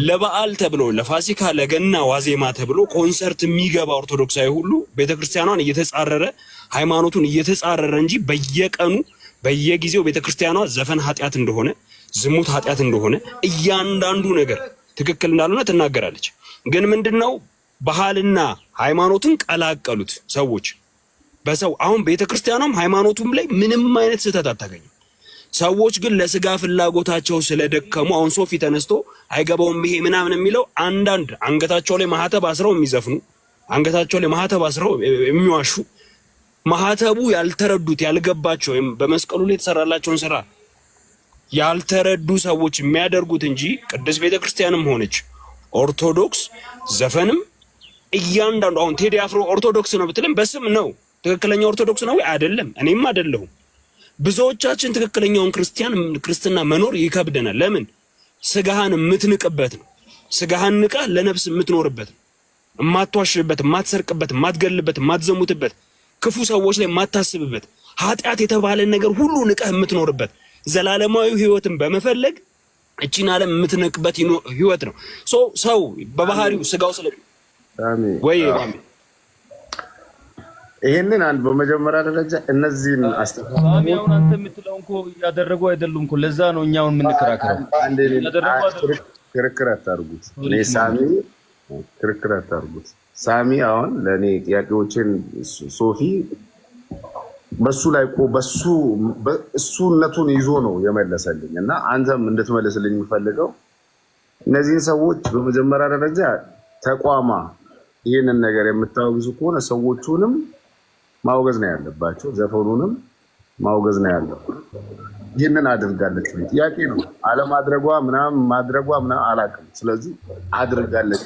ለበዓል ተብሎ ለፋሲካ ለገና ዋዜማ ተብሎ ኮንሰርት የሚገባ ኦርቶዶክሳዊ ሁሉ ቤተክርስቲያኗን እየተጻረረ ሃይማኖቱን እየተጻረረ እንጂ በየቀኑ በየጊዜው ቤተክርስቲያኗ ዘፈን ኃጢአት እንደሆነ ዝሙት ኃጢአት እንደሆነ እያንዳንዱ ነገር ትክክል እንዳልሆነ ትናገራለች። ግን ምንድነው ባህልና ሃይማኖትን ቀላቀሉት ሰዎች በሰው አሁን ቤተክርስቲያኗም ሃይማኖቱም ላይ ምንም አይነት ስህተት አታገኙ። ሰዎች ግን ለስጋ ፍላጎታቸው ስለደከሙ አሁን ሶፊ ተነስቶ አይገባውም ይሄ ምናምን የሚለው አንዳንድ አንገታቸው ላይ ማህተብ አስረው የሚዘፍኑ አንገታቸው ላይ ማህተብ አስረው የሚዋሹ ማህተቡ ያልተረዱት ያልገባቸው ወይም በመስቀሉ ላይ የተሰራላቸውን ስራ ያልተረዱ ሰዎች የሚያደርጉት እንጂ ቅድስት ቤተክርስቲያንም ሆነች ኦርቶዶክስ ዘፈንም እያንዳንዱ አሁን ቴዲ አፍሮ ኦርቶዶክስ ነው ብትልም በስም ነው። ትክክለኛ ኦርቶዶክስ ነው አይደለም፣ እኔም አይደለሁም። ብዙዎቻችን ትክክለኛውን ክርስትና መኖር ይከብደናል። ለምን? ስጋህን የምትንቅበት ነው። ስጋህን ንቀህ ለነፍስ የምትኖርበት ነው። የማትዋሽበት፣ የማትሰርቅበት፣ የማትገልበት፣ የማትዘሙትበት፣ ክፉ ሰዎች ላይ የማታስብበት፣ ኃጢአት የተባለ ነገር ሁሉ ንቀህ የምትኖርበት ዘላለማዊ ህይወትን በመፈለግ እቺን ዓለም የምትንቅበት ህይወት ነው። ሰው በባህሪው ስጋው ስለ ወይ ይሄንን አንድ በመጀመሪያ ደረጃ እነዚህን አስተካክሉ። አሁን አንተ የምትለው እኮ ያደረጉ አይደሉም እኮ ለዛ ነው እኛውን የምንከራከረው። ክርክር አታርጉት። እኔ ሳሚ ክርክር አታርጉት። ሳሚ አሁን ለኔ ጥያቄዎችን ሶፊ በሱ ላይ እኮ እሱነቱን ይዞ ነው የመለሰልኝ እና አንተም እንድትመልስልኝ የምፈልገው እነዚህን ሰዎች በመጀመሪያ ደረጃ ተቋማ ይህንን ነገር የምታወግዙ ከሆነ ሰዎቹንም ማውገዝ ነው ያለባቸው፣ ዘፈኑንም ማውገዝ ነው ያለው። ይህንን አድርጋለች ጥያቄ ነው። አለማድረጓ ምናምን ማድረጓ ምናምን አላውቅም። ስለዚህ አድርጋለች።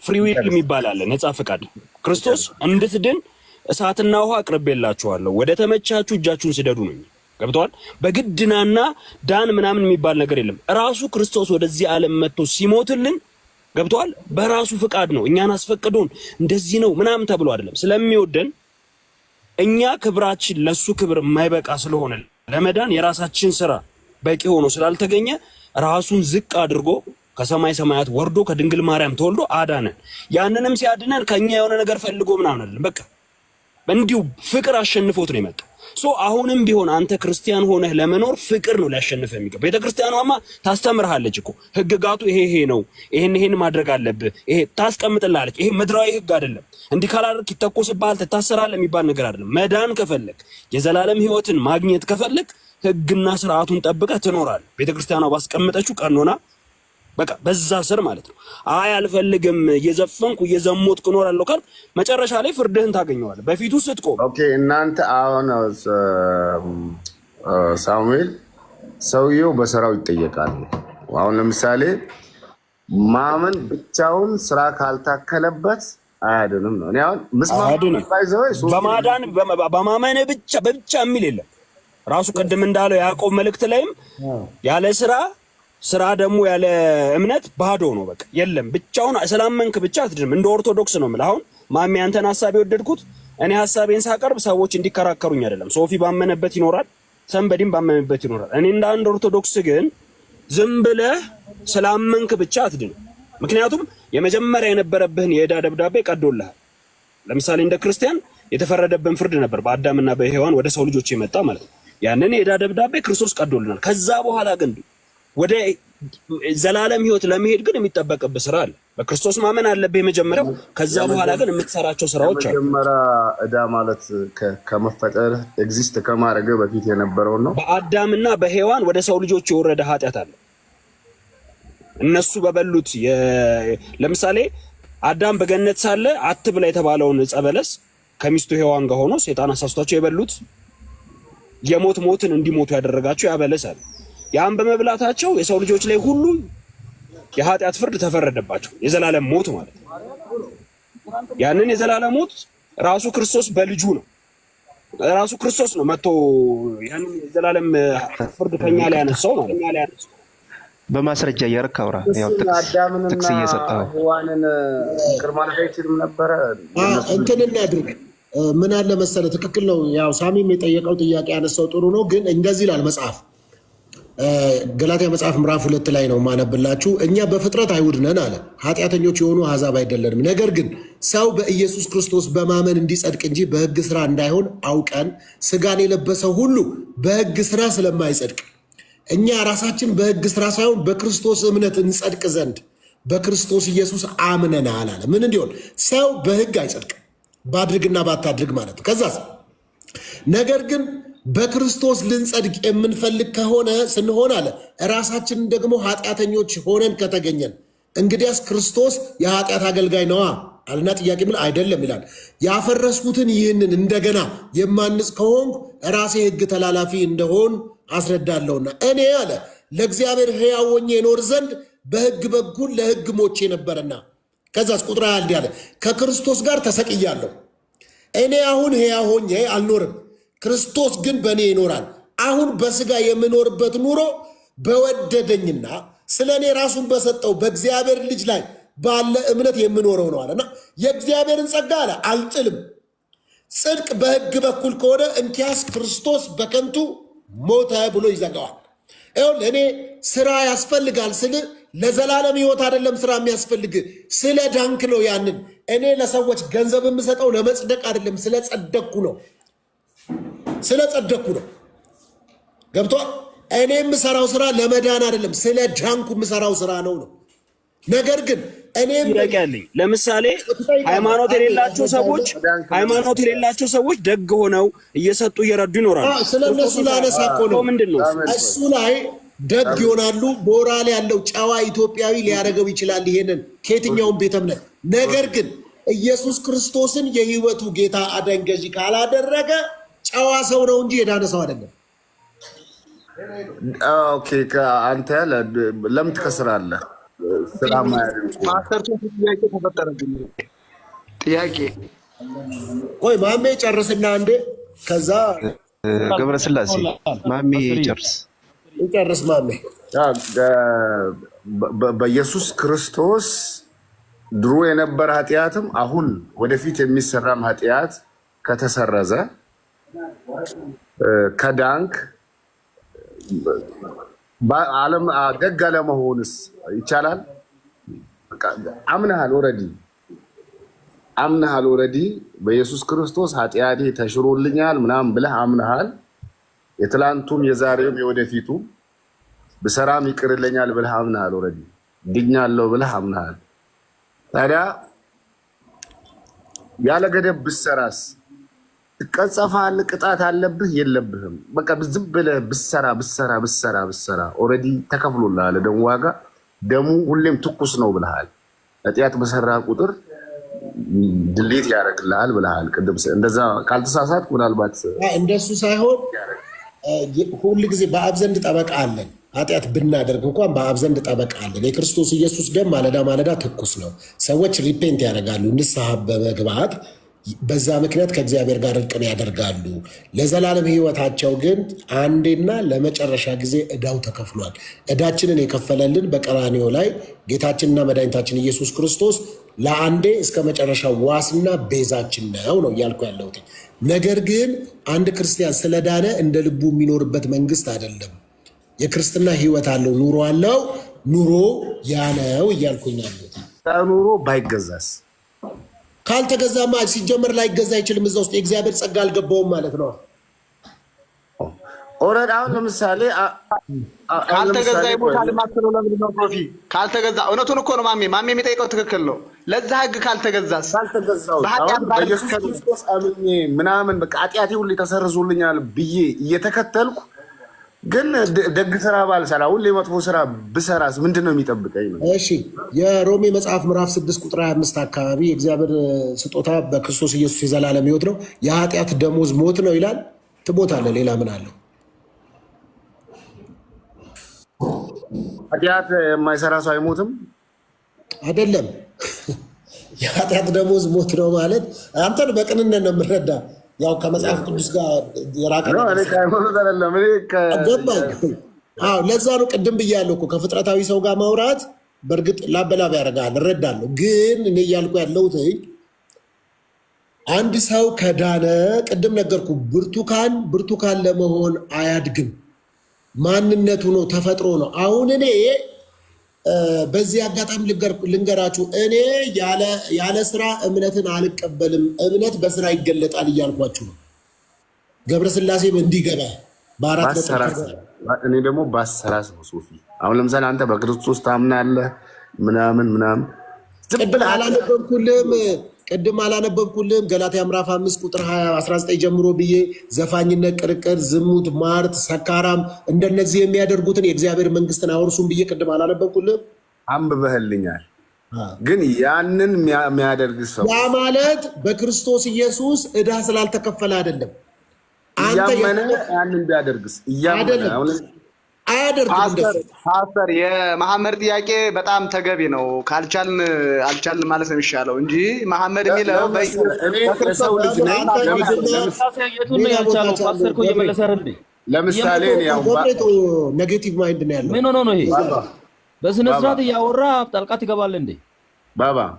ፍሪ ዊል የሚባል አለ፣ ነፃ ፈቃድ። ክርስቶስ እንድትድን እሳትና ውሃ አቅርቤላችኋለሁ ወደ ተመቻችሁ እጃችሁን ስደዱ ነው። ገብቷል? በግድናና ዳን ምናምን የሚባል ነገር የለም። ራሱ ክርስቶስ ወደዚህ ዓለም መጥቶ ሲሞትልን ገብቷል? በራሱ ፍቃድ ነው። እኛን አስፈቅዶን እንደዚህ ነው ምናምን ተብሎ አይደለም። ስለሚወደን እኛ ክብራችን ለሱ ክብር የማይበቃ ስለሆነ ለመዳን የራሳችን ስራ በቂ ሆኖ ስላልተገኘ ራሱን ዝቅ አድርጎ ከሰማይ ሰማያት ወርዶ ከድንግል ማርያም ተወልዶ አዳነን። ያንንም ሲያድነን ከኛ የሆነ ነገር ፈልጎ ምናምን አይደለም። በቃ እንዲሁ ፍቅር አሸንፎት ነው የመጣው። አሁንም ቢሆን አንተ ክርስቲያን ሆነህ ለመኖር ፍቅር ነው ሊያሸንፈህ የሚገባው። ቤተክርስቲያኗማ ታስተምርሃለች እኮ ህግጋቱ ይሄ ነው፣ ይሄን ማድረግ አለብህ፣ ይሄ ታስቀምጥልሃለች። ይሄ ምድራዊ ህግ አይደለም። እንዲህ ካላደረክ ይተኮስብሃል፣ ትታሰራለህ የሚባል ነገር አይደለም። መዳን ከፈለክ የዘላለም ህይወትን ማግኘት ከፈለክ ህግና ስርዓቱን ጠብቀህ ትኖራለህ። ቤተክርስቲያኗ ባስቀመጠችው ቀኖና በቃ በዛ ስር ማለት ነው። አይ አልፈልግም እየዘፈንኩ እየዘሞትኩ እኖራለሁ ካል መጨረሻ ላይ ፍርድህን ታገኘዋለህ በፊቱ ስትቆም። ኦኬ እናንተ አሁን ሳሙኤል ሰውየው በስራው ይጠየቃል። አሁን ለምሳሌ ማመን ብቻውን ስራ ካልታከለበት አያድንም ነው። እኔ አሁን በማዳን በማመን ብቻ የሚል የለም። ራሱ ቅድም እንዳለው ያዕቆብ መልእክት ላይም ያለ ስራ ደግሞ ያለ እምነት ባዶ ነው። በቃ የለም። ብቻውን ስላመንክ ብቻ አትድንም። እንደ ኦርቶዶክስ ነው የምልህ። አሁን ማሚ አንተን ሐሳብ የወደድኩት እኔ ሐሳቤን ሳቀርብ ሰዎች እንዲከራከሩኝ አይደለም። ሶፊ ባመነበት ይኖራል፣ ሰንበዲም ባመነበት ይኖራል። እኔ እንደ አንድ ኦርቶዶክስ ግን ዝም ብለህ ስላመንክ ብቻ አትድንም። ምክንያቱም የመጀመሪያ የነበረብህን የዕዳ ደብዳቤ ቀዶልሃል። ለምሳሌ እንደ ክርስቲያን የተፈረደብን ፍርድ ነበር በአዳምና በሔዋን ወደ ሰው ልጆች የመጣ ማለት ነው። ያንን የዕዳ ደብዳቤ ክርስቶስ ቀዶልናል። ከዛ በኋላ ግን ወደ ዘላለም ህይወት ለመሄድ ግን የሚጠበቅብህ ስራ አለ። በክርስቶስ ማመን አለብህ የመጀመሪያው። ከዛ በኋላ ግን የምትሰራቸው ስራዎች አሉ። የመጀመሪያ ዕዳ ማለት ከመፈጠር ኤግዚስት ከማድረግ በፊት የነበረው ነው። በአዳምና በሔዋን ወደ ሰው ልጆች የወረደ ኃጢአት አለ። እነሱ በበሉት ለምሳሌ አዳም በገነት ሳለ አትብላ የተባለውን ዕፀ በለስ ከሚስቱ ሔዋን ጋር ሆኖ ሰይጣን አሳስቷቸው የበሉት ሞትን እንዲሞቱ ያደረጋቸው ያ በለስ አለ። ያን በመብላታቸው የሰው ልጆች ላይ ሁሉ የኃጢአት ፍርድ ተፈረደባቸው፣ የዘላለም ሞት ማለት ነው። ያንን የዘላለም ሞት ራሱ ክርስቶስ በልጁ ነው። ራሱ ክርስቶስ ነው መጥቶ ያንን የዘላለም ፍርድ ከኛ ላይ ያነሳው ማለት ነው። በማስረጃ እያረካውራ ያው ጥቅስ እየሰጠው ዋንን ቅርማን አይችልም ነበረ። እንትን እናድርግ። ምን አለ መሰለ፣ ትክክል ነው። ያው ሳሚም የጠየቀው ጥያቄ ያነሳው ጥሩ ነው። ግን እንደዚህ ይላል መጽሐፍ ገላትያ መጽሐፍ ምዕራፍ 2 ላይ ነው ማነብላችሁ። እኛ በፍጥረት አይሁድ ነን አለ፣ ኃጢአተኞች የሆኑ አሕዛብ አይደለንም። ነገር ግን ሰው በኢየሱስ ክርስቶስ በማመን እንዲጸድቅ እንጂ በሕግ ሥራ እንዳይሆን አውቀን ሥጋን የለበሰው ሁሉ በሕግ ሥራ ስለማይጸድቅ እኛ ራሳችን በሕግ ሥራ ሳይሆን በክርስቶስ እምነት እንጸድቅ ዘንድ በክርስቶስ ኢየሱስ አምነናል አለ። ምን እንዲሆን? ሰው በሕግ አይጸድቅም፣ ባድርግና ባታድርግ ማለት ነው። ከዛ ነገር ግን በክርስቶስ ልንጸድቅ የምንፈልግ ከሆነ ስንሆን አለ ራሳችንን ደግሞ ኃጢአተኞች ሆነን ከተገኘን እንግዲያስ ክርስቶስ የኃጢአት አገልጋይ ነዋ አለና ጥያቄ ምን አይደለም ይላል። ያፈረስኩትን ይህንን እንደገና የማንጽ ከሆንኩ ራሴ ሕግ ተላላፊ እንደሆን አስረዳለሁና እኔ አለ ለእግዚአብሔር ሕያው ሆኜ እኖር ዘንድ በሕግ በኩል ለሕግ ሞቼ ነበርና። ከዛስ ቁጥር 21 ያለ ከክርስቶስ ጋር ተሰቅያለሁ። እኔ አሁን ሕያው ሆኜ አልኖርም፣ ክርስቶስ ግን በእኔ ይኖራል። አሁን በሥጋ የምኖርበት ኑሮ በወደደኝና ስለ እኔ ራሱን በሰጠው በእግዚአብሔር ልጅ ላይ ባለ እምነት የምኖረው ነው አለና የእግዚአብሔርን ጸጋ አለ አልጥልም። ጽድቅ በሕግ በኩል ከሆነ እንኪያስ ክርስቶስ በከንቱ ሞተ ብሎ ይዘጋዋል። ይኸውልህ እኔ ስራ ያስፈልጋል ስል ለዘላለም ሕይወት አይደለም ስራ የሚያስፈልግ፣ ስለ ዳንክ ነው። ያንን እኔ ለሰዎች ገንዘብ የምሰጠው ለመጽደቅ አይደለም፣ ስለጸደቅኩ ነው። ስለጸደቅኩ ነው። ገብቷል? እኔ የምሰራው ስራ ለመዳን አይደለም፣ ስለ ዳንኩ የምሰራው ስራ ነው። ነገር ግን እኔም ለምሳሌ ሃይማኖት የሌላቸው ሰዎች ደግ ሆነው እየሰጡ እየረዱ ይኖራሉ። ስለነሱ ላነሳ እኮ ነው። እሱ ላይ ደግ ይሆናሉ። ሞራል ያለው ጨዋ ኢትዮጵያዊ ሊያደርገው ይችላል ይሄንን ከየትኛውም ቤተ እምነት። ነገር ግን ኢየሱስ ክርስቶስን የህይወቱ ጌታ አዳኝ ገዢ ካላደረገ ጨዋ ሰው ነው እንጂ የዳነ ሰው አይደለም። ኦኬ አንተ ለምን ትከስራለህ? ጥያቄ ተፈጠረብኝ። ጥያቄ ቆይ ማሜ ጨርስና እንዴ ከዛ ገብረስላሴ ማሜ ጨርስ ማሜ። በኢየሱስ ክርስቶስ ድሮ የነበረ ኃጢአትም አሁን ወደፊት የሚሰራም ኃጢአት ከተሰረዘ ከዳንክ ዓለም ደግ አለመሆንስ ይቻላል? አምነሃል ኦልሬዲ በኢየሱስ ክርስቶስ ኃጢአቴ ተሽሮልኛል ምናምን ብለህ አምነሃል። የትላንቱም የዛሬውም የወደፊቱ ብሰራም ይቅርልኛል ብለህ አምነሃል። ኦልሬዲ ድኛለሁ ብለህ አምነሃል። ታዲያ ያለ ገደብ ብሰራስ ትቀጸፋለህ? ቅጣት አለብህ የለብህም? በቃ ዝም ብለህ ብሰራ ኦልሬዲ ተከፍሎልሃል። ደሙ ዋጋ ደሙ ሁሌም ትኩስ ነው ብለሃል። ኃጢአት በሰራ ቁጥር ድሌት ያደርግልሃል ብለሃል። ቅድም እንደዛ ካልተሳሳት ምናልባት እንደሱ ሳይሆን ሁል ጊዜ በአብ ዘንድ ጠበቃ አለን። ኃጢአት ብናደርግ እንኳን በአብ ዘንድ ጠበቃ አለን። የክርስቶስ ኢየሱስ ደም ማለዳ ማለዳ ትኩስ ነው። ሰዎች ሪፔንት ያደርጋሉ ንስሐ በመግባት በዛ ምክንያት ከእግዚአብሔር ጋር እርቅን ያደርጋሉ። ለዘላለም ሕይወታቸው ግን አንዴና ለመጨረሻ ጊዜ ዕዳው ተከፍሏል። ዕዳችንን የከፈለልን በቀራንዮ ላይ ጌታችንና መድኃኒታችን ኢየሱስ ክርስቶስ ለአንዴ እስከ መጨረሻ ዋስና ቤዛችን ነው እያልኩ ያለሁት። ነገር ግን አንድ ክርስቲያን ስለዳነ እንደ ልቡ የሚኖርበት መንግስት አይደለም። የክርስትና ሕይወት አለው፣ ኑሮ አለው። ኑሮ ያለው እያልኩኝ ያለሁት። ኑሮ ባይገዛስ? ካልተገዛማ ሲጀመር ላይገዛ አይችልም። እዛ ውስጥ የእግዚአብሔር ጸጋ አልገባውም ማለት ነው። ኦሬዲ አሁን ለምሳሌ ካልተገዛ ይሞታል ማክለው ለምንድን ነው ፕሮፊ? ካልተገዛ እውነቱን እኮ ነው ማሜ የሚጠይቀው ትክክል ነው። ለዛ ህግ ካልተገዛስ? በኢየሱስ ክርስቶስ አምኜ ምናምን በቃ ኃጢአቴ ሁሉ ተሰርዞልኛል ብዬ እየተከተልኩ ግን ደግ ስራ ባልሰራ ሁሌ መጥፎ ስራ ብሰራስ ምንድን ነው የሚጠብቀኝ ነው? እሺ የሮሜ መጽሐፍ ምዕራፍ 6 ቁጥር 25 አካባቢ የእግዚአብሔር ስጦታ በክርስቶስ ኢየሱስ የዘላለም ሕይወት ነው፣ የኃጢአት ደሞዝ ሞት ነው ይላል። ትሞታለህ። ሌላ ምን አለው? ኃጢአት የማይሰራ ሰው አይሞትም አይደለም። የኃጢአት ደሞዝ ሞት ነው ማለት አንተን በቅንነት ነው የምረዳ። ያው ከመጽሐፍ ቅዱስ ጋር የራቀ ገባኝ። ለዛ ነው ቅድም ብያለሁ እኮ ከፍጥረታዊ ሰው ጋር ማውራት በእርግጥ ላበላብ ያደርጋል፣ እረዳለሁ። ግን እኔ እያልኩ ያለሁት አንድ ሰው ከዳነ ቅድም ነገርኩ፣ ብርቱካን ለመሆን አያድግም። ማንነቱ ነው፣ ተፈጥሮ ነው። አሁን እኔ በዚህ አጋጣሚ ልንገራችሁ፣ እኔ ያለ ስራ እምነትን አልቀበልም፣ እምነት በስራ ይገለጣል እያልኳችሁ ነው። ገብረስላሴም እንዲገባ እኔ ደግሞ በአሰራስ ነው ሶፊ። አሁን ለምሳሌ አንተ በክርስቶስ ታምናለህ ምናምን ቅድም አላነበብኩልህም ገላትያ ምዕራፍ 5 ቁጥር 19 ጀምሮ ብዬ ዘፋኝነት፣ ቅርቅር፣ ዝሙት፣ ማርት፣ ሰካራም እንደነዚህ የሚያደርጉትን የእግዚአብሔር መንግስትን አወርሱም ብዬ ቅድም አላነበብኩልህም? አንብበህልኛል። ግን ያንን የሚያደርግ ሰው ያ ማለት በክርስቶስ ኢየሱስ ዕዳ ስላልተከፈለ አይደለም። እያመነ ያንን ቢያደርግስ ፓስተር የመሐመድ ጥያቄ በጣም ተገቢ ነው። አልቻልን ማለት ነው የሚሻለው እንጂ መሐመድ የሚለው ለምሳሌ ኔጌቲቭ ማይንድ ነው ያለው። ምን ሆኖ ነው ይሄ? በስነ ስርዓት እያወራ ጣልቃ ትገባለህ እንዴ?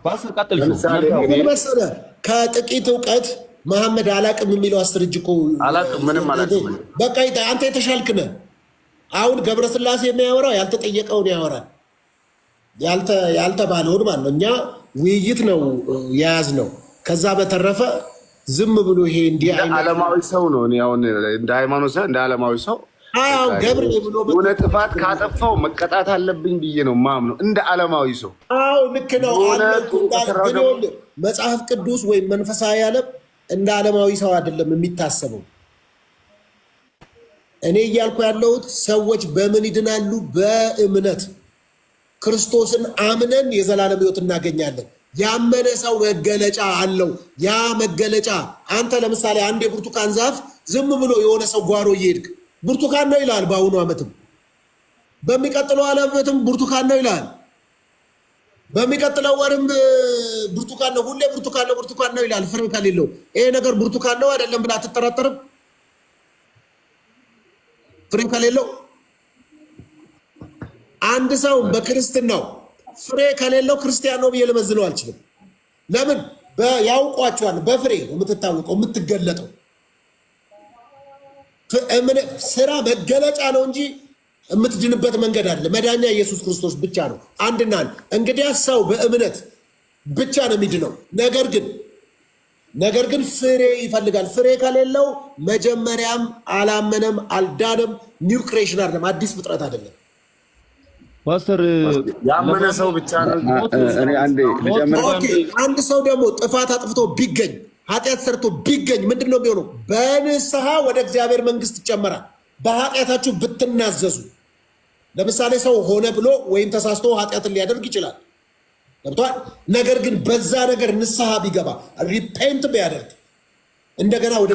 ፓስተር ቀጥል። መሰለህ ከጥቂት እውቀት መሐመድ አላቅም የሚለው አስርጅ እኮ አላቅም፣ ምንም አላቅም። በቃ አንተ የተሻልክ ነህ። አሁን ገብረስላሴ የሚያወራው ያልተጠየቀውን ያወራል፣ ያልተባለውን ማለት ነው። እኛ ውይይት ነው የያዝነው። ከዛ በተረፈ ዝም ብሎ ይሄ እንዲህ ዓለማዊ ሰው ነው። አሁን እንደ ሃይማኖት ሰው እንደ ዓለማዊ ሰው ገብር ብሎ የሆነ ጥፋት ካጠፋው መቀጣት አለብኝ ብዬ ነው ማምነው እንደ ዓለማዊ ሰው። ልክ ነው። መጽሐፍ ቅዱስ ወይም መንፈሳዊ ዓለም እንደ ዓለማዊ ሰው አይደለም የሚታሰበው። እኔ እያልኩ ያለሁት ሰዎች በምን ይድናሉ? በእምነት ክርስቶስን አምነን የዘላለም ሕይወት እናገኛለን። ያመነ ሰው መገለጫ አለው። ያ መገለጫ አንተ ለምሳሌ አንድ የብርቱካን ዛፍ ዝም ብሎ የሆነ ሰው ጓሮ እየሄድክ ብርቱካን ነው ይላል። በአሁኑ ዓመትም በሚቀጥለው ዓመትም ብርቱካን ነው ይላል። በሚቀጥለው ወርም ብርቱካን ነው፣ ሁሌ ብርቱካን ነው ይላል። ፍሬ ከሌለው ይሄ ነገር ብርቱካን ነው አይደለም ብለህ አትጠራጠርም? ፍሬ ከሌለው አንድ ሰው በክርስትናው ፍሬ ከሌለው ክርስቲያን ነው ብዬ ልመዝነው አልችልም። ለምን? ያውቋቸዋል። በፍሬ ነው የምትታወቀው የምትገለጠው። ስራ መገለጫ ነው እንጂ የምትድንበት መንገድ አለ። መዳኛ ኢየሱስ ክርስቶስ ብቻ ነው። አንድና እንግዲያ ሰው በእምነት ብቻ ነው የሚድነው። ነገር ግን ፍሬ ይፈልጋል። ፍሬ ከሌለው መጀመሪያም አላመነም፣ አልዳነም። ኒው ክሬሽን አይደለም፣ አዲስ ፍጥረት አይደለም። ፓስተር ያመነ ሰው ብቻ ነው። አንድ ሰው ደግሞ ጥፋት አጥፍቶ ቢገኝ ኃጢአት ሰርቶ ቢገኝ ምንድን ነው የሚሆነው? በንስሐ ወደ እግዚአብሔር መንግስት ይጨመራል። በኃጢአታችሁ ብትናዘዙ። ለምሳሌ ሰው ሆነ ብሎ ወይም ተሳስቶ ኃጢአትን ሊያደርግ ይችላል። ገብቷል። ነገር ግን በዛ ነገር ንስሐ ቢገባ ሪፔንት ቢያደርግ እንደገና ወደ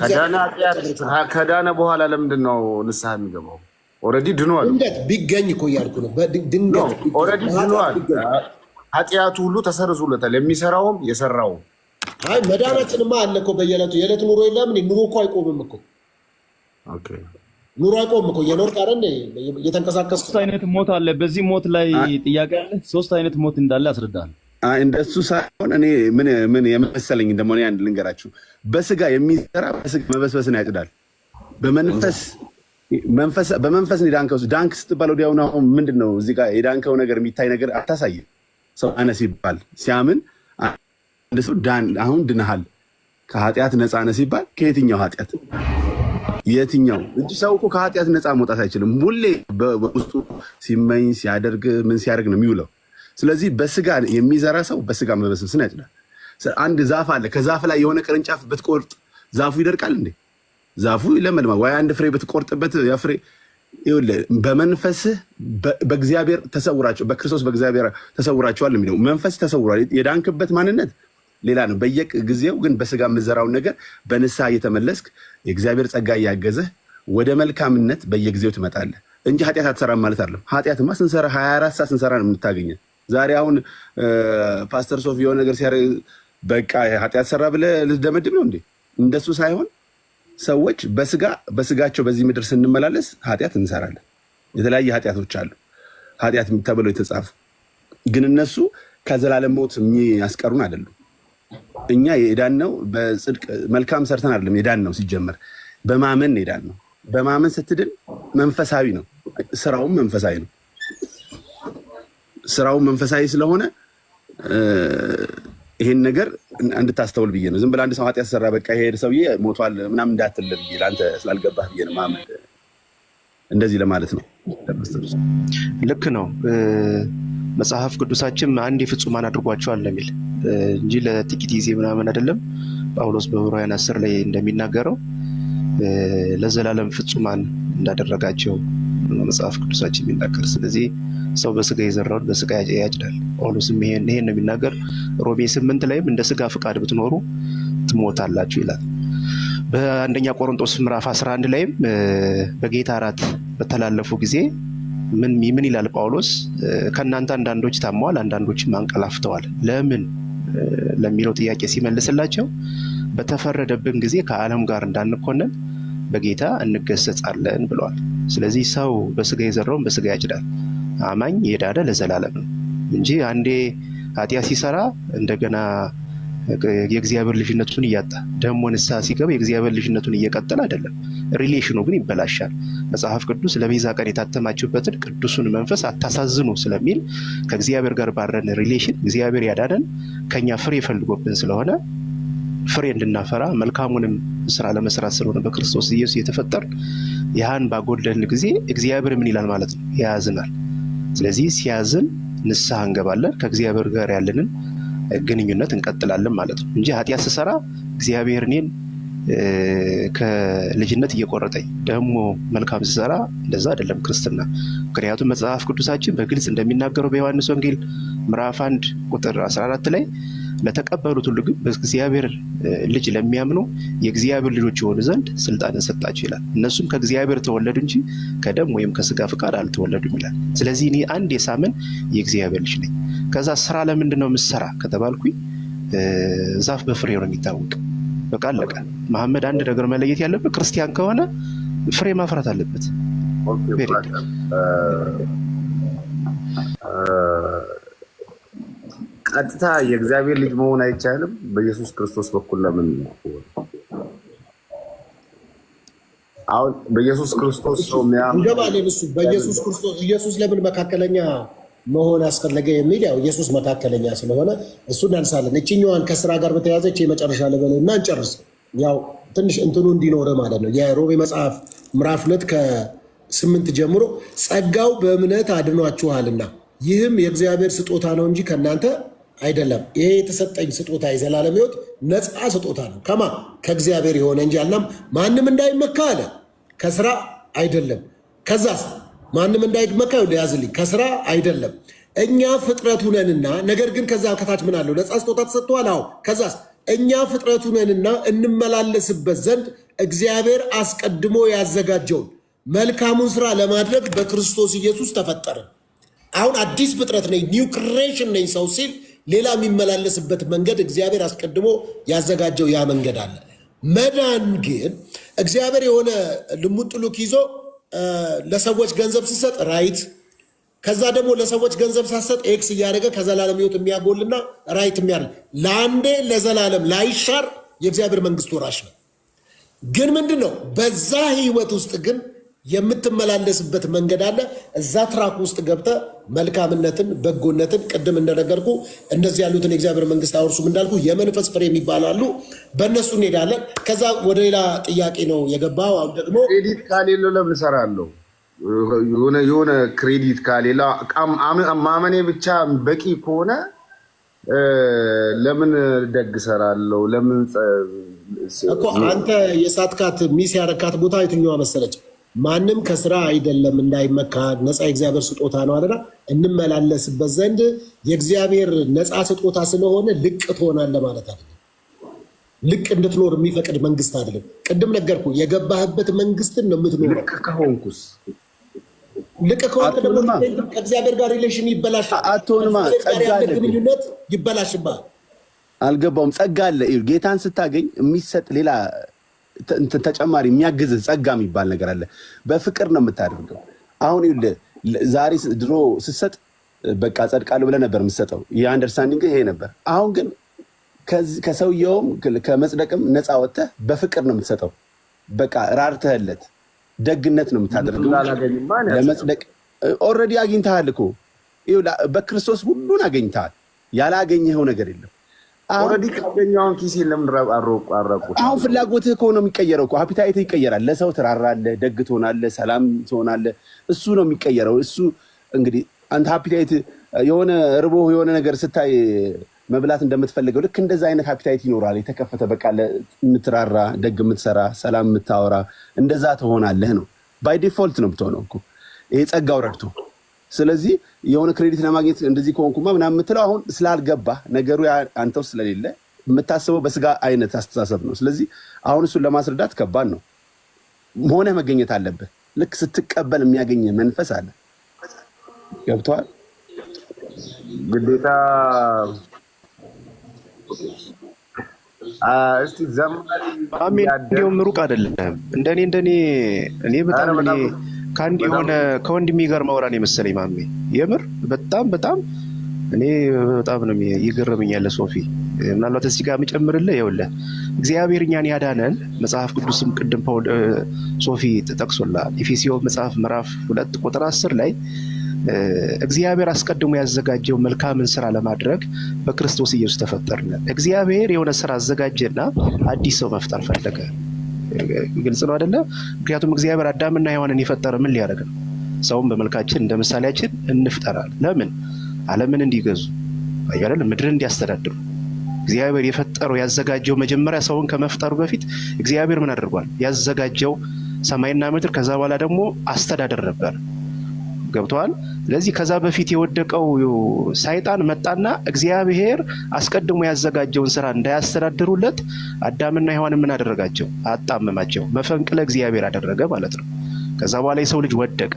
ከዳነ በኋላ ለምንድን ነው ንስሐ የሚገባው? ኦልሬዲ ድኗል። ድንገት ቢገኝ እኮ እያልኩ ነው። ድንገት ኦልሬዲ ድኗል። ኃጢአቱ ሁሉ ተሰርዞለታል፣ የሚሰራውም የሰራውም። አይ መዳናችንማ አለ እኮ በየዕለቱ የዕለት ኑሮ የለም። ኑሮ እኮ አይቆምም እኮ ኑሮ አይቆምም እኮ የኖርክ አይደል? እየተንቀሳቀስክ። 3 አይነት ሞት አለ። በዚህ ሞት ላይ ጥያቄ አለ። 3 አይነት ሞት እንዳለ አስረዳል። እንደሱ ሳይሆን እኔ ምን የመሰለኝ እንደሆነ አንድ ልንገራችሁ። በስጋ የሚሰራ በስጋ መበስበስን ያጭዳል። በመንፈስ ነው የዳንከው። ዳንክ ስትባል ወዲያውኑ አሁን ምንድን ነው እዚህ ጋር የዳንከው ነገር የሚታይ ነገር አታሳይም። ሰው አነስ ይባል ሲያምን አንድ ሰው አሁን ድነሃል ከኃጢአት ነፃ ነህ ሲባል ከየትኛው ኃጢአት የትኛው እንጂ ሰው እኮ ከኃጢአት ነፃ መውጣት አይችልም። ሁሌ በውስጡ ሲመኝ ሲያደርግ ምን ሲያደርግ ነው የሚውለው። ስለዚህ በስጋ የሚዘራ ሰው በስጋ መበስበስን ያጭዳል። አንድ ዛፍ አለ። ከዛፍ ላይ የሆነ ቅርንጫፍ ብትቆርጥ ዛፉ ይደርቃል እንዴ? ዛፉ ይለመልማል። ወይ አንድ ፍሬ ብትቆርጥበት ያ ፍሬ በመንፈስህ በእግዚአብሔር ተሰውራቸው በክርስቶስ በእግዚአብሔር ተሰውራቸዋል የሚለው መንፈስ ተሰውሯል። የዳንክበት ማንነት ሌላ ነው። በየጊዜው ግን በስጋ የምዘራውን ነገር በንስሐ እየተመለስክ የእግዚአብሔር ጸጋ እያገዘህ ወደ መልካምነት በየጊዜው ትመጣለህ እንጂ ኃጢአት አትሰራም ማለት አይደለም። ኃጢአትማ ስንሰራ 24 ሰዓት ስንሰራ ነው የምታገኘን። ዛሬ አሁን ፓስተር ሶፊ የሆነ ነገር ሲያደርግ በቃ ኃጢአት ሰራ ብለህ ልትደመድብ ነው እንዴ? እንደሱ ሳይሆን ሰዎች በስጋቸው በዚህ ምድር ስንመላለስ ኃጢአት እንሰራለን። የተለያየ ኃጢአቶች አሉ፣ ኃጢአት ተብለው የተጻፉ ግን እነሱ ከዘላለም ሞት የሚያስቀሩን አይደሉም። እኛ የዳነው በጽድቅ መልካም ሰርተን አይደለም የዳነው። ሲጀመር በማመን የዳነው በማመን ስትድን መንፈሳዊ ነው፣ ስራውም መንፈሳዊ ነው። ስራውም መንፈሳዊ ስለሆነ ይሄን ነገር እንድታስተውል ብዬ ነው። ዝም ብለህ አንድ ሰው ኃጢአት ሰራ በቃ ይሄ ሰውዬ ሞቷል ምናምን እንዳትል ብዬ ለአንተ ስላልገባህ ብዬ ነው። ማመን እንደዚህ ለማለት ነው። ልክ ነው። መጽሐፍ ቅዱሳችን አንድ ፍጹማን አድርጓቸዋል ለሚል እንጂ ለጥቂት ጊዜ ምናምን አይደለም። ጳውሎስ በዕብራውያን 10 ላይ እንደሚናገረው ለዘላለም ፍጹማን እንዳደረጋቸው መጽሐፍ ቅዱሳችን የሚናገር። ስለዚህ ሰው በስጋ የዘራውን በስጋ ያጭዳል። ጳውሎስም ይሄን ነው የሚናገር። ሮሜ 8 ላይም እንደ ስጋ ፍቃድ ብትኖሩ ትሞታላችሁ ይላል። በአንደኛ ቆሮንቶስ ምዕራፍ 11 ላይም በጌታ እራት በተላለፉ ጊዜ ምን ይላል ጳውሎስ? ከእናንተ አንዳንዶች ታመዋል፣ አንዳንዶችም አንቀላፍተዋል። ለምን ለሚለው ጥያቄ ሲመልስላቸው በተፈረደብን ጊዜ ከዓለም ጋር እንዳንኮነን በጌታ እንገሰጻለን ብለዋል። ስለዚህ ሰው በስጋ የዘራውን በስጋ ያጭዳል። አማኝ የዳነ ለዘላለም ነው እንጂ አንዴ ኃጢአት ሲሰራ እንደገና የእግዚአብሔር ልጅነቱን እያጣ ደግሞ ንስሐ ሲገባ የእግዚአብሔር ልጅነቱን እየቀጠለ አይደለም። ሪሌሽኑ ግን ይበላሻል። መጽሐፍ ቅዱስ ለቤዛ ቀን የታተማችሁበትን ቅዱሱን መንፈስ አታሳዝኑ ስለሚል ከእግዚአብሔር ጋር ባረን ሪሌሽን እግዚአብሔር ያዳነን ከኛ ፍሬ ፈልጎብን ስለሆነ ፍሬ እንድናፈራ መልካሙንም ስራ ለመስራት ስለሆነ በክርስቶስ ኢየሱስ የተፈጠርን ያህን ባጎደልን ጊዜ እግዚአብሔር ምን ይላል ማለት ነው? ያዝናል። ስለዚህ ሲያዝን ንስሐ እንገባለን፣ ከእግዚአብሔር ጋር ያለንን ግንኙነት እንቀጥላለን ማለት ነው እንጂ ኃጢአት ስሰራ እግዚአብሔር እኔን ከልጅነት እየቆረጠኝ ደግሞ መልካም ስሰራ እንደዛ አይደለም ክርስትና። ምክንያቱም መጽሐፍ ቅዱሳችን በግልጽ እንደሚናገረው በዮሐንስ ወንጌል ምዕራፍ 1 ቁጥር 14 ላይ ለተቀበሉት ሁሉ ግን በእግዚአብሔር ልጅ ለሚያምኑ የእግዚአብሔር ልጆች የሆኑ ዘንድ ስልጣንን ሰጣቸው ይላል። እነሱም ከእግዚአብሔር ተወለዱ እንጂ ከደም ወይም ከስጋ ፍቃድ አልተወለዱም ይላል። ስለዚህ እኔ አንድ የሳምን የእግዚአብሔር ልጅ ነኝ። ከዛ ስራ ለምንድን ነው የምሰራ ከተባልኩኝ ዛፍ በፍሬው ነው የሚታወቅ። በቃ አለቀ። መሐመድ አንድ ነገር መለየት ያለበት ክርስቲያን ከሆነ ፍሬ ማፍራት አለበት። ቀጥታ የእግዚአብሔር ልጅ መሆን አይቻልም? በኢየሱስ ክርስቶስ በኩል ለምን አሁን በኢየሱስ ክርስቶስ ሰው እንገባለን? እሱ በኢየሱስ ክርስቶስ ኢየሱስ ለምን መካከለኛ መሆን አስፈለገ የሚል ያው ኢየሱስ መካከለኛ ስለሆነ እሱ እናንሳለን። እችኛዋን ከስራ ጋር በተያዘች የመጨረሻ ለበልና እንጨርስ። ያው ትንሽ እንትኑ እንዲኖረ ማለት ነው። የሮሜ መጽሐፍ ምዕራፍ 2 ከ8 ጀምሮ ጸጋው በእምነት አድኗችኋልና ይህም የእግዚአብሔር ስጦታ ነው እንጂ ከእናንተ አይደለም። ይሄ የተሰጠኝ ስጦታ የዘላለም ሕይወት ነፃ ስጦታ ነው። ከማ ከእግዚአብሔር የሆነ እንጂ አልናም ማንም እንዳይመካ አለ። ከስራ አይደለም። ከዛስ ማንም እንዳይመካ ያዝልኝ፣ ከስራ አይደለም። እኛ ፍጥረቱ ነንና፣ ነገር ግን ከዛ ከታች ምን አለው? ነፃ ስጦታ ተሰጥቷል። አዎ። ከዛስ እኛ ፍጥረቱ ነንና እንመላለስበት ዘንድ እግዚአብሔር አስቀድሞ ያዘጋጀውን መልካሙን ስራ ለማድረግ በክርስቶስ ኢየሱስ ተፈጠርን። አሁን አዲስ ፍጥረት ነኝ፣ ኒው ክሬሽን ነኝ ሰው ሲል ሌላ የሚመላለስበት መንገድ እግዚአብሔር አስቀድሞ ያዘጋጀው ያ መንገድ አለ። መዳን ግን እግዚአብሔር የሆነ ልሙጥ ሉክ ይዞ ለሰዎች ገንዘብ ሲሰጥ ራይት፣ ከዛ ደግሞ ለሰዎች ገንዘብ ሳሰጥ ኤክስ እያደረገ ከዘላለም ሕይወት የሚያጎልና ራይት የሚያደርግ ለአንዴ ለዘላለም ላይሻር የእግዚአብሔር መንግስት ወራሽ ነው። ግን ምንድን ነው በዛ ህይወት ውስጥ ግን የምትመላለስበት መንገድ አለ። እዛ ትራክ ውስጥ ገብተ መልካምነትን፣ በጎነትን ቅድም እንደነገርኩ እንደዚህ ያሉትን የእግዚአብሔር መንግስት አውርሱም እንዳልኩ የመንፈስ ፍሬ የሚባላሉ በእነሱ እንሄዳለን። ከዛ ወደ ሌላ ጥያቄ ነው የገባው። አሁን ደግሞ ክሬዲት ካሌለው ለምን እሰራለሁ? የሆነ ክሬዲት ካሌላ ማመኔ ብቻ በቂ ከሆነ ለምን ደግ እሰራለሁ? ለምን እኮ አንተ የሳትካት ሚስ ያረካት ቦታ የትኛዋ መሰለች? ማንም ከስራ አይደለም እንዳይመካ ነፃ የእግዚአብሔር ስጦታ ነው አለና እንመላለስበት ዘንድ የእግዚአብሔር ነፃ ስጦታ ስለሆነ ልቅ ትሆናለህ ማለት አይደለም። ልቅ እንድትኖር የሚፈቅድ መንግስት አይደለም። ቅድም ነገርኩ፣ የገባህበት መንግስትን ነው የምትኖረው። ልቅ ከሆንኩስ ልቅ ከሆንክ ደግሞ ከእግዚአብሔር ጋር ሪሌሽን ይበላሻል። አትሆንማ። ጸጋ አለ፣ ግንኙነት ይበላሽባል። አልገባውም። ጸጋ አለ። ጌታን ስታገኝ የሚሰጥ ሌላ ተጨማሪ የሚያግዝህ ጸጋ የሚባል ነገር አለ። በፍቅር ነው የምታደርገው። አሁን ዛሬ ድሮ ስትሰጥ በቃ ጸድቃለሁ ብለህ ነበር የምትሰጠው። የአንደርስታንዲንግ ይሄ ነበር። አሁን ግን ከሰውየውም ከመጽደቅም ነፃ ወጥተህ በፍቅር ነው የምትሰጠው። በቃ ራርተህለት ደግነት ነው የምታደርገው ለመጽደቅ። ኦልሬዲ አግኝተሃል እኮ በክርስቶስ ሁሉን አገኝተሃል። ያላገኘኸው ነገር የለም። ኦልሬዲ ካገኘውን ኪስ ለምን አረቁ? አሁን ፍላጎትህ እኮ ነው የሚቀየረው እኮ አፒታይትህ ይቀየራል። ለሰው ትራራለህ፣ ደግ ትሆናለህ፣ ሰላም ትሆናለህ። እሱ ነው የሚቀየረው። እሱ እንግዲህ አንተ አፒታይት የሆነ ርቦ የሆነ ነገር ስታይ መብላት እንደምትፈልገው ልክ እንደዛ አይነት አፒታይት ይኖራል። የተከፈተ በቃ የምትራራ፣ ደግ የምትሰራ፣ ሰላም የምታወራ እንደዛ ትሆናለህ ነው። ባይ ዲፎልት ነው የምትሆነው እኮ ይሄ ጸጋው ረድቶ። ስለዚህ የሆነ ክሬዲት ለማግኘት እንደዚህ ከሆንኩማ ምናምን የምትለው አሁን ስላልገባ ነገሩ አንተ ውስጥ ስለሌለ የምታስበው በስጋ አይነት አስተሳሰብ ነው። ስለዚህ አሁን እሱን ለማስረዳት ከባድ ነው። ሆነ መገኘት አለብህ። ልክ ስትቀበል የሚያገኝ መንፈስ አለ። ገብቶሃል? ግዴታ እስቲ ዘማሪ እንዲሁም ሩቅ አይደለም። እንደኔ እኔ በጣም ከወንድሜ ጋር ማውራን የመሰለኝ ማሜ የምር በጣም እኔ በጣም ነው ይገርመኛል። ሶፊ ምናልባት እዚህ ጋር የምጨምርልህ ይኸውልህ እግዚአብሔር እኛን ያዳነን መጽሐፍ ቅዱስም ቅድም ሶፊ ተጠቅሶላል። ኤፌሶን መጽሐፍ ምዕራፍ 2 ቁጥር 10 ላይ እግዚአብሔር አስቀድሞ ያዘጋጀው መልካምን ስራ ለማድረግ በክርስቶስ ኢየሱስ ተፈጠርን። እግዚአብሔር የሆነ ስራ አዘጋጀና አዲስ ሰው መፍጠር ፈለገ። ግልጽ ነው አይደለ? ምክንያቱም እግዚአብሔር አዳምና ሔዋንን የፈጠረ ምን ሊያደርግ ነው? ሰውን በመልካችን እንደ ምሳሌያችን እንፍጠራል። ለምን? ዓለምን እንዲገዙ አይደል? ምድርን እንዲያስተዳድሩ። እግዚአብሔር የፈጠረው ያዘጋጀው መጀመሪያ ሰውን ከመፍጠሩ በፊት እግዚአብሔር ምን አድርጓል? ያዘጋጀው ሰማይና ምድር፣ ከዛ በኋላ ደግሞ አስተዳደር ነበር። ገብተዋል። ስለዚህ ከዛ በፊት የወደቀው ሰይጣን መጣና እግዚአብሔር አስቀድሞ ያዘጋጀውን ስራ እንዳያስተዳድሩለት አዳምና ሔዋንን ምን አደረጋቸው? አጣመማቸው። መፈንቅለ እግዚአብሔር አደረገ ማለት ነው። ከዛ በኋላ የሰው ልጅ ወደቀ።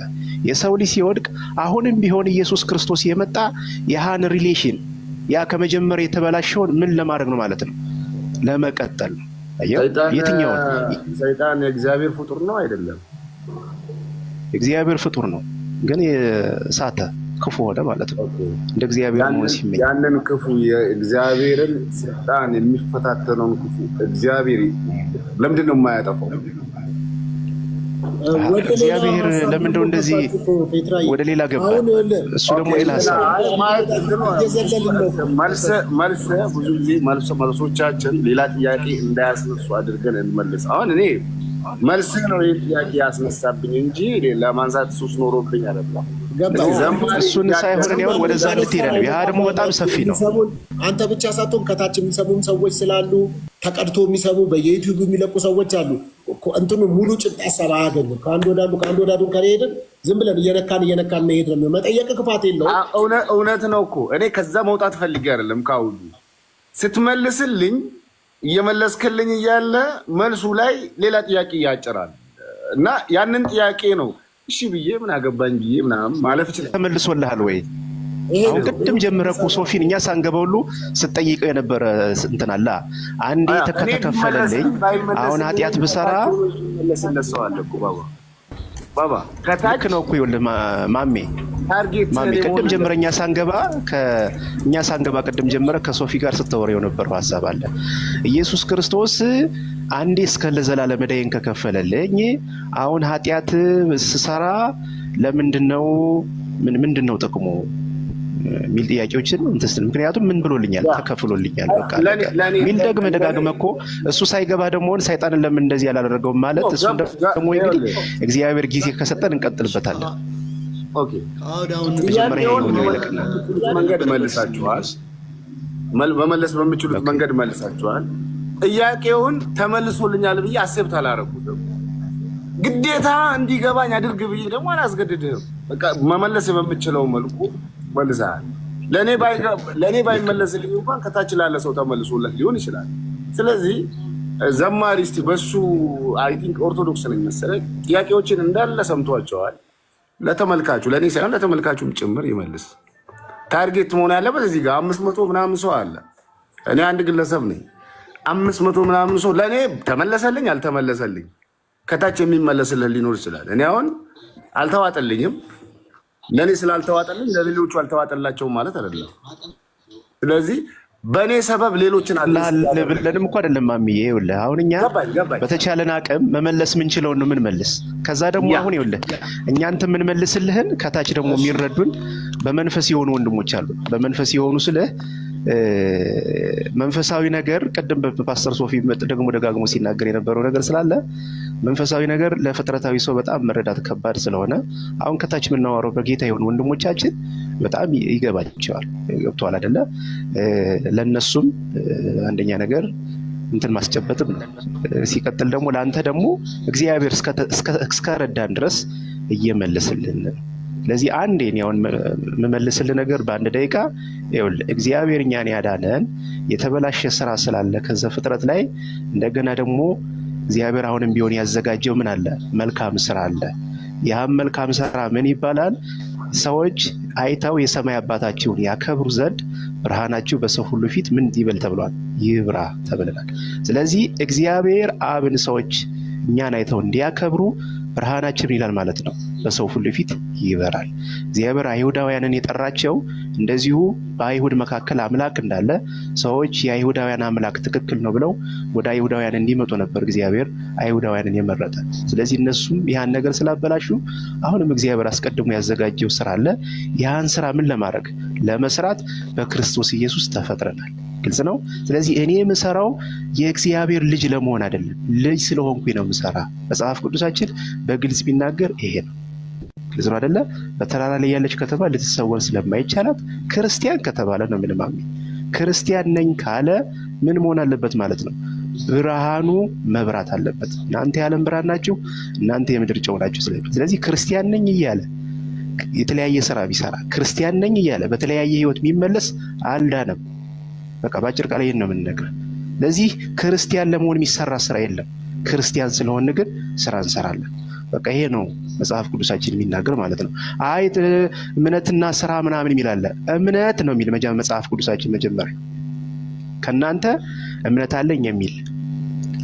የሰው ልጅ ሲወድቅ አሁንም ቢሆን ኢየሱስ ክርስቶስ የመጣ ያህን ሪሌሽን ያ ከመጀመሪያ የተበላሸውን ምን ለማድረግ ነው ማለት ነው? ለመቀጠል ነው። የትኛው ሰይጣን የእግዚአብሔር ፍጡር ነው አይደለም? እግዚአብሔር ፍጡር ነው ግን የሳተ ክፉ ሆነ ማለት ነው። እንደ እግዚአብሔር መሆን ሲመኝ ያንን ክፉ የእግዚአብሔርን ስልጣን የሚፈታተነውን ክፉ እግዚአብሔር ለምንድን ነው የማያጠፋው? እግዚአብሔር ለምንድን ነው እንደዚህ ወደ ሌላ ገባ? እሱ ደግሞ ሌላ ሀሳብ ብዙ ጊዜ መልሶቻችን ሌላ ጥያቄ እንዳያስነሱ አድርገን እንመልስ። አሁን እኔ መልስ ነው ይህ ጥያቄ ያስነሳብኝ እንጂ ለማንሳት ሱስ ኖሮብኝ አይደለም። እሱን ሳይሆን ያው ወደዛ ልትሄድ ያ ደግሞ በጣም ሰፊ ነው። አንተ ብቻ ሳትሆን ከታች የሚሰሙም ሰዎች ስላሉ ተቀድቶ የሚሰሙ በየዩቲዩብ የሚለቁ ሰዎች አሉ። እንትኑ ሙሉ ጭንቅ ሀሳብ አያገኙም። ከአንድ ወዳዱ ከሄድን ዝም ብለን እየነካን መሄድ ነው። መጠየቅ ክፋት የለውም። እውነት ነው እኮ እኔ ከዛ መውጣት ፈልጌ አይደለም። ካሁሉ ስትመልስልኝ እየመለስክልኝ እያለ መልሱ ላይ ሌላ ጥያቄ ያጭራል እና ያንን ጥያቄ ነው እሺ ብዬ ምን አገባኝ ብዬ ምናምን ማለፍ ይችላል። ተመልሶልሃል ወይ? አሁን ቅድም ጀምረህ እኮ ሶፊን እኛ ሳንገባው ሁሉ ስትጠይቀው የነበረ እንትን አለ። አንዴ ተከፈለልኝ አሁን ኃጢአት ብሰራ መለስለሰዋል እኮ ባባ ከታች ነው እኮ ይኸውልህ ማሜ ቅድም ጀምረህ እኛ ሳንገባ ቅድም ጀምረህ ከሶፊ ጋር ስታወራው የነበረው ሀሳብ አለ። ኢየሱስ ክርስቶስ አንዴ እስከ ለዘላለም ዕዳዬን ከከፈለልኝ አሁን ኃጢአት ስሰራ ምንድን ነው ጥቅሙ የሚል ጥያቄዎችን እንትስል። ምክንያቱም ምን ብሎልኛል? ተከፍሎልኛል። በቃ ሚል ደጋግመህ እኮ እሱ ሳይገባ ደግሞ ሰይጣንን ለምን እንደዚህ ያላደረገውም ማለት እሱ ደግሞ እንግዲህ እግዚአብሔር ጊዜ ከሰጠን እንቀጥልበታለን። ኦኬ መንገድ መልሳችኋል። መመለስ በምችሉት መንገድ መልሳችኋል። ጥያቄውን ተመልሶልኛል ብዬ አሴፕት አላረኩትም። ግዴታ እንዲገባኝ አድርግ ብዬ ደግሞ አላስገድድህም። በቃ መመለስ በምችለው መልኩ መልሰሃል። ለእኔ ባይመለስልኝ እንኳን ከታች ላለ ሰው ተመልሶለት ሊሆን ይችላል። ስለዚህ ዘማሪ እስቲ በሱ አይ ቲንክ ኦርቶዶክስ ነኝ መሰለኝ ጥያቄዎችን እንዳለ ሰምቷቸዋል። ለተመልካቹ ለእኔ ሳይሆን ለተመልካቹም ጭምር ይመልስ። ታርጌት መሆን ያለበት እዚህ ጋር 500 ምናምን ሰው አለ። እኔ አንድ ግለሰብ ነኝ። 500 ምናምን ሰው ለእኔ ተመለሰልኝ አልተመለሰልኝ ከታች የሚመለስልህ ሊኖር ይችላል። እኔ አሁን አልተዋጠልኝም። ለእኔ ስላልተዋጠልኝ ለሌሎቹ አልተዋጠላቸውም ማለት አይደለም። ስለዚህ በእኔ ሰበብ ሌሎችን ብለንም እኮ አይደለም ማሚዬ። ይኸውልህ አሁን እኛ በተቻለን አቅም መመለስ ምንችለውን ነው የምንመልስ። ከዛ ደግሞ አሁን ይኸውልህ እኛ አንተ የምንመልስልህን ከታች ደግሞ የሚረዱን በመንፈስ የሆኑ ወንድሞች አሉ። በመንፈስ የሆኑ ስልህ መንፈሳዊ ነገር ቅድም በፓስተር ሶፊ ደግሞ ደጋግሞ ሲናገር የነበረው ነገር ስላለ መንፈሳዊ ነገር ለፍጥረታዊ ሰው በጣም መረዳት ከባድ ስለሆነ አሁን ከታች የምናወራው በጌታ የሆኑ ወንድሞቻችን በጣም ይገባቸዋል። ገብቶሃል አይደለ? ለነሱም አንደኛ ነገር እንትን ማስጨበጥም ሲቀጥል ደግሞ ለአንተ ደግሞ እግዚአብሔር እስከረዳን ድረስ እየመለስልን። ስለዚህ አንዴ እኔ አሁን የምመልስልህ ነገር በአንድ ደቂቃ ይኸውልህ እግዚአብሔር እኛን ያዳነን የተበላሸ ስራ ስላለ ከዛ ፍጥረት ላይ እንደገና ደግሞ እግዚአብሔር አሁንም ቢሆን ያዘጋጀው ምን አለ? መልካም ስራ አለ። ያም መልካም ስራ ምን ይባላል? ሰዎች አይተው የሰማይ አባታቸውን ያከብሩ ዘንድ ብርሃናችሁ በሰው ሁሉ ፊት ምን ይበል ተብሏል? ይብራ ተብለናል። ስለዚህ እግዚአብሔር አብን ሰዎች እኛን አይተው እንዲያከብሩ ብርሃናችን ይላል ማለት ነው በሰው ሁሉ ፊት ይበራል። እግዚአብሔር አይሁዳውያንን የጠራቸው እንደዚሁ በአይሁድ መካከል አምላክ እንዳለ ሰዎች የአይሁዳውያን አምላክ ትክክል ነው ብለው ወደ አይሁዳውያን እንዲመጡ ነበር እግዚአብሔር አይሁዳውያንን የመረጠ። ስለዚህ እነሱም ያን ነገር ስላበላሹ አሁንም እግዚአብሔር አስቀድሞ ያዘጋጀው ስራ አለ። ያን ስራ ምን ለማድረግ ለመስራት በክርስቶስ ኢየሱስ ተፈጥረናል። ግልጽ ነው። ስለዚህ እኔ የምሰራው የእግዚአብሔር ልጅ ለመሆን አይደለም፣ ልጅ ስለሆንኩኝ ነው የምሰራ። መጽሐፍ ቅዱሳችን በግልጽ ቢናገር ይሄ ነው። ግልጽ ነው አይደለ? በተራራ ላይ ያለች ከተማ ልትሰወር ስለማይቻላት ክርስቲያን ከተባለ ነው ምንም ክርስቲያን ነኝ ካለ ምን መሆን አለበት ማለት ነው? ብርሃኑ መብራት አለበት። እናንተ የዓለም ብርሃን ናችሁ፣ እናንተ የምድር ጨው ናችሁ። ስለዚህ ክርስቲያን ነኝ እያለ የተለያየ ስራ ቢሰራ ክርስቲያን ነኝ እያለ በተለያየ ህይወት የሚመለስ አልዳነም። በቃ ባጭር ቃል ይሄን ነው የምንነግርህ። ለዚህ ክርስቲያን ለመሆን የሚሰራ ስራ የለም። ክርስቲያን ስለሆነ ግን ስራ እንሰራለን። በቃ ይሄ ነው መጽሐፍ ቅዱሳችን የሚናገር ማለት ነው። አይ እምነትና ስራ ምናምን የሚላለ እምነት ነው የሚል መጽሐፍ ቅዱሳችን መጀመሪያ ከናንተ እምነት አለኝ የሚል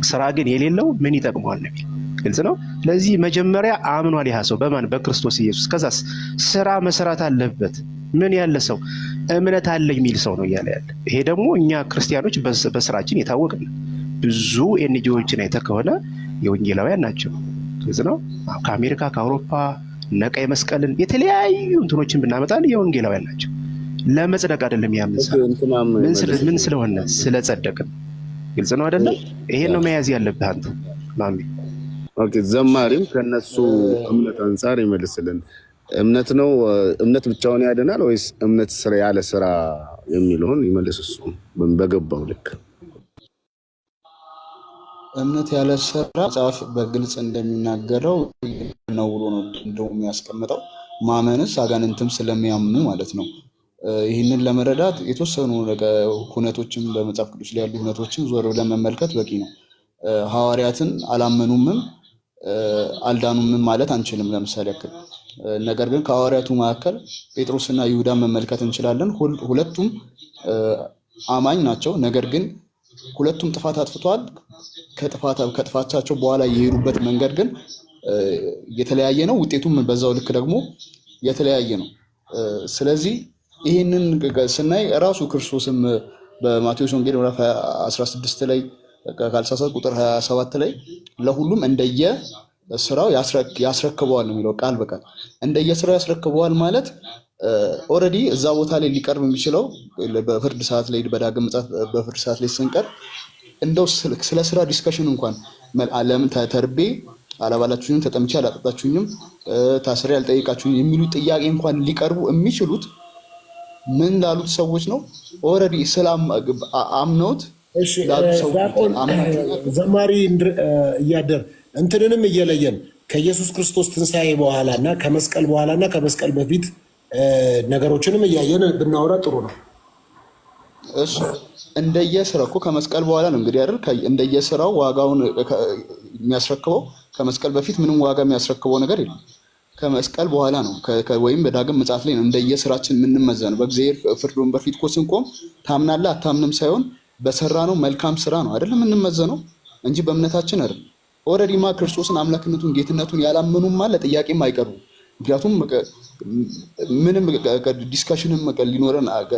ስራ ግን የሌለው ምን ይጠቅመዋል ነው የሚል። ግልጽ ነው። ስለዚህ መጀመሪያ አምኗል ያ ሰው በማን? በክርስቶስ ኢየሱስ። ከዛስ ስራ መስራት አለበት። ምን ያለ ሰው እምነት አለኝ የሚል ሰው ነው እያለ ያለ። ይሄ ደግሞ እኛ ክርስቲያኖች በስራችን የታወቅን ብዙ ኤንጂኦዎችን አይተህ ከሆነ የወንጌላውያን ናቸው። ግልጽ ነው። ከአሜሪካ ከአውሮፓ ቀይ መስቀልን የተለያዩ እንትኖችን ብናመጣል የወንጌላውያን ናቸው። ለመጽደቅ አይደለም ያምንሳ ምን ስለሆነ ስለጸደቅን። ግልጽ ነው አይደለም? ይሄን ነው መያዝ ያለብህ አንተ ማሚ። ኦኬ፣ ዘማሪም ከነሱ እምነት አንፃር ይመልስልን። እምነት ነው እምነት ብቻውን ያድናል ወይስ እምነት ስራ ያለ ስራ የሚለውን ይመልስ እሱ በገባው ልክ። እምነት ያለ ስራ መጽሐፍ በግልጽ እንደሚናገረው ነው ብሎ ነው እንደው የሚያስቀምጠው። ማመንስ አጋንንትም ስለሚያምኑ ማለት ነው። ይህንን ለመረዳት የተወሰኑ ሁነቶችን በመጽሐፍ ቅዱስ ላይ ያሉ ሁነቶችን ዞር ብለን መመልከት በቂ ነው። ሐዋርያትን አላመኑምም አልዳኑምም ማለት አንችልም። ለምሳሌ ያክል ነገር ግን ከሐዋርያቱ መካከል ጴጥሮስና ይሁዳን መመልከት እንችላለን። ሁለቱም አማኝ ናቸው። ነገር ግን ሁለቱም ጥፋት አጥፍተዋል። ከጥፋታቸው በኋላ የሄዱበት መንገድ ግን የተለያየ ነው። ውጤቱም በዛው ልክ ደግሞ የተለያየ ነው። ስለዚህ ይህንን ስናይ ራሱ ክርስቶስም በማቴዎስ ወንጌል ምዕራፍ 16 ላይ ካልሳሳት ቁጥር 27 ላይ ለሁሉም እንደየ ስራው ያስረክበዋል ነው የሚለው ቃል በቃል። እንደየስራው ያስረክበዋል ማለት ኦልሬዲ እዛ ቦታ ላይ ሊቀርብ የሚችለው በፍርድ ሰዓት ላይ በዳግም ምጽአት በፍርድ ሰዓት ላይ ስንቀር እንደው ስለ ስራ ዲስከሽን እንኳን ለምን ተርቤ አላባላችሁኝም፣ ተጠምቼ አላጠጣችሁኝም፣ ታስሬ አልጠየቃችሁኝም የሚሉ ጥያቄ እንኳን ሊቀርቡ የሚችሉት ምን ላሉት ሰዎች ነው? ኦልሬዲ አምነውት ላሉት ሰዎች። ዘማሪ እያደር እንትንንም እየለየን ከኢየሱስ ክርስቶስ ትንሣኤ በኋላ እና ከመስቀል በኋላ እና ከመስቀል በፊት ነገሮችንም እያየን ብናወራ ጥሩ ነው። እሱ እንደየስራው እኮ ከመስቀል በኋላ ነው እንግዲህ አይደል? እንደየስራው ዋጋውን የሚያስረክበው። ከመስቀል በፊት ምንም ዋጋ የሚያስረክበው ነገር የለም። ከመስቀል በኋላ ነው ወይም በዳግም ምጽአት ላይ ነው እንደየስራችን የምንመዘነው። በእግዚአብሔር ፍርድ ወንበር ፊት እኮ ስንቆም ታምናለህ አታምንም ሳይሆን በሰራነው መልካም ስራ ነው አይደል የምንመዘነው እንጂ በእምነታችን አይደል። ኦልሬዲማ ክርስቶስን አምላክነቱን ጌትነቱን ያላመኑም አለ ጥያቄም አይቀርቡም። ምክንያቱም ምንም ዲስከሽንም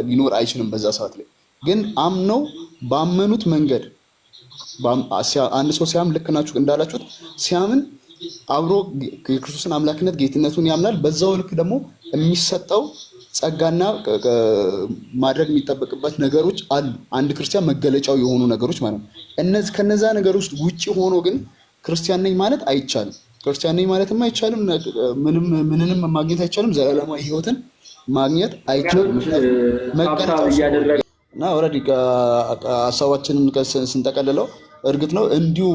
ሊኖር አይችልም በዛ ሰዓት ላይ። ግን አምነው ባመኑት መንገድ አንድ ሰው ሲያምን ልክ ናችሁ እንዳላችሁት ሲያምን አብሮ የክርስቶስን አምላክነት ጌትነቱን ያምናል። በዛው ልክ ደግሞ የሚሰጠው ጸጋና ማድረግ የሚጠበቅበት ነገሮች አሉ። አንድ ክርስቲያን መገለጫው የሆኑ ነገሮች ማለት ነው። ከነዛ ነገሮች ውጪ ሆኖ ግን ክርስቲያን ነኝ ማለት አይቻልም። ክርስቲያን ነኝ ማለትም አይቻልም። ምንንም ማግኘት አይቻልም። ዘላለማዊ ሕይወትን ማግኘት አይቻልም። እና ኦልሬዲ ሀሳባችንን ስንጠቀልለው እርግጥ ነው እንዲሁ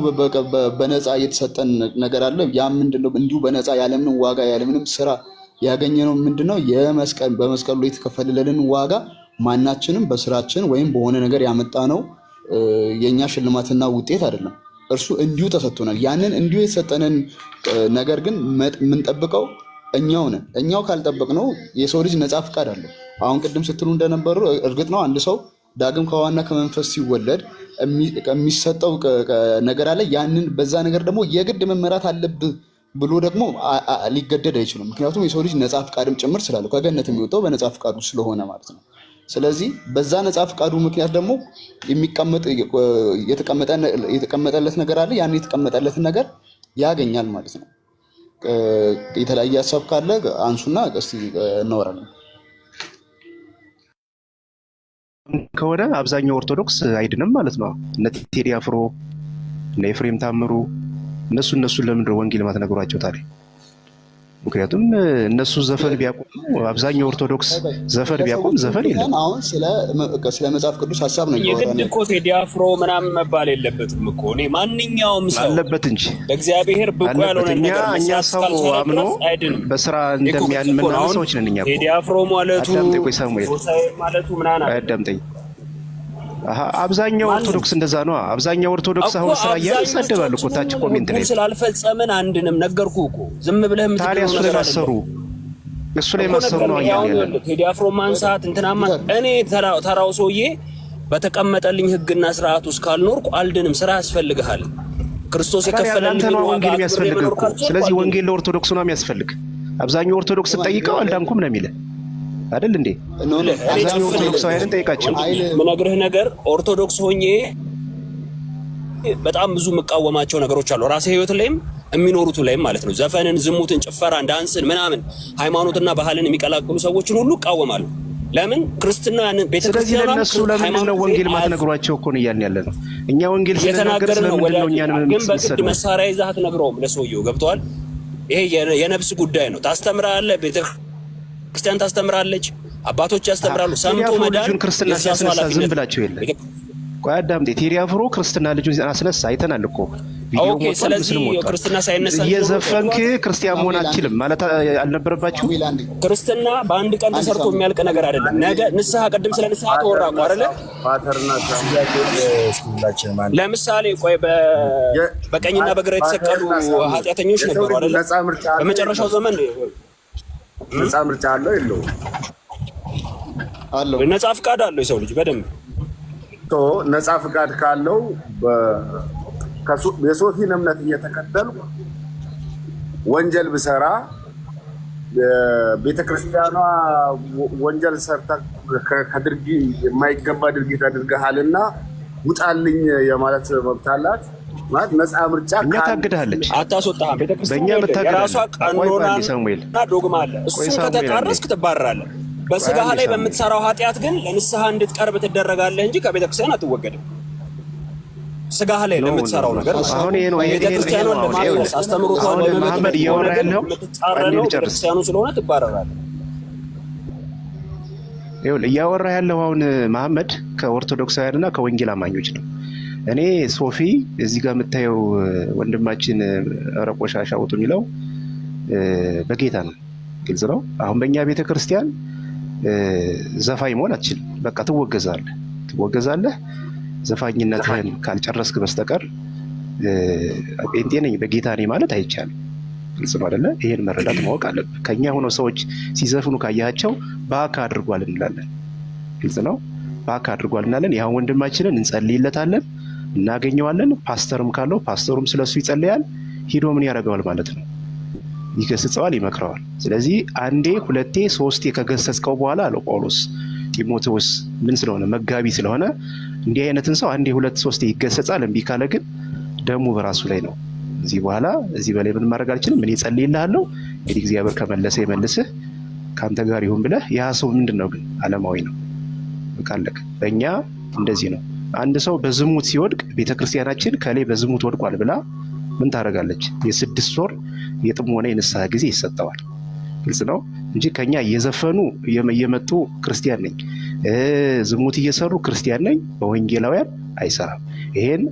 በነፃ እየተሰጠን ነገር አለ። ያ ምንድነው? እንዲሁ በነፃ ያለምንም ዋጋ ያለምንም ስራ ያገኘነው ምንድነው? በመስቀሉ ላይ የተከፈለልን ዋጋ ማናችንም በስራችን ወይም በሆነ ነገር ያመጣነው የኛ ሽልማትና ውጤት አይደለም። እርሱ እንዲሁ ተሰጥቶናል። ያንን እንዲሁ የተሰጠንን ነገር ግን የምንጠብቀው እኛው ነን። እኛው ካልጠበቅነው የሰው ልጅ ነፃ ፍቃድ አለው። አሁን ቅድም ስትሉ እንደነበሩ እርግጥ ነው አንድ ሰው ዳግም ከውሃና ከመንፈስ ሲወለድ የሚሰጠው ነገር አለ። ያንን በዛ ነገር ደግሞ የግድ መመራት አለብህ ብሎ ደግሞ ሊገደድ አይችልም። ምክንያቱም የሰው ልጅ ነፃ ፍቃድም ጭምር ስላለው ከገነት የሚወጣው በነፃ ፍቃዱ ስለሆነ ማለት ነው። ስለዚህ በዛ ነፃ ፍቃዱ ምክንያት ደግሞ የተቀመጠለት ነገር አለ። ያን የተቀመጠለትን ነገር ያገኛል ማለት ነው። የተለያየ ሀሳብ ካለ አንሱና እስቲ እናወራለን። ከሆነ አብዛኛው ኦርቶዶክስ አይድንም ማለት ነው። እነ ቴዲ አፍሮ እነ ኤፍሬም ታምሩ እነሱን ለምንድነው ወንጌል ማትነግሯቸው ታዲያ? ምክንያቱም እነሱ ዘፈን ቢያቆሙ አብዛኛው ኦርቶዶክስ ዘፈን ቢያቆም ዘፈን የለም። አሁን ስለ መጽሐፍ ቅዱስ ሀሳብ ነው የግድ እኮ ቴዲ አፍሮ ምናምን መባል የለበትም እኮ። እኔ ማንኛውም ሰው አለበት እንጂ እግዚአብሔር ብቁ ያልሆነ ነገር እኛ ሰው አምኖ በስራ እንደሚያምን ሰዎች ነን። እኛ ቴዲ አፍሮ ማለቱ ማለቱ ምናምን አዳምጠኝ። አብዛኛው ኦርቶዶክስ እንደዛ ነው። አብዛኛው ኦርቶዶክስ አሁን ስራ እያሰደባል እኮ ታች ኮሜንት ላይ ስላልፈጸምን አንድንም ነገርኩህ እኮ ዝም ብለህ ታዲያ እሱ ላይ ማሰሩ ነው ያለው። ቴዲ አፍሮ ማንሳት እንትናማ እኔ ተራው ሰውዬ በተቀመጠልኝ ህግና ስርዓት ውስጥ ካልኖርኩ አልድንም። ስራ ያስፈልግሃል። ክርስቶስ የከፈለልኝ ነው ወንጌል የሚያስፈልግ እኮ። ስለዚህ ወንጌል ለኦርቶዶክስ ነው የሚያስፈልግ። አብዛኛው ኦርቶዶክስ ጠይቀው አልዳንኩም ነው የሚለው አይደል እንዴ? አብዛኛው ኦርቶዶክሳውያንን ጠይቃቸው። ምነግርህ ነገር ኦርቶዶክስ ሆኜ በጣም ብዙ መቃወማቸው ነገሮች አሉ። ራሴ ህይወት ላይም የሚኖሩት ላይም ማለት ነው። ዘፈንን፣ ዝሙትን፣ ጭፈራን፣ ዳንስን ምናምን ሃይማኖትና ባህልን የሚቀላቅሉ ሰዎችን ሁሉ እቃወማለሁ። ለምን? ክርስትና ያንን ቤተክርስቲያን ለነሱ ለምንድን ነው ወንጌል ማትነግሯቸው እኮ ነው እያልን ያለ ነው። እኛ ወንጌል ስለነገር ስለምንድን ነው እኛን ግን በግድ መሳሪያ ይዘህ አትነግረውም ለሰውየው። ገብቶሃል? ይሄ የነፍስ ጉዳይ ነው። ታስተምራለህ፣ ቤተክርስቲያን ታስተምራለች፣ አባቶች ያስተምራሉ። ሰምቶ መዳን ክርስትና ሲያስነሳ ዝም ብላቸው የለ። ቆይ አዳምጤ፣ ቴዲ አፍሮ ክርስትና ልጁን አስነሳ አይተናል እኮ ኦኬ። ስለዚህ ክርስትና ሳይነሳ እየዘፈንክ ክርስቲያን መሆን አትችልም ማለት አልነበረባችሁ? ክርስትና በአንድ ቀን ተሰርቶ የሚያልቅ ነገር አይደለም። ነገ ንስሐ፣ ቅድም ስለ ንስሐ ተወራ እኮ አይደለ? ለምሳሌ ቆይ በቀኝና በግራ የተሰቀሉ ኃጢአተኞች ነበሩ አይደለ? በመጨረሻው ዘመን ነፃ ምርጫ አለው የለውም? አለው። ነፃ ፍቃድ አለው የሰው ልጅ በደንብ ነፃ ፍቃድ ካለው የሶፊን እምነት እየተከተልኩ ወንጀል ብሰራ ቤተክርስቲያኗ ወንጀል ሰርታ የማይገባ ድርጊት አድርገሃልና ውጣልኝ የማለት መብት አላት። ማለት ነፃ ምርጫ ታግዳለች፣ አታስወጣህም። ቤተክርስቲያን የራሷ ቀኖናና ዶግማ አለ። እሱን ከተቃረስክ ትባረራለህ። በስጋህ ላይ በምትሰራው ኃጢአት ግን ለንስሐ እንድትቀርብ ትደረጋለህ እንጂ ከቤተክርስቲያን አትወገድም። ስጋህ ላይ ለምትሰራው ነገር አሁን ይሄ ነው ቤተክርስቲያኑን ለማፍረስ አስተምሮቷን መሐመድ እያወራ ያለው ቤተክርስቲያኑ ስለሆነ ትባረራለህ። ይኸውልህ እያወራ ያለው አሁን መሐመድ ከኦርቶዶክሳውያንና ከወንጌል አማኞች ነው። እኔ ሶፊ እዚህ ጋር የምታየው ወንድማችን ረቆሻሻ ወጡ የሚለው በጌታ ነው፣ ግልጽ ነው። አሁን በእኛ ቤተክርስቲያን ዘፋኝ መሆን አትችልም። በቃ ትወገዛለህ። ዘፋኝነትህን ካልጨረስክ በስተቀር ጴንጤ ነኝ በጌታ ነኝ ማለት አይቻልም። ግልጽ ነው አይደለ? ይሄን መረዳት ማወቅ አለብህ። ከኛ ሆነው ሰዎች ሲዘፍኑ ካያቸው በአካ አድርጓል እንላለን። ግልጽ ነው። በአካ አድርጓል እንላለን። ያን ወንድማችንን እንጸልይለታለን፣ እናገኘዋለን። ፓስተርም ካለው ፓስተሩም ስለሱ ይጸልያል። ሂዶ ምን ያደርገዋል ማለት ነው? ይገስጸዋል፣ ይመክረዋል። ስለዚህ አንዴ ሁለቴ ሶስቴ ከገሰጽከው በኋላ አለው ጳውሎስ ጢሞቴዎስ ምን ስለሆነ መጋቢ ስለሆነ እንዲህ አይነትን ሰው አንዴ ሁለት ሶስት ይገሰጻል። እምቢ ካለ ግን ደሙ በራሱ ላይ ነው። እዚህ በኋላ እዚህ በላይ ምን ማድረግ አልችልም። እኔ ጸልይልሃለሁ፣ እንግዲህ እግዚአብሔር ከመለሰ ይመልስህ፣ ካንተ ጋር ይሁን ብለህ። ያ ሰው ምንድነው ግን ዓለማዊ ነው። በቃ አለቀ። በእኛ እንደዚህ ነው። አንድ ሰው በዝሙት ሲወድቅ ቤተክርስቲያናችን ከሌ በዝሙት ወድቋል ብላ ምን ታደርጋለች? የ6 ወር የጥሞና የንስሐ ጊዜ ይሰጠዋል። ግልጽ ነው እንጂ ከኛ እየዘፈኑ እየመጡ ክርስቲያን ነኝ ዝሙት እየሰሩ ክርስቲያን ነኝ በወንጌላውያን አይሰራም። ይሄን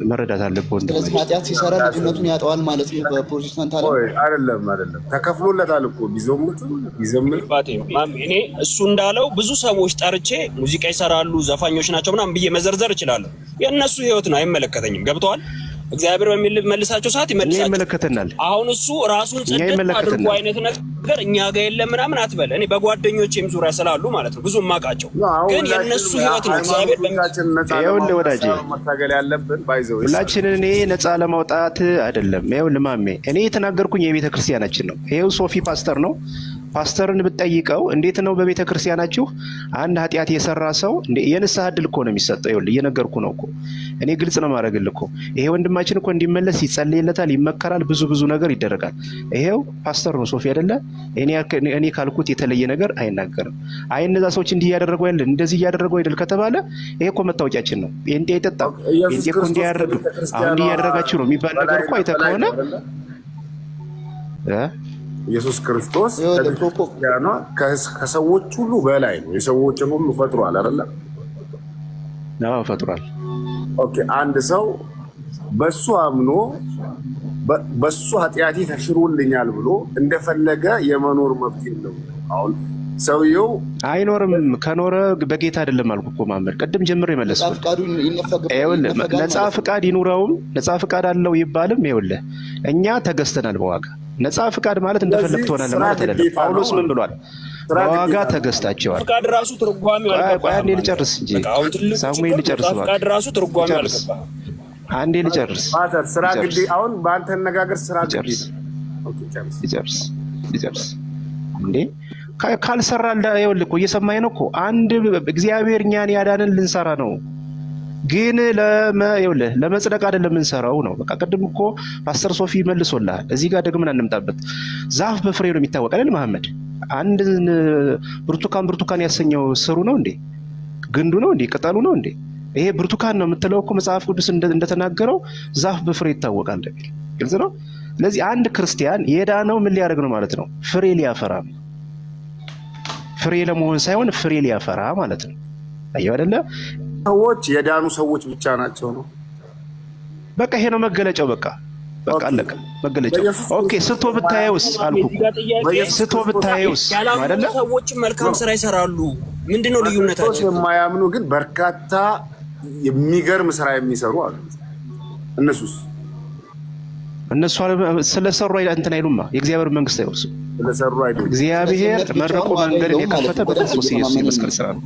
መረዳት አለብን። ስለዚህ ኃጢአት ሲሰራ ልጅነቱን ያጠዋል ማለት ነው። በፕሮቴስታንት አይደለም ተከፍሎለታል እኮ ቢዘሙትም ይዘምር ማም እኔ እሱ እንዳለው ብዙ ሰዎች ጠርቼ ሙዚቃ ይሰራሉ ዘፋኞች ናቸው ምናምን ብዬ መዘርዘር እችላለሁ። የእነሱ ህይወት ነው፣ አይመለከተኝም። ገብተዋል። እግዚአብሔር በሚመልሳቸው ሰዓት ይመልሳቸዋል። አሁን እሱ ራሱን ጽድቅ አድርጎ አይነት ነገር እኛ ጋር የለም ምናምን አትበል። እኔ በጓደኞቼም ዙሪያ ስላሉ ማለት ነው ብዙ ማቃቸው፣ ግን የነሱ ህይወት ነው። እግዚአብሔር ይኸውልህ ወዳጄ መታገል ያለብን ባይዘው ሁላችንን እኔ ነፃ ለማውጣት አይደለም። ይኸውልህ ማሜ እኔ የተናገርኩኝ የቤተ ክርስቲያናችን ነው። ይኸው ሶፊ ፓስተር ነው። ፓስተርን ብትጠይቀው እንዴት ነው በቤተ ክርስቲያናችሁ አንድ ኃጢአት የሰራ ሰው የንስሐ ዕድል እኮ ነው የሚሰጠው። ይኸውልህ እየነገርኩ ነው እኮ እኔ ግልጽ ነው ማድረግልህ እኮ። ይሄ ወንድማችን እኮ እንዲመለስ ይጸልይለታል፣ ይመከራል፣ ብዙ ነገር ይደረጋል። ይሄው ፓስተር ነው ሶፊ አይደለ? እኔ ካልኩት የተለየ ነገር አይናገርም። አይ እነዛ ሰዎች እንዲህ እያደረጉ አይደል እንደዚህ እያደረጉ አይደል ከተባለ ይሄ እኮ መታወቂያችን ነው። ጴንጤ አይጠጣም፣ ጴንጤ እኮ እንዲህ ያደርግ አሁን እንዲህ እያደረጋችሁ ነው የሚባል ነገር እኮ አይተህ ከሆነ ኢየሱስ ክርስቶስ ከሰዎች ሁሉ በላይ ነው። የሰዎችን ሁሉ ፈጥሯል አይደለ? አዎ ፈጥሯል። ኦኬ አንድ ሰው በሱ አምኖ በሱ ኃጢአቴ ተሽሮልኛል ብሎ እንደፈለገ የመኖር መብት የለው። አሁን ሰውየው አይኖርም። ከኖረ በጌታ አይደለም አልኩ እኮ ማመድ ቅድም ጀምሮ የመለስኩት። ይኸውልህ ነፃ ፍቃድ ይኑረውም ነፃ ፍቃድ አለው ይባልም፣ ይኸውልህ እኛ ተገዝተናል በዋጋ። ነፃ ፍቃድ ማለት እንደፈለግ ትሆናለህ ማለት አይደለም። ጳውሎስ ምን ብሏል? በዋጋ ተገዝታቸዋል። ፍቃድ ራሱ ትርጓሜው ቆይ አንዴ ልጨርስ እንጂ ሳሙኤል ልጨርስ። ፍቃድ ራሱ ትርጓሜው አልገባ። አንዴ ልጨርስ። ስራ ግዴ አሁን በአንተ አነጋገር ስራ ግዴ ልጨርስ እንዴ ካልሰራ ይኸውልህ እኮ እየሰማኸኝ ነው እኮ። አንድ እግዚአብሔር እኛን ያዳንን ልንሰራ ነው፣ ግን ይኸውልህ ለመጽደቅ አይደለም የምንሰራው ነው። በቃ ቅድም እኮ ፓስተር ሶፊ መልሶልሃል። እዚህ ጋር ደግመን አንምጣበት። ዛፍ በፍሬ ነው የሚታወቅ አይደል መሐመድ? አንድ ብርቱካን ያሰኘው ስሩ ነው እንዴ? ግንዱ ነው እንዴ? ቅጠሉ ነው እንዴ? ይሄ ብርቱካን ነው የምትለው እኮ መጽሐፍ ቅዱስ እንደተናገረው ዛፍ በፍሬ ይታወቃል እንደሚል ግልጽ ነው። ስለዚህ አንድ ክርስቲያን የዳነው ምን ሊያደርግ ነው ማለት ነው? ፍሬ ሊያፈራ ነው። ፍሬ ለመሆን ሳይሆን ፍሬ ሊያፈራ ማለት ነው። አየው አይደለ? ሰዎች የዳኑ ሰዎች ብቻ ናቸው ነው። በቃ ይሄ ነው መገለጫው። በቃ አለቀ መገለጫው። ኦኬ ስቶ ብታየውስ አልኩ እኮ ስቶ ብታየውስ አይደለ? ሰዎች መልካም ስራ ይሰራሉ። ምንድነው ልዩነታቸው? የማያምኑ ግን በርካታ የሚገርም ስራ የሚሰሩ አሉ። እነሱ ስለሰሩ እንትን አይሉማ፣ የእግዚአብሔር መንግስት አይወርሱም። ስለሰሩ አይደለም። እግዚአብሔር መርቆ መንገድን የከፈተ በክርስቶስ ኢየሱስ የመስቀል ስራ ነው።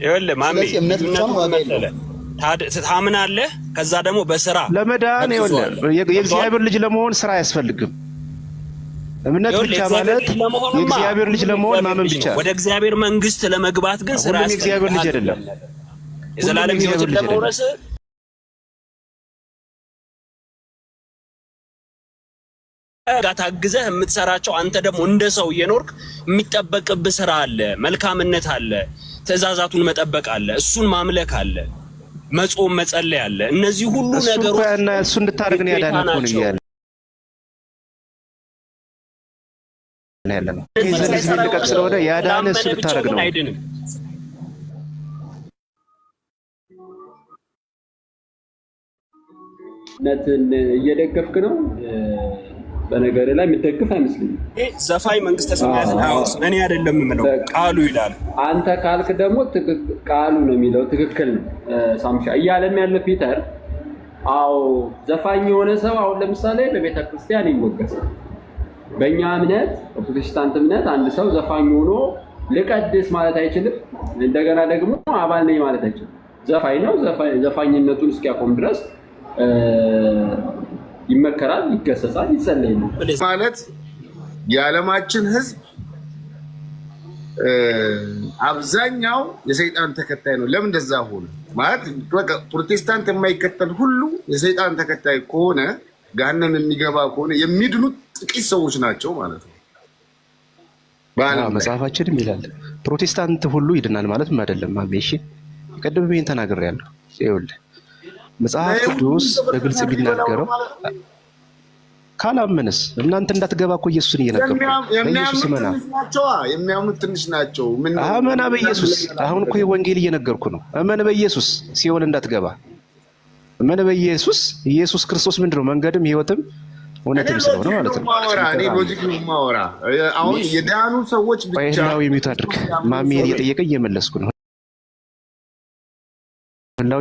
ይኸውልህ ማሜ ታምናለህ፣ ከዛ ደግሞ በስራ ለመዳን ይኸውልህ የእግዚአብሔር ልጅ ለመሆን ስራ አያስፈልግም። እምነት ብቻ ማለት የእግዚአብሔር ልጅ ለመሆን ማመን ብቻ። ወደ እግዚአብሔር መንግስት ለመግባት ግን ስራ ያስፈልጋል። የእግዚአብሔር ልጅ አይደለም የዘላለም ሕይወትን ለመውረስ ጋር ታግዘህ የምትሰራቸው አንተ ደግሞ እንደ ሰው እየኖርክ የሚጠበቅብህ ስራ አለ፣ መልካምነት አለ፣ ትእዛዛቱን መጠበቅ አለ፣ እሱን ማምለክ አለ፣ መጾም መጸለይ አለ። እነዚህ ሁሉ ነገሮች እሱ እንድታደርግ ነው ያዳነህ እኮ ነው እያለ ያለ ነው። ስለዚህ ልቀቅ ስለሆነ ያዳነህ እሱ እንድታደርግ ነው። ነትን እየደገፍክ ነው። በነገር ላይ የምትደግፍ አይመስልኝም። ዘፋኝ መንግስተ ሰማያትን አያወርስም። እኔ አይደለም የምለው ቃሉ ይላል። አንተ ካልክ ደግሞ ቃሉ ነው የሚለው ትክክል ነው። ሳምሻ እያለም ያለ ፒተር፣ አዎ ዘፋኝ የሆነ ሰው አሁን ለምሳሌ በቤተ ክርስቲያን ይወገሳል። በእኛ እምነት በፕሮቴስታንት እምነት አንድ ሰው ዘፋኝ ሆኖ ልቀድስ ማለት አይችልም። እንደገና ደግሞ አባል ነኝ ማለት አይችልም። ዘፋኝ ነው። ዘፋኝነቱን እስኪያቆም ድረስ ይመከራል፣ ይገሰጻል፣ ይጸለያል። ማለት የዓለማችን ህዝብ አብዛኛው የሰይጣን ተከታይ ነው። ለምን እንደዛ ሆነ ማለት ፕሮቴስታንት የማይከተል ሁሉ የሰይጣን ተከታይ ከሆነ ገሃነም የሚገባ ከሆነ የሚድኑት ጥቂት ሰዎች ናቸው ማለት ነው። መጽሐፋችንም ይላል ፕሮቴስታንት ሁሉ ይድናል ማለትም አይደለም። እሺ ቅድም ይሄን ተናግሬያለሁ። ይኸውልህ መጽሐፍ ቅዱስ በግልጽ ቢናገረው ካላመንስ እናንተ እንዳትገባ እኮ ኢየሱስን እየነገርኩ በኢየሱስ መና የሚያምኑት ትንሽ ናቸው። ምን አመና በኢየሱስ አሁን እኮ ወንጌል እየነገርኩ ነው። አመነ በኢየሱስ ሲኦል እንዳትገባ አመነ በኢየሱስ ኢየሱስ ክርስቶስ ምንድነው መንገድም ህይወትም እውነትም ስለሆነ ማለት ነው። እኔ ሎጂክ ነው ማወራ። አሁን የዳኑ ሰዎች ብቻ ነው የሚዩት አድርግ ማሚ እየጠየቀ እየመለስኩ ነው። ነው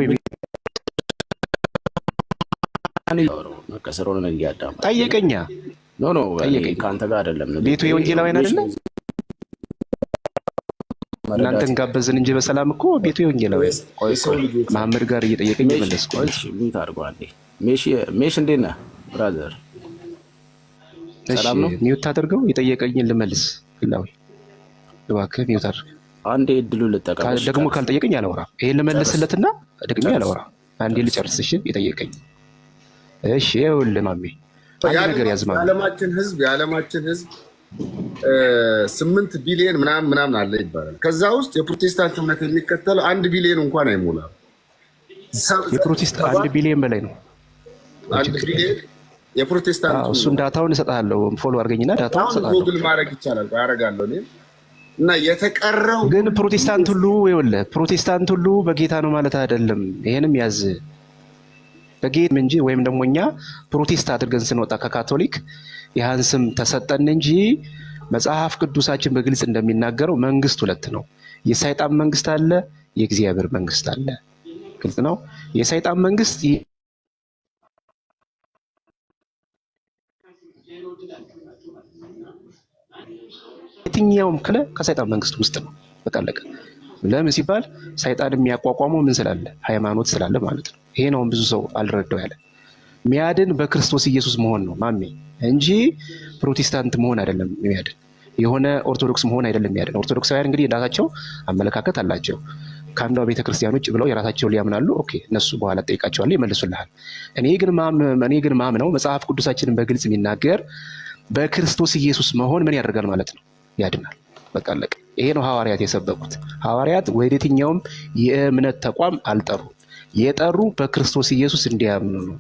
መከሰሮን እንዲያዳም ጠየቀኛ ኖ ጠየቀኝ። ካንተ ጋር አይደለም ቤቱ የወንጌላውያን አይደለም። እናንተን ጋበዝን እንጂ በሰላም እኮ ቤቱ የወንጌላውያን መሐመድ ጋር እየጠየቀኝ እየመለስኩ ነው። ምን ታርጓለህ? ሜሽ እንዴት ነህ ብራዘር? ሰላም ነው። ሚውት አድርገው የጠየቀኝን ልመልስ። ግላዊ እባክህ ሚውት አድርግ። አንዴ እድሉ ልጠቀም። ደግሞ ካልጠየቀኝ አላወራም። ይሄን ልመልስለትና ደግሜ አላወራም። አንዴ ልጨርስ። እሺ የጠየቀኝ እሺ ይኸውልህ ማሜ አንድ ነገር ያዝማ። የዓለማችን ህዝብ 8 ቢሊዮን ምናምን አለ ይባላል። ከዛ ውስጥ የፕሮቴስታንት እምነት የሚከተለው 1 ቢሊዮን እንኳን አይሞላም። የፕሮቴስታንት 1 ቢሊዮን በላይ ነው። 1 ቢሊዮን የፕሮቴስታንት እሱን ዳታውን እሰጥሃለሁ። ፎሎ አድርገኝና ዳታውን እሰጥሃለሁ። ጉግል ማድረግ ይቻላል። ያደርጋለሁ እኔ እና የተቀረው ግን ፕሮቴስታንት ሁሉ ይኸውልህ ፕሮቴስታንት ሁሉ በጌታ ነው ማለት አይደለም። ይሄንም ያዝ በጌት እንጂ ወይም ደግሞ እኛ ፕሮቴስት አድርገን ስንወጣ ከካቶሊክ ያን ስም ተሰጠን እንጂ መጽሐፍ ቅዱሳችን በግልጽ እንደሚናገረው መንግስት ሁለት ነው። የሰይጣን መንግስት አለ፣ የእግዚአብሔር መንግስት አለ። ግልጽ ነው። የሰይጣን መንግስት የትኛውም ክለ ከሰይጣን መንግስት ውስጥ ነው። በቃ አለቀ። ለምን ሲባል ሰይጣን የሚያቋቋመው ምን ስላለ? ሃይማኖት ስላለ ማለት ነው። ይሄ ነው ብዙ ሰው አልረዳው ያለ። ሚያድን በክርስቶስ ኢየሱስ መሆን ነው ማሜ እንጂ ፕሮቴስታንት መሆን አይደለም የሚያድን። የሆነ ኦርቶዶክስ መሆን አይደለም የሚያድን። ኦርቶዶክሳውያን እንግዲህ የራሳቸው አመለካከት አላቸው። ከአንዷ ቤተክርስቲያኖች ብለው የራሳቸውን ሊያምናሉ። ኦኬ እነሱ በኋላ ጠይቃቸዋለሁ ይመልሱልሃል። እኔ ግን ማምነው መጽሐፍ ቅዱሳችንን በግልጽ የሚናገር በክርስቶስ ኢየሱስ መሆን ምን ያደርጋል ማለት ነው? ያድናል። በቃ አለቀ። ይሄ ነው ሐዋርያት የሰበኩት። ሐዋርያት ወደ የትኛውም የእምነት ተቋም አልጠሩ። የጠሩ በክርስቶስ ኢየሱስ እንዲያምኑ ነው።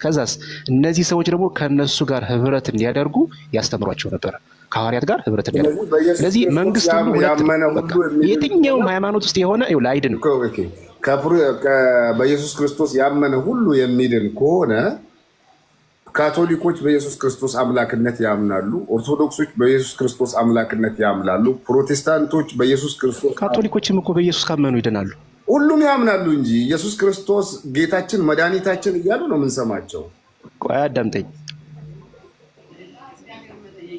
ከዛስ እነዚህ ሰዎች ደግሞ ከነሱ ጋር ህብረት እንዲያደርጉ ያስተምሯቸው ነበር። ከሐዋርያት ጋር ህብረት እንዲያደርጉ። ስለዚህ መንግስት ሁሉ የትኛውም ሃይማኖት ውስጥ የሆነ አይድንም። በኢየሱስ ክርስቶስ ያመነ ሁሉ የሚድን ከሆነ ካቶሊኮች በኢየሱስ ክርስቶስ አምላክነት ያምናሉ። ኦርቶዶክሶች በኢየሱስ ክርስቶስ አምላክነት ያምናሉ። ፕሮቴስታንቶች በኢየሱስ ክርስቶስ ካቶሊኮችም እኮ በኢየሱስ ካመኑ ይድናሉ። ሁሉም ያምናሉ እንጂ ኢየሱስ ክርስቶስ ጌታችን መድኃኒታችን እያሉ ነው የምንሰማቸው። ቆይ አዳምጠኝ።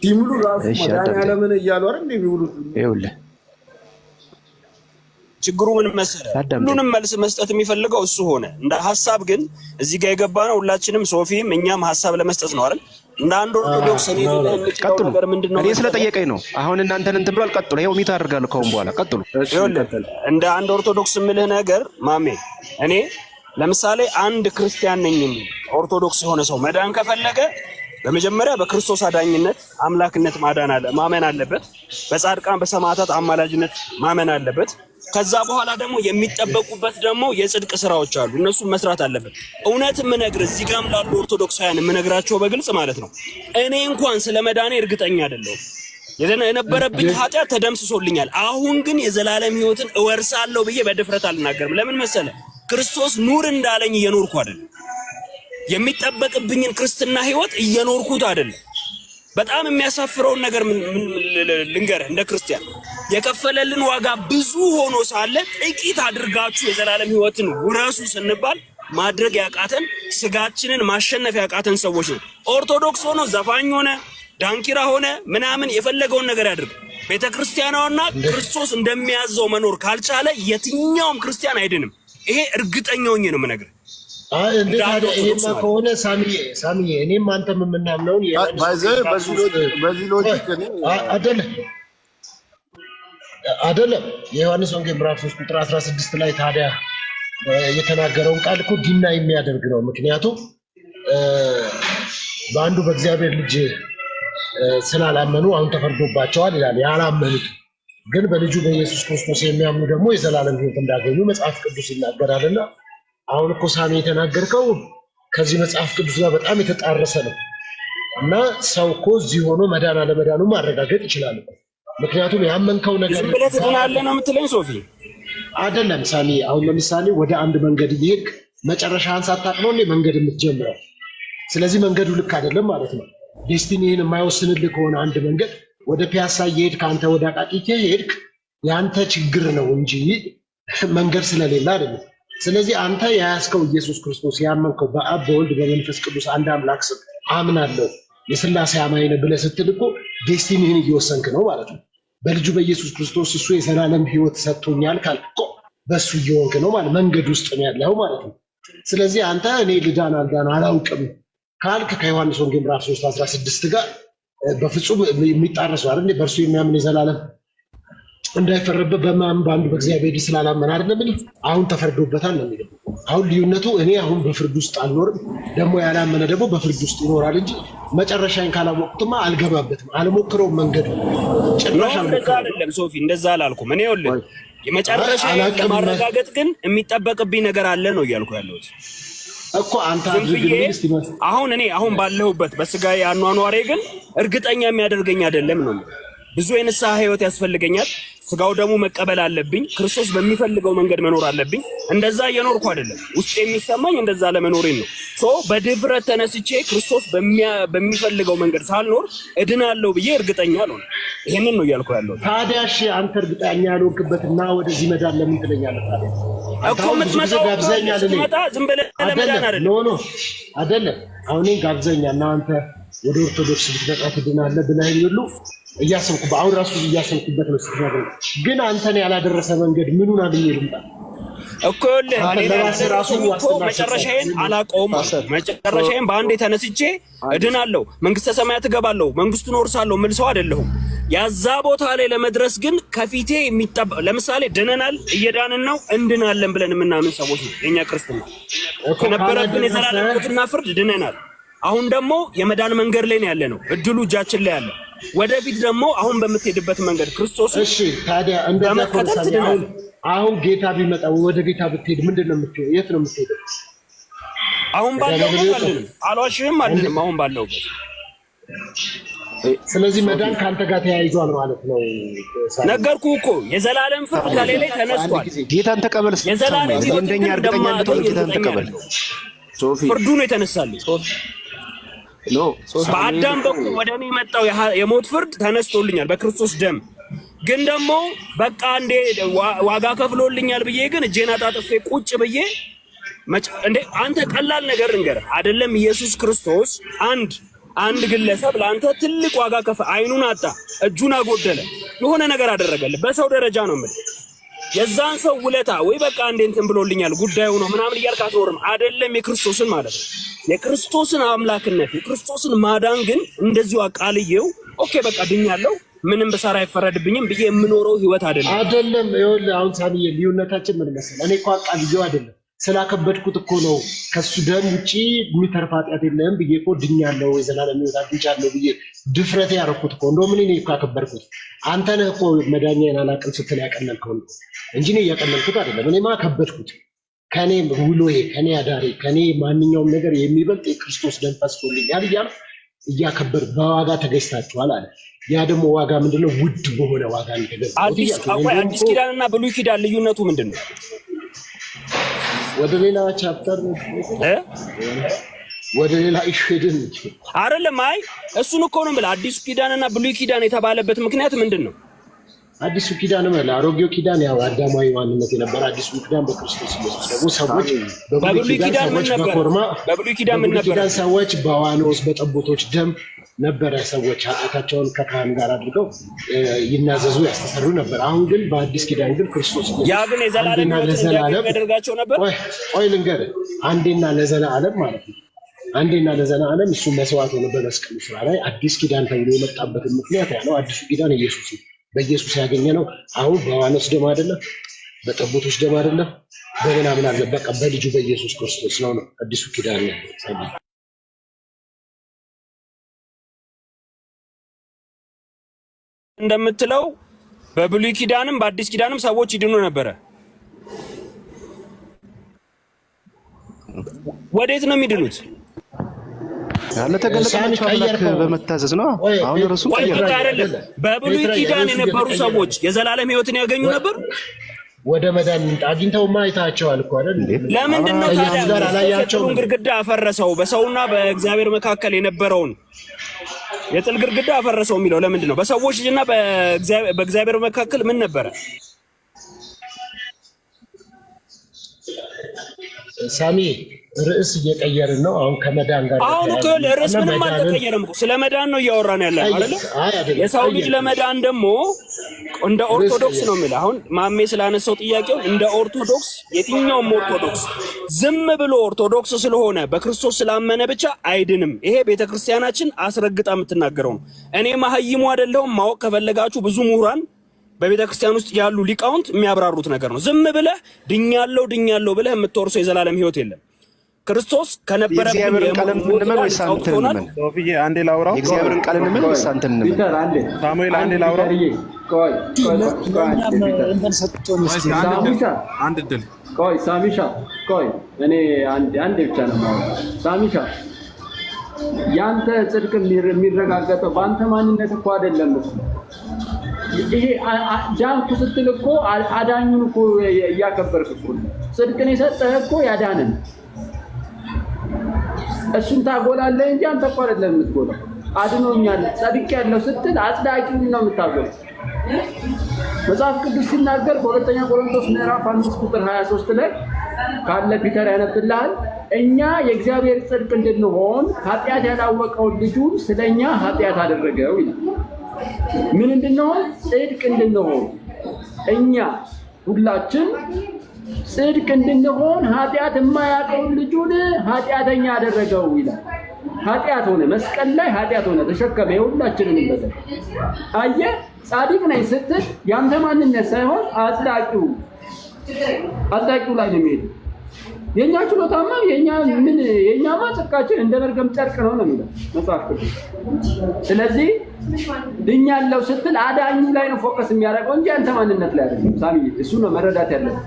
ሲምሉ ራሱ መድኃኒዓለምን እያሉ አይደል የሚውሉት? ይኸውልህ ችግሩ ምን መሰለህ? ሁሉንም መልስ መስጠት የሚፈልገው እሱ ሆነ። እንደ ሐሳብ ግን እዚህ ጋር የገባ ነው ሁላችንም ሶፊም እኛም ሐሳብ ለመስጠት ነው አይደል? እንደ አንድ ኦርቶዶክስ እኔ የምችለው ነገር ምንድነው? እኔ ስለጠየቀኝ ነው። አሁን እናንተን እንትን ብሏል። ቀጥሉ። ይሄው ሚት አደርጋለሁ ከአሁን በኋላ ቀጥሉ። እንደ አንድ ኦርቶዶክስ የምልህ ነገር ማሜ፣ እኔ ለምሳሌ አንድ ክርስቲያን ነኝ የሚል ኦርቶዶክስ የሆነ ሰው መዳን ከፈለገ በመጀመሪያ በክርስቶስ አዳኝነት አምላክነት ማመን አለበት። በጻድቃን በሰማዕታት አማላጅነት ማመን አለበት። ከዛ በኋላ ደግሞ የሚጠበቁበት ደግሞ የጽድቅ ስራዎች አሉ። እነሱን መስራት አለበት። እውነት የምነግርህ እዚህ ጋርም ላሉ ኦርቶዶክሳውያን የምነግራቸው በግልጽ ማለት ነው። እኔ እንኳን ስለ መዳኔ እርግጠኛ አይደለሁም። የነበረብኝ ኃጢአት ተደምስሶልኛል። አሁን ግን የዘላለም ሕይወትን እወርሳለሁ ብዬ በድፍረት አልናገርም። ለምን መሰለህ? ክርስቶስ ኑር እንዳለኝ እየኖርኩ አይደለም። የሚጠበቅብኝን ክርስትና ሕይወት እየኖርኩት አይደለም። በጣም የሚያሳፍረውን ነገር ልንገርህ፣ እንደ ክርስቲያን የከፈለልን ዋጋ ብዙ ሆኖ ሳለ ጥቂት አድርጋችሁ የዘላለም ሕይወትን ውረሱ ስንባል ማድረግ ያቃተን ስጋችንን ማሸነፍ ያቃተን ሰዎች ነው። ኦርቶዶክስ ሆኖ ዘፋኝ ሆነ ዳንኪራ ሆነ ምናምን የፈለገውን ነገር ያድርግ፣ ቤተክርስቲያናውና ክርስቶስ እንደሚያዘው መኖር ካልቻለ የትኛውም ክርስቲያን አይድንም። ይሄ እርግጠኛ ሆኜ ነው የምነግርህ። እንዴት ታዲያ ይሄማ ከሆነ ሳሚዬ እኔም አንተም የምናምነውን በዚህ ሎጂክ አይደለም የዮሐንስ ወንጌል ምዕራፍ 3 ቁጥር 16 ላይ ታዲያ የተናገረውን ቃል እኮ ዲና የሚያደርግ ነው። ምክንያቱም በአንዱ በእግዚአብሔር ልጅ ስላላመኑ አሁን ተፈርዶባቸዋል ይላል። ያላመኑት ግን በልጁ በኢየሱስ ክርስቶስ የሚያምኑ ደግሞ የዘላለም ሕይወት እንዳገኙ መጽሐፍ ቅዱስ ይናገራልና አሁን እኮ ሳሚ የተናገርከው ከዚህ መጽሐፍ ቅዱስ ጋር በጣም የተጣረሰ ነው እና ሰው እኮ እዚህ ሆኖ መዳን አለመዳኑ ማረጋገጥ ይችላል። ምክንያቱም ያመንከው ነገር ዝም ብለህ ትሆናለህ ነው የምትለኝ ሶፊ? አይደለም ሳሚ። አሁን ለምሳሌ ወደ አንድ መንገድ እየሄድክ መጨረሻህን ሳታውቅ ነው መንገድ የምትጀምረው። ስለዚህ መንገዱ ልክ አይደለም ማለት ነው። ዴስቲኒህን የማይወስንልህ ከሆነ አንድ መንገድ ወደ ፒያሳ እየሄድክ አንተ ወደ አቃቂ ከሄድክ የአንተ ችግር ነው እንጂ መንገድ ስለሌለ አይደለም። ስለዚህ አንተ የያዝከው ኢየሱስ ክርስቶስ ያመንከው በአብ በወልድ በመንፈስ ቅዱስ አንድ አምላክ ስም አምናለሁ የሥላሴ አማኝ ነህ ብለህ ስትል እኮ ዴስቲኒህን እየወሰንክ ነው ማለት ነው። በልጁ በኢየሱስ ክርስቶስ እሱ የዘላለም ሕይወት ሰጥቶኛል ካልክ እኮ በእሱ እየሆንክ ነው ማለት መንገድ ውስጥ ነው ያለው ማለት ነው። ስለዚህ አንተ እኔ ልዳን አልዳን አላውቅም ካልክ ከዮሐንስ ወንጌል ምዕራፍ 3:16 ጋር በፍጹም የሚጣረሱ አይደል? በእርሱ የሚያምን የዘላለም እንዳይፈረድበት በማመን በአንዱ በእግዚአብሔር ስላላመነ አይደለም እንዴ? አሁን ተፈርዶበታል ነው የሚለው። አሁን ልዩነቱ እኔ አሁን በፍርድ ውስጥ አልኖርም፣ ደግሞ ያላመነ ደግሞ በፍርድ ውስጥ ይኖራል እንጂ መጨረሻዬን ካላወቅኩትማ አልገባበትም፣ አልሞክረውም። መንገዱ ጭራሽ እንደዛ አይደለም ሶፊ፣ እንደዛ አላልኩም። እኔ ይኸውልህ የመጨረሻዬን ለማረጋገጥ ግን የሚጠበቅብኝ ነገር አለ ነው እያልኩ ያለሁት እኮ አንተ አሁን ባለሁበት በስጋዬ አኗኗሬ ግን እርግጠኛ የሚያደርገኝ አይደለም ነው። ብዙ የንስሐ ህይወት ያስፈልገኛል። ስጋው ደግሞ መቀበል አለብኝ። ክርስቶስ በሚፈልገው መንገድ መኖር አለብኝ። እንደዛ እየኖርኩ አይደለም። ውስጥ የሚሰማኝ እንደዛ ለመኖሬን ነው። በድፍረት ተነስቼ ክርስቶስ በሚፈልገው መንገድ ሳልኖር እድናለሁ ብዬ እርግጠኛ ነው። ይሄንን ነው እያልኩ ያለው። ታዲያ እሺ አንተ እርግጠኛ ያልሆንክበትና ወደዚህ መዳን ለምን ትለኛለህ? ታዲያ እኮ የምትመጣው ዝም ብለህ ለመዳን አይደለም። ኖ አይደለም። አሁን ጋብዘኛ እና አንተ ወደ ኦርቶዶክስ ልትመጣ ትድናለህ ብለኸኝ ሁሉ እያሰብኩበት አሁን ራሱ እያሰብኩበት ነው ስትነግረኝ፣ ግን አንተን ያላደረሰ መንገድ ምኑን አግኘ ልምጣ እኮ መጨረሻዬን አላውቀውም። መጨረሻዬን በአንዴ ተነስቼ እድናለሁ፣ መንግስተ ሰማያት እገባለሁ፣ መንግስቱን እወርሳለሁ ምል ሰው አይደለሁም። ያዛ ቦታ ላይ ለመድረስ ግን ከፊቴ ለምሳሌ ድነናል፣ እየዳንን ነው፣ እንድናለን ብለን የምናምን ሰዎች ነው የኛ ክርስትና። ከነበረብን የዘላለም ሞትና ፍርድ ድነናል። አሁን ደግሞ የመዳን መንገድ ላይ ነው ያለ ነው። እድሉ እጃችን ላይ ያለ። ወደፊት ደግሞ አሁን በምትሄድበት መንገድ ክርስቶስ እሺ ታዲያ እንደዛ አሁን ጌታ ቢመጣ ወደ ጌታ ብትሄድ ምንድን ነው የምትሄደው? የት ነው የምትሄደው? አሁን ባለውበት አልዋሽም አይደለም። አሁን ባለውበት ስለዚህ መዳን ካንተ ጋር ተያይዟል ማለት ነው። ነገርኩህ እኮ የዘላለም ፍርድ ከሌላ ተነስቷል። ጌታን ተቀበል። የዘላለም እንደኛ እርግጠኛ እንደሆነ ጌታን ተቀበል። ፍርዱ ነው የተነሳልኝ። በአዳም በኩል ወደ እኔ የመጣው የሞት ፍርድ ተነስቶልኛል በክርስቶስ ደም። ግን ደግሞ በቃ እንዴ ዋጋ ከፍሎልኛል ብዬ ግን እጄን አጣጥፌ ቁጭ ብዬ እንዴ አንተ ቀላል ነገር እንገርህ አይደለም። ኢየሱስ ክርስቶስ አንድ ግለሰብ ለአንተ ትልቅ ዋጋ አይኑን አጣ፣ እጁን አጎደለ፣ የሆነ ነገር አደረገልህ። በሰው ደረጃ ነው የምልህ። የዛን ሰው ውለታ ወይ በቃ እንዴ እንትን ብሎልኛል ጉዳዩ ነው ምናምን እያልክ አትኖርም። አይደለም የክርስቶስን ማለት ነው የክርስቶስን አምላክነት የክርስቶስን ማዳን ግን እንደዚሁ አቃልየው ኦኬ በቃ ድኛለሁ ምንም በሰራ አይፈረድብኝም ብዬ የምኖረው ህይወት አይደለም። ይኸውልህ አሁን ሳሚዬ ልዩነታችን ምን መሰለህ? እኔ እኮ አቃልየው አይደለም ስላከበድኩት እኮ ነው። ከሱ ደም ውጪ የሚተርፍ ኃጢአት የለህም ብዬ እኮ ድኛለሁ የዘላለም ህይወት አግኝቻለሁ ብዬ ድፍረቴ ያደረኩት እኮ እንደውም እኔ እኮ አከበድኩት። አንተ ነህ እኮ መዳኛዬን አላውቅም ስትል ያቀለልከው እንጂ እኔ እያቀለልኩት አይደለም። እኔማ አከበድኩት። ከኔ ውሎዬ፣ ከኔ አዳሬ፣ ከኔ ማንኛውም ነገር የሚበልጥ የክርስቶስ ደም ፈስሶልኛል እያልኩ እያከበር በዋጋ ተገዝታችኋል አለ። ያ ደግሞ ዋጋ ምንድነው? ውድ በሆነ ዋጋ ተገዝታችኋል። አዲስ ኪዳንና ብሉይ ኪዳን ልዩነቱ ምንድነው? ወደ ሌላ ቻፕተር ወደ ሌላ ይሽድን አይደለም። እሱን እኮ ነው የምልህ። አዲስ ኪዳንና ብሉይ ኪዳን የተባለበት ምክንያት ምንድነው? አዲሱ ኪዳን ማለት አሮጌው ኪዳን ያው አዳማዊ ማንነት የነበረ፣ አዲሱ ኪዳን በክርስቶስ ኢየሱስ ደግሞ ሰዎች በብሉይ ኪዳን ሰዎች በኮርማ በብሉይ ኪዳን ምን ነበር? ሰዎች በዋኖስ በጠቦቶች ደም ነበረ ሰዎች ኃጢአታቸውን ከካህን ጋር አድርገው ይናዘዙ ያስተሰሩ ነበር። አሁን ግን በአዲስ ኪዳን ግን ክርስቶስ ያ ግን የዘላለም ሕይወት ያደርጋቸው ነበር። ቆይ ልንገርህ፣ አንዴና ለዘላለም ማለት ነው። አንዴና ለዘላለም እሱ መስዋዕት ሆነ በመስቀሉ ስራ ላይ አዲስ ኪዳን ተብሎ የመጣበትን ምክንያት ያለው አዲሱ ኪዳን ኢየሱስ ነው። በኢየሱስ ያገኘ ነው። አሁን በዋኖስ ደም አይደለም፣ በጠቦቶች ደም አይደለም፣ በምናምን አለ፣ በቃ በልጁ በኢየሱስ ክርስቶስ ነው አዲሱ ኪዳን ነው። እንደምትለው በብሉይ ኪዳንም በአዲስ ኪዳንም ሰዎች ይድኑ ነበረ። ወዴት ነው የሚድኑት? ያለ ተገለጠላቸው አምላክ በመታዘዝ ነው። አሁን እርሱ አይደለም። በብሉይ ኪዳን የነበሩ ሰዎች የዘላለም ሕይወትን ያገኙ ነበር። ወደ መዳን አግኝተውማ አይታቸዋል እኮ አይደል? ለምንድን ነው ታዲያ የጥሉን ግድግዳ አፈረሰው? በሰውና በእግዚአብሔር መካከል የነበረውን የጥል ግድግዳ አፈረሰው የሚለው ለምንድን ነው? በሰዎች ልጅና በእግዚአብሔር መካከል ምን ነበረ? ሳሚ ርዕስ እየቀየርን ነው አሁን ከመዳን ጋር። አሁን እኮ ርዕስ ምንም አልተቀየረም እኮ ስለ መዳን ነው እያወራን ያለነው አይደል? የሰው ልጅ ለመዳን ደግሞ እንደ ኦርቶዶክስ ነው የሚለው። አሁን ማሜ ስላነሳው ጥያቄው እንደ ኦርቶዶክስ የትኛውም ኦርቶዶክስ ዝም ብሎ ኦርቶዶክስ ስለሆነ በክርስቶስ ስላመነ ብቻ አይድንም። ይሄ ቤተክርስቲያናችን አስረግጣ የምትናገረው ነው። እኔ መሀይሙ አይደለሁም። ማወቅ ከፈለጋችሁ ብዙ ምሁራን በቤተክርስቲያን ውስጥ ያሉ ሊቃውንት የሚያብራሩት ነገር ነው። ዝም ብለህ ድኛለሁ ብለህ የምትወርሰው የዘላለም ሕይወት የለም። ክርስቶስ ከነበረብን የእግዚአብሔርን ቃል እንመን ወይስ አንተ እንመን? ሶፊዬ አንዴ ላውራው። የእግዚአብሔርን ቃል እንመን ወይስ አንተ እንመን? ሳሙኤል አንዴ ላውራው። አንድ ድል ቆይ ሳሚሻ ቆይ እኔ አንዴ ብቻ ነው የማወራው። ሳሚሻ ያንተ ጽድቅ የሚረጋገጠው በአንተ ማንነት እኮ አይደለም እኮ። ይሄ ዳንኩ ስትል እኮ አዳኙን እኮ እያከበርክ እኮ ጽድቅን የሰጠህ እኮ ያዳንን እሱን ታጎላለህ እንጂ አንተ እኮ አይደለም የምትጎላው። አድኖኛል ጸድቄያለሁ ስትል አጽዳቂውን ነው የምታጎላው። መጽሐፍ ቅዱስ ሲናገር በሁለተኛ ቆሮንቶስ ምዕራፍ 5 ቁጥር 23 ላይ ካለ ፒተር ያነብልሃል። እኛ የእግዚአብሔር ጽድቅ እንድንሆን ኃጢአት ያላወቀውን ልጁን ስለኛ ኃጢአት አደረገው ይላል። ምን እንድንሆን? ጽድቅ እንድንሆን። እኛ ሁላችን ጽድቅ እንድንሆን ኃጢአት የማያውቀውን ልጁን ኃጢአተኛ አደረገው ይላል። ኃጢአት ሆነ፣ መስቀል ላይ ኃጢአት ሆነ፣ ተሸከመ የሁላችንን በደል። አየህ፣ ጻድቅ ነኝ ስትል ያንተ ማንነት ሳይሆን አጽዳቂው ላይ ነው የሚሄደው። የኛ ችሎታማ የኛማ ጽድቃችን እንደ መርገም ጨርቅ ነው የሚለው መጽሐፍ ቅዱስ። ስለዚህ ድኛለሁ ስትል አዳኙ ላይ ነው ፎከስ የሚያደርገው እንጂ አንተ ማንነት ላይ አይደለም። ሳሚ እሱ ነው መረዳት ያለብን።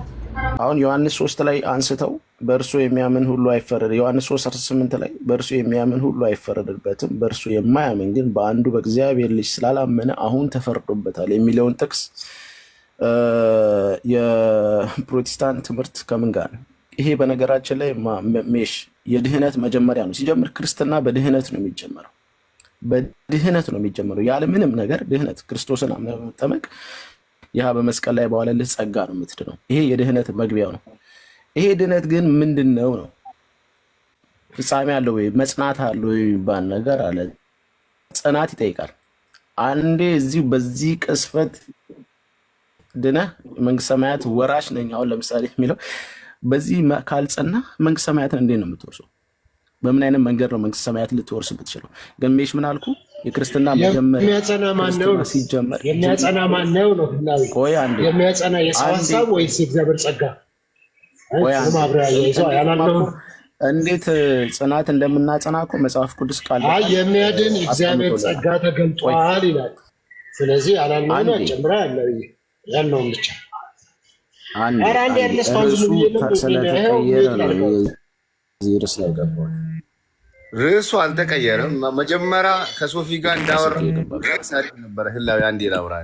አሁን ዮሐንስ 3 ላይ አንስተው በእርሱ የሚያምን ሁሉ አይፈረድ። ዮሐንስ 3:18 ላይ በእርሱ የሚያምን ሁሉ አይፈረድበትም፣ በእርሱ የማያምን ግን በአንዱ በእግዚአብሔር ልጅ ስላላመነ አሁን ተፈርዶበታል የሚለውን ጥቅስ የፕሮቴስታንት ትምህርት ከምን ጋር ነው? ይሄ በነገራችን ላይ ሜሽ የድህነት መጀመሪያ ነው። ሲጀምር ክርስትና በድህነት ነው የሚጀመረው። በድህነት ነው የሚጀመረው። ያለ ምንም ነገር ድህነት፣ ክርስቶስን አምነህ መጠመቅ፣ ያ በመስቀል ላይ በዋለልህ ጸጋ ነው የምትድነው። ይሄ የድህነት መግቢያው ነው። ይሄ ድህነት ግን ምንድን ነው? ፍጻሜ አለው ወይ መጽናት አለው ወይ የሚባል ነገር አለ። ጽናት ይጠይቃል። አንዴ እዚሁ በዚህ ቅስፈት ድነህ መንግስተ ሰማያት ወራሽ ነኝ አሁን ለምሳሌ የሚለው በዚህ ካልጸና መንግስተ ሰማያትን እንዴት ነው የምትወርሰው? በምን አይነት መንገድ ነው መንግስተ ሰማያትን ልትወርስ የምትችለው? ግን ሜሽ ምን አልኩ? የክርስትና መጀመሪያ የሚያጸና ማን ነው? ሲጀመር የሚያጸና ማን ነው ነው? ቆይ አንዴ፣ የሚያጸና የሰው ሀሳብ ወይስ የእግዚአብሔር ጸጋ? እንዴት ጽናት እንደምናጸና እኮ መጽሐፍ ቅዱስ ቃል የሚያድን የእግዚአብሔር ጸጋ ተገልጧል ይላል። ስለዚህ አላልነው ጨምራ ያለውን ብቻ ርዕሱ አልተቀየረም። መጀመሪያ ከሶፊ ጋር እንዳወራ ነበረ። ህላዊ አንዴ ላውራ።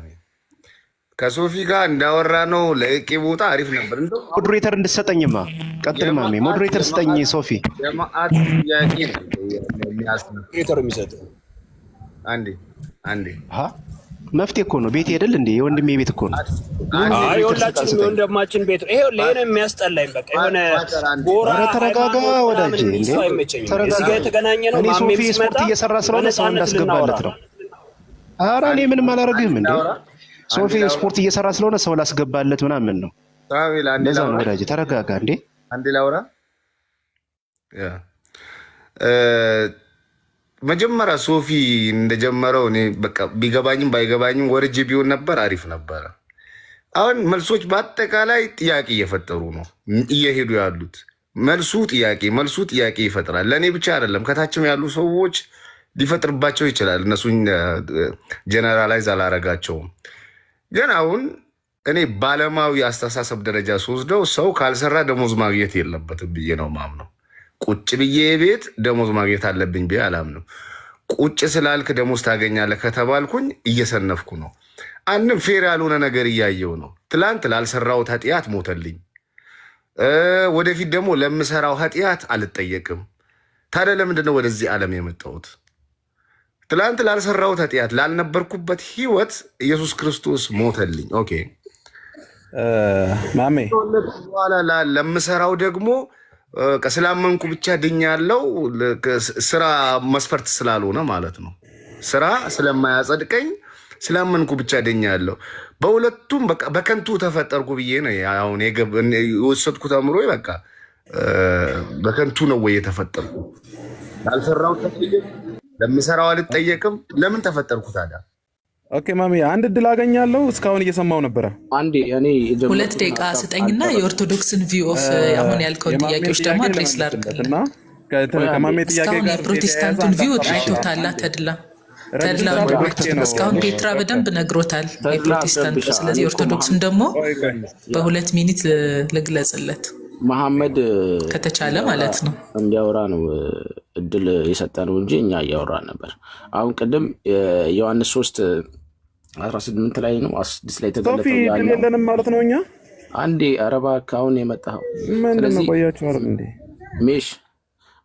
ከሶፊ ጋር እንዳወራ ነው ለቄ ቦታ አሪፍ ነበር። ሞዴሬተር እንድትሰጠኝማ ቀጥል ማሜ። ሞዴሬተር ስጠኝ ሶፊ። የማአት ጥያቄ ነው የሚያስነው። ሞዴሬተር የሚሰጥ አንዴ መፍትሄ እኮ ነው። ቤት አይደል እንዴ? የወንድሜ ቤት እኮ ነው። አይ የሁላችንም የወንድማችን ቤት ይሄ ለኔ የሚያስጠላኝ በቃ የሆነ ጎራ ተረጋጋ ወዳጄ እንዴ እዚህ ጋር የተገናኘ ነው። ማሜ ስፖርት እየሰራ ስለሆነ ሰው እንዳስገባለት ነው። ኧረ እኔ ምንም አላደርግም እንዴ። ሶፊ ስፖርት እየሰራ ስለሆነ ሰው ላስገባለት ምናምን ነው። ለዛ ነው ወዳጄ ተረጋጋ እንዴ። አንዴ ላውራ። መጀመሪያ ሶፊ እንደጀመረው እኔ በቃ ቢገባኝም ባይገባኝም ወርጄ ቢሆን ነበር አሪፍ ነበረ። አሁን መልሶች በአጠቃላይ ጥያቄ እየፈጠሩ ነው እየሄዱ ያሉት። መልሱ ጥያቄ ይፈጥራል። ለእኔ ብቻ አይደለም፣ ከታችም ያሉ ሰዎች ሊፈጥርባቸው ይችላል። እነሱን ጀነራላይዝ አላረጋቸውም። ግን አሁን እኔ ባለማዊ አስተሳሰብ ደረጃ ስወስደው ሰው ካልሰራ ደሞዝ ማግኘት የለበትም ብዬ ነው ማምነው። ቁጭ ብዬ ቤት ደሞዝ ማግኘት አለብኝ ብዬ አላምንም። ቁጭ ስላልክ ደሞዝ ታገኛለህ ከተባልኩኝ እየሰነፍኩ ነው። አንድም ፌር ያልሆነ ነገር እያየው ነው። ትላንት ላልሰራሁት ኃጢአት ሞተልኝ፣ ወደፊት ደግሞ ለምሰራው ኃጢአት አልጠየቅም። ታዲያ ለምንድን ነው ወደዚህ ዓለም የመጣሁት? ትላንት ላልሰራሁት ኃጢአት ላልነበርኩበት ህይወት ኢየሱስ ክርስቶስ ሞተልኝ። ኦኬ ማሜ በኋላ ለምሰራው ደግሞ ስላመንኩ ብቻ ድኛለሁ። ስራ መስፈርት ስላልሆነ ማለት ነው። ስራ ስለማያጸድቀኝ ስላመንኩ ብቻ ድኛለሁ። በሁለቱም በከንቱ ተፈጠርኩ ብዬ ነው አሁን የወሰድኩት አእምሮ። በቃ በከንቱ ነው ወይ የተፈጠርኩ? ላልሰራው ተጠየቅ፣ ለምሰራው አልጠየቅም። ለምን ተፈጠርኩ ታዲያ? ኦኬ ማሚ አንድ እድል አገኛለሁ። እስካሁን እየሰማው ነበረ። አንዴ እኔ 2 ደቂቃ ስጠኝና የኦርቶዶክስን ቪው ኦፍ አሁን ያልከውን ጥያቄዎች ደግሞ አድሬስ ላድርግልና ከማሜ ጥያቄ ጋር የፕሮቴስታንቱን ቪው አይቶታላ ተድላ እስካሁን ፔትራ በደንብ ነግሮታል የፕሮቴስታንቱ። ስለዚህ ኦርቶዶክሱን ደግሞ በ2 ሚኒት ልግለጽለት መሐመድ ከተቻለ ማለት ነው እንዲያወራ ነው እድል የሰጠነው እንጂ እኛ እያወራን ነበር። አሁን ቅድም ዮሐንስ 3:18 ላይ ነው 16 ላይ ተገለጸው ያለው የለንም ማለት ነው። እኛ አንዴ አረባ ካሁን የመጣው ምንድነው ቆያችሁ አይደል እንዴ? ሜሽ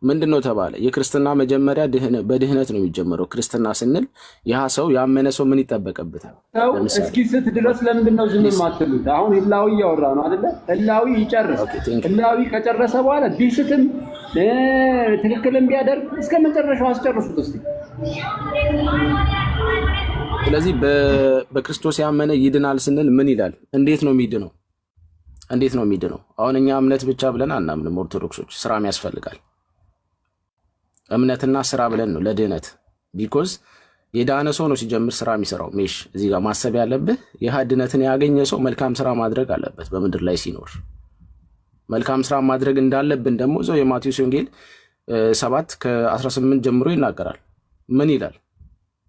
ምንድነው ተባለ? የክርስትና መጀመሪያ በድህነት ነው የሚጀምረው። ክርስትና ስንል ያ ሰው ያመነ ሰው ምን ይጠበቅበታል? እስኪ ስት ድረስ ለምንድነው ዝም የማትሉት? አሁን ህላዊ እያወራ ነው አይደለ? ህላዊ ይጨርስ። ህላዊ ከጨረሰ በኋላ ቢስትም ትክክልም ቢያደርግ እስከ መጨረሻው አስጨርሱት እስቲ። ስለዚህ በክርስቶስ ያመነ ይድናል ስንል ምን ይላል? እንዴት ነው የሚድነው? እንዴት ነው የሚድነው? አሁን እኛ እምነት ብቻ ብለን አናምንም። ኦርቶዶክሶች ስራም ያስፈልጋል። እምነትና ስራ ብለን ነው ለድህነት። ቢኮዝ የዳነ ሰው ነው ሲጀምር ስራ የሚሰራው። ሜሽ እዚህ ጋር ማሰብ ያለብህ ይህ ድነትን ያገኘ ሰው መልካም ስራ ማድረግ አለበት። በምድር ላይ ሲኖር መልካም ስራ ማድረግ እንዳለብን ደግሞ እዛው የማቴዎስ ወንጌል 7:18 ጀምሮ ይናገራል። ምን ይላል?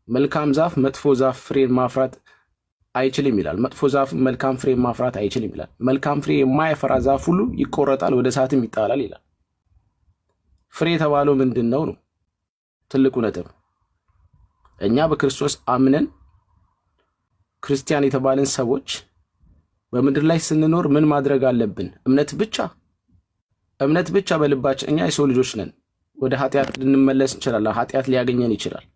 መልካም ዛፍ መጥፎ ዛፍ ፍሬን ማፍራት አይችልም ይላል። መጥፎ ዛፍ መልካም ፍሬ ማፍራት አይችልም ይላል። መልካም ፍሬ የማያፈራ ዛፍ ሁሉ ይቆረጣል፣ ወደ እሳትም ይጣላል ይላል። ፍሬ የተባለው ምንድን ነው? ትልቁ ነጥብ። እኛ በክርስቶስ አምነን ክርስቲያን የተባለን ሰዎች በምድር ላይ ስንኖር ምን ማድረግ አለብን? እምነት ብቻ በልባችን። እኛ የሰው ልጆች ነን። ወደ ኃጢአት ልንመለስ እንችላለን። ኃጢአት ሊያገኘን ይችላል።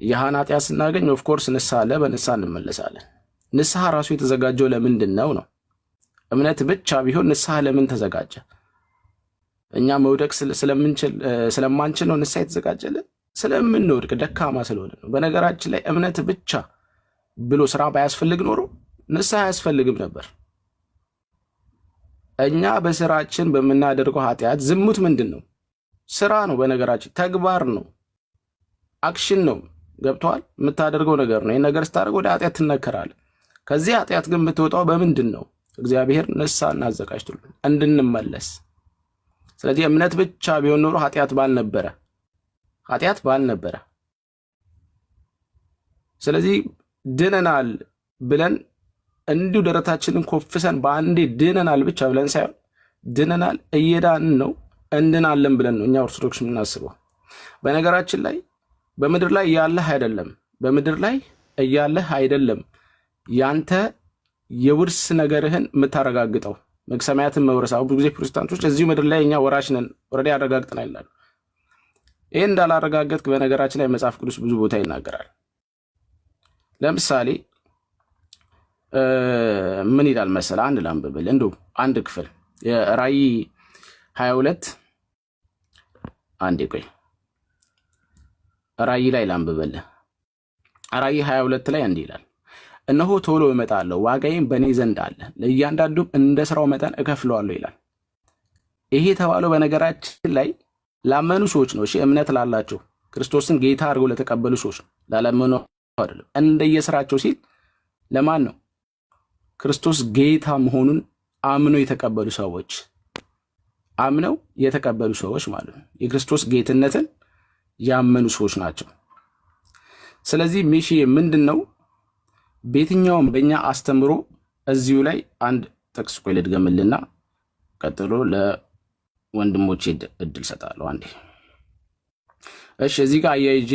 ያህን ኃጢአት ስናገኝ ኦፍኮርስ ንስሐ አለ፣ በንስሐ እንመለሳለን። ንስሐ ራሱ የተዘጋጀው ለምንድን ነው? እምነት ብቻ ቢሆን ንስሐ ለምን ተዘጋጀ? እኛ መውደቅ ስለማንችል ነው ንስሐ የተዘጋጀልን? ስለምንወድቅ ደካማ ስለሆነ ነው። በነገራችን ላይ እምነት ብቻ ብሎ ስራ ባያስፈልግ ኖሮ ንስሐ አያስፈልግም ነበር። እኛ በስራችን በምናደርገው ኃጢአት፣ ዝሙት ምንድን ነው? ስራ ነው። በነገራችን ተግባር ነው፣ አክሽን ነው። ገብተዋል? የምታደርገው ነገር ነው። ይህን ነገር ስታደርግ ወደ ኃጢአት ትነከራለህ። ከዚህ ኃጢአት ግን የምትወጣው በምንድን ነው? እግዚአብሔር ንስሐ እናዘጋጅቶልን እንድንመለስ። ስለዚህ እምነት ብቻ ቢሆን ኖሮ ኃጢአት ባልነበረ። ስለዚህ ድነናል ብለን እንዲሁ ደረታችንን ኮፍሰን በአንዴ ድነናል ብቻ ብለን ሳይሆን ድነናል እየዳንን ነው እንድናለን ብለን ነው እኛ ኦርቶዶክስ የምናስበው። በነገራችን ላይ በምድር ላይ እያለህ አይደለም ያንተ የውርስ ነገርህን የምታረጋግጠው ሰማያትን መውረስ። አሁን ብዙ ጊዜ ፕሮቴስታንቶች እዚሁ ምድር ላይ እኛ ወራሽ ነን ኦልሬዲ አረጋግጠናል ይላሉ። ይህ እንዳላረጋገጥክ በነገራችን ላይ መጽሐፍ ቅዱስ ብዙ ቦታ ይናገራል። ለምሳሌ ምን ይላል መሰለህ? አንድ ላንብብል እንደው አንድ ክፍል የራእይ 22 አንዴ ቆይ ራእይ ላይ ላንብብልህ። ራእይ 22 ላይ እንዲህ ይላል፣ እነሆ ቶሎ እመጣለሁ፣ ዋጋዬም በእኔ ዘንድ አለ፣ ለእያንዳንዱም እንደ ስራው መጠን እከፍለዋለሁ ይላል። ይሄ የተባለው በነገራችን ላይ ላመኑ ሰዎች ነው። እሺ እምነት ላላቸው ክርስቶስን ጌታ አድርገው ለተቀበሉ ሰዎች ነው፣ ላላመኑ አይደለም። እንደየስራቸው ሲል ለማን ነው? ክርስቶስ ጌታ መሆኑን አምነው የተቀበሉ ሰዎች፣ አምነው የተቀበሉ ሰዎች ማለት ነው። የክርስቶስ ጌትነትን ያመኑ ሰዎች ናቸው። ስለዚህ ሚሺ ምንድን ነው በየትኛውም በእኛ አስተምሮ እዚሁ ላይ አንድ ጥቅስ ቆይ ልድገምልና ቀጥሎ ለወንድሞቼ እድል ሰጣለሁ። አንዴ እሺ፣ እዚህ ጋር አያይጄ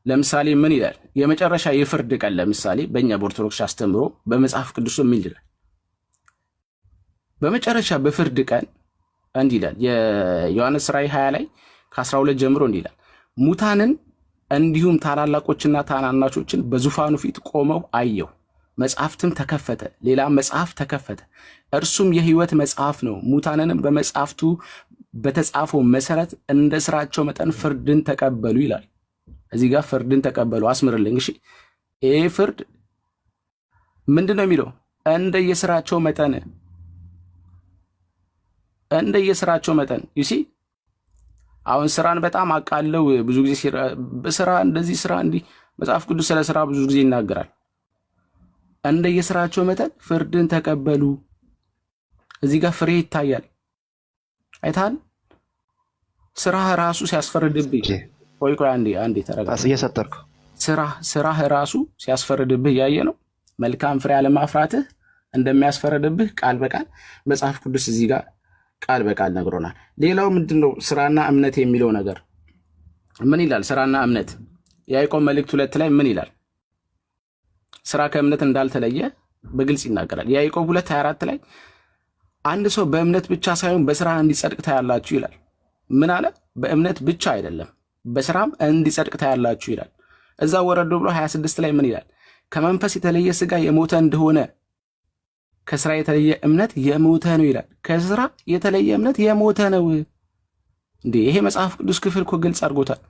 ለምሳሌ ምን ይላል? የመጨረሻ የፍርድ ቀን ለምሳሌ በእኛ በኦርቶዶክስ አስተምሮ በመጽሐፍ ቅዱስ ምን ይላል? በመጨረሻ በፍርድ ቀን እንዲህ ይላል። የዮሐንስ ራእይ 20 ላይ ከ12 ጀምሮ እንዲህ ይላል፣ ሙታንን እንዲሁም ታላላቆችና ታናናሾችን በዙፋኑ ፊት ቆመው አየሁ፣ መጽሐፍትም ተከፈተ፣ ሌላ መጽሐፍ ተከፈተ፣ እርሱም የሕይወት መጽሐፍ ነው። ሙታንንም በመጽሐፍቱ በተጻፈው መሰረት እንደ ስራቸው መጠን ፍርድን ተቀበሉ ይላል። እዚህ ጋር ፍርድን ተቀበሉ አስምርልኝ። እሺ ይሄ ፍርድ ምንድን ነው የሚለው? እንደየስራቸው መጠን፣ እንደየስራቸው መጠን ዩሲ አሁን ስራን በጣም አቃለው ብዙ ጊዜ በስራ እንደዚህ ስራ እንዲህ መጽሐፍ ቅዱስ ስለ ስራ ብዙ ጊዜ ይናገራል። እንደየስራቸው መጠን ፍርድን ተቀበሉ። እዚህ ጋር ፍሬ ይታያል። አይታል ስራህ ራሱ ሲያስፈርድብህ፣ ቆይ አንዴ ተረጋጋ። እየሰጠርኩ ስራህ ራሱ ሲያስፈርድብህ ያየ ነው። መልካም ፍሬ አለማፍራትህ እንደሚያስፈርድብህ ቃል በቃል መጽሐፍ ቅዱስ እዚህ ጋር ቃል በቃል ነግሮናል። ሌላው ምንድነው? ስራና እምነት የሚለው ነገር ምን ይላል? ስራና እምነት የያዕቆብ መልእክት 2 ላይ ምን ይላል? ስራ ከእምነት እንዳልተለየ በግልጽ ይናገራል። የያዕቆብ 2:24 ላይ አንድ ሰው በእምነት ብቻ ሳይሆን በስራ እንዲጸድቅ ታያላችሁ ይላል። ምን አለ? በእምነት ብቻ አይደለም በስራም እንዲጸድቅ ታያላችሁ ይላል። እዛ ወረድ ብሎ 26 ላይ ምን ይላል? ከመንፈስ የተለየ ስጋ የሞተ እንደሆነ ከስራ የተለየ እምነት የሞተ ነው ይላል። ከስራ የተለየ እምነት የሞተ ነው እንዴ! ይሄ መጽሐፍ ቅዱስ ክፍል እኮ ግልጽ አድርጎታል።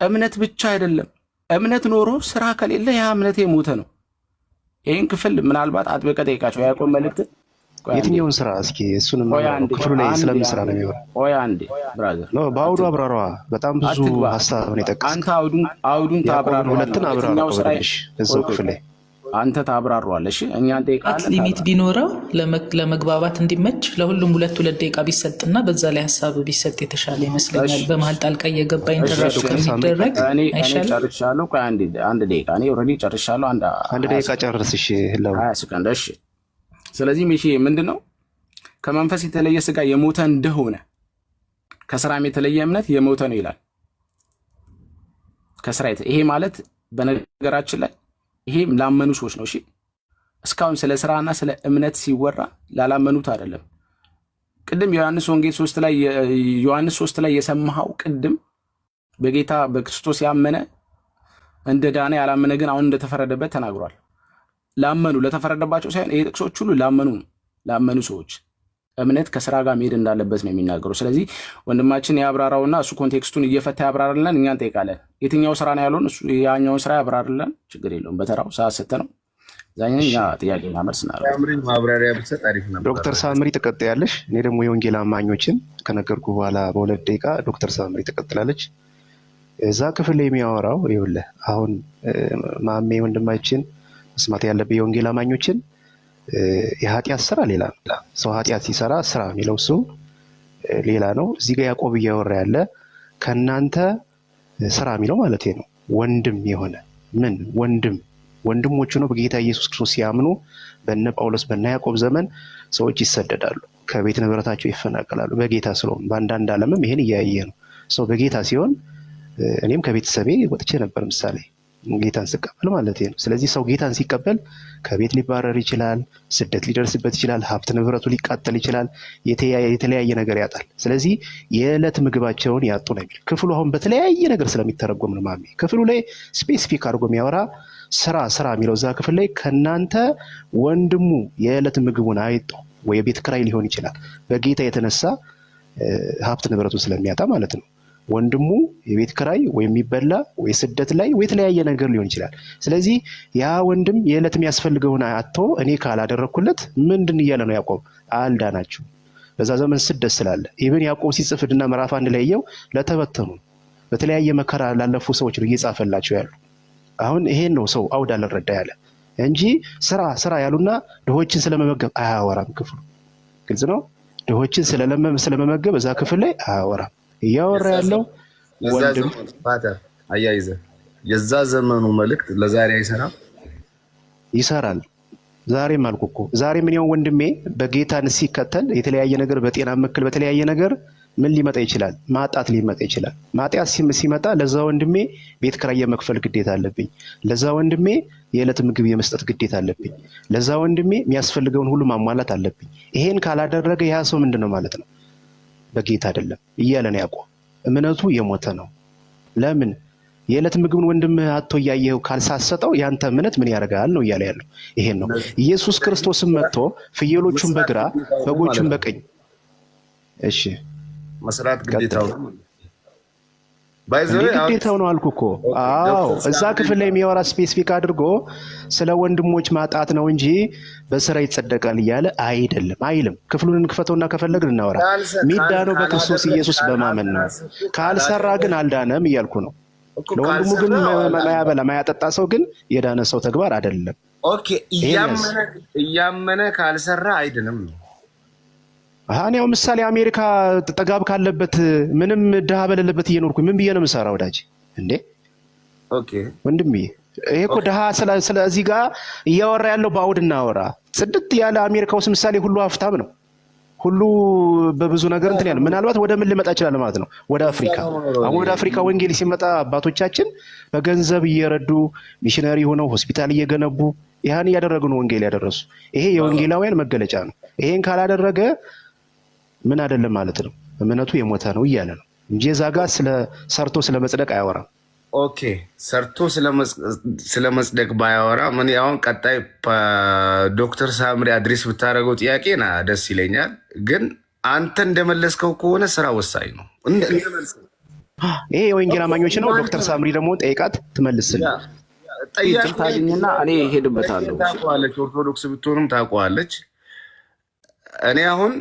እምነት ብቻ አይደለም፣ እምነት ኖሮ ስራ ከሌለ ያ እምነት የሞተ ነው። ይህን ክፍል ምናልባት አጥብቀ ጠይቃቸው። ያዕቆብ መልእክት የትኛውን ስራ እስኪ እሱንም ክፍሉ ላይ ስለምን ስራ ነው የሚሆነው? ቆይ አንዴ ብራዘር፣ በአውዱ አብራሯ። በጣም ብዙ ሀሳብ ነው የጠቀስከው። አንተ አውዱን ታብራራ፣ ሁለትን አብራራ እዛው ክፍል ላይ አንተ ታብራሯለሽ። እኛ ጠይቃለን። ሊሚት ቢኖረው ለመግባባት እንዲመች ለሁሉም 2 ደቂቃ ቢሰጥና በዛ ላይ ሀሳብ ቢሰጥ የተሻለ ይመስለኛል። በመሀል ጣልቃ እየገባ ኢንተራፕት ከሚደረግ አይሻልም? ጨርሻለሁ። ቆይ አንድ ደቂቃ እኔ ኦልሬዲ ጨርሻለሁ። አንድ ደቂቃ ጨርስ። እሺ 20 ሰከንድ። እሺ ስለዚህ ሚሺ ምንድነው? ከመንፈስ የተለየ ስጋ የሞተ እንደሆነ ከስራም የተለየ እምነት የሞተ ነው ይላል። ከስራ ይሄ ማለት በነገራችን ላይ ይሄም ላመኑ ሰዎች ነው። እሺ እስካሁን ስለ ስራና ስለ እምነት ሲወራ ላላመኑት አይደለም። ቅድም ዮሐንስ ወንጌል 3 ላይ የሰማኸው ቅድም በጌታ በክርስቶስ ያመነ እንደ ዳነ ያላመነ ግን አሁን እንደተፈረደበት ተናግሯል። ላመኑ ለተፈረደባቸው ሳይሆን ይሄ ጥቅሶች ሁሉ ላመኑ ሰዎች እምነት ከስራ ጋር መሄድ እንዳለበት ነው የሚናገሩ። ስለዚህ ወንድማችን ያብራራውና እሱ ኮንቴክስቱን እየፈታ ያብራራልን። እኛ እንጠይቃለን። የትኛው ስራ ነው ያለውን እሱ ያኛውን ስራ ያብራራልን። ችግር የለውም። በተራው ሰዓት ሰጠ ነው ዛኛኛ ጥያቄና መልስ እናደርጋለን። ማብራሪያ ብትሰጥ አሪፍ ነበር። ዶክተር ሳምሪ ትቀጥያለሽ። እኔ ደግሞ የወንጌል አማኞችን ከነገርኩ በኋላ በ2 ደቂቃ ዶክተር ሳምሪ ትቀጥላለች። እዛ ክፍል ላይ የሚያወራው ይኸውልህ አሁን ማሜ ወንድማችን መስማት ያለብህ የወንጌል አማኞችን የኃጢአት ስራ ሌላ ነው። ሰው ኃጢአት ሲሰራ ስራ የሚለው እሱ ሌላ ነው። እዚህ ጋር ያዕቆብ እያወራ ያለ ከእናንተ ስራ የሚለው ማለት ነው ወንድም የሆነ ምን ወንድሞቹ ነው። በጌታ ኢየሱስ ክርስቶስ ሲያምኑ በነ ጳውሎስ በነ ያዕቆብ ዘመን ሰዎች ይሰደዳሉ፣ ከቤት ንብረታቸው ይፈናቀላሉ። በጌታ ስለሆኑ በአንዳንድ ዓለምም ይሄን እያየ ነው። ሰው በጌታ ሲሆን እኔም ከቤተሰቤ ወጥቼ ነበር። ምሳሌ ጌታን ስቀበል ማለት ነው። ስለዚህ ሰው ጌታን ሲቀበል ከቤት ሊባረር ይችላል፣ ስደት ሊደርስበት ይችላል፣ ሀብት ንብረቱ ሊቃጠል ይችላል፣ የተለያየ ነገር ያጣል። ስለዚህ የዕለት ምግባቸውን ያጡ ነው የሚል ክፍሉ አሁን በተለያየ ነገር ስለሚተረጎም ነው ማሜ ክፍሉ ላይ ስፔሲፊክ አድርጎ የሚያወራ ስራ የሚለው እዛ ክፍል ላይ ከእናንተ ወንድሙ የዕለት ምግቡን አይጦ ወይ የቤት ክራይ ሊሆን ይችላል በጌታ የተነሳ ሀብት ንብረቱ ስለሚያጣ ማለት ነው። ወንድሙ የቤት ክራይ ወይ የሚበላ ወይ ስደት ላይ ወይ የተለያየ ነገር ሊሆን ይችላል። ስለዚህ ያ ወንድም የዕለት የሚያስፈልገውን አጥቶ እኔ ካላደረኩለት ምንድን እያለ ነው ያዕቆብ? አልዳናችሁ። በዛ ዘመን ስደት ስላለ ኢብን ያዕቆብ ሲጽፍና ምዕራፍ 1 ላይ ያየው ለተበተኑ በተለያየ መከራ ላለፉ ሰዎች ነው እየጻፈላቸው ያሉ። አሁን ይሄን ነው ሰው አውድ አልረዳ ያለ እንጂ ስራ ያሉና ድሆችን ስለመመገብ አያወራም ክፍሉ። ግልጽ ነው። ድሆችን ስለመመገብ እዛ ክፍል ላይ አያወራም። እያወራ ያለው ወንድም ፓተር አያይዘ የዛ ዘመኑ መልእክት ለዛሬ አይሰራም? ይሰራል። ዛሬም አልኩ እኮ ዛሬ ምን ያው ወንድሜ በጌታን ሲከተል የተለያየ ነገር በጤና መክል በተለያየ ነገር ምን ሊመጣ ይችላል? ማጣት ሊመጣ ይችላል። ማጣት ሲመጣ ለዛ ወንድሜ ቤት ክራይ የመክፈል ግዴታ አለብኝ። ለዛ ወንድሜ የዕለት ምግብ የመስጠት ግዴታ አለብኝ። ለዛ ወንድሜ የሚያስፈልገውን ሁሉ ማሟላት አለብኝ። ይሄን ካላደረገ ያ ሰው ምንድነው ማለት ነው? በጌታ አይደለም እያለ ነው ያዕቆብ። እምነቱ የሞተ ነው። ለምን? የዕለት ምግብን ወንድም አጥቶ እያየው ካልሳሰጠው ያንተ እምነት ምን ያደርጋል ነው እያለ ያለው። ይሄን ነው ኢየሱስ ክርስቶስም መጥቶ ፍየሎቹን በግራ በጎቹን በቀኝ እሺ መስራት ግዴታው ነው። ግዴታው ነው አልኩ እኮ። አዎ እዛ ክፍል ላይ የሚያወራ ስፔሲፊክ አድርጎ ስለ ወንድሞች ማጣት ነው እንጂ በስራ ይጸደቃል እያለ አይደለም አይልም። ክፍሉን እንክፈተውና ከፈለግን እናወራ። ሚዳነው በክርስቶስ ኢየሱስ በማመን ነው። ካልሰራ ግን አልዳነም እያልኩ ነው። ለወንድሙ ግን ማያበላ ማያጠጣ ሰው ግን የዳነ ሰው ተግባር አይደለም። ኦኬ እያመነ ካልሰራ አይደለም ነው። ያው ምሳሌ አሜሪካ ጠጋብ ካለበት ምንም ድሃ በሌለበት እየኖርኩ ምን ብዬ ነው የምሰራው ወዳጅ እንዴ? ኦኬ ወንድሜ ይሄ እኮ ድሃ ስለዚህ ጋር እያወራ ያለው በአውድ እናወራ። ጽድት ያለ አሜሪካ ውስጥ ምሳሌ ሁሉ ሀብታም ነው፣ ሁሉ በብዙ ነገር እንትን ያለ ምናልባት ወደ ምን ሊመጣ ይችላል ማለት ነው? ወደ አፍሪካ። አሁን ወደ አፍሪካ ወንጌል ሲመጣ አባቶቻችን በገንዘብ እየረዱ ሚሽነሪ ሆነው ሆስፒታል እየገነቡ ያን እያደረጉ ነው ወንጌል ያደረሱ። ይሄ የወንጌላውያን መገለጫ ነው። ይሄን ካላደረገ ምን አይደለም ማለት ነው? እምነቱ የሞተ ነው እያለ ነው እንጂ እዛ ጋር ሰርቶ ስለመጽደቅ አያወራም። ኦኬ ሰርቶ ስለመጽደቅ ባያወራ ምን አሁን ቀጣይ ዶክተር ሳምሪ አድሬስ ብታደርገው ጥያቄ ና ደስ ይለኛል። ግን አንተ እንደመለስከው ከሆነ ስራ ወሳኝ ነው። ይሄ የወንጌል አማኞች ነው። ዶክተር ሳምሪ ደግሞ ጠይቃት ትመልስልህ። ታገኝና እኔ ሄድበታለሁ። ታውቀዋለች፣ ኦርቶዶክስ ብትሆንም ታውቀዋለች። እኔ አሁን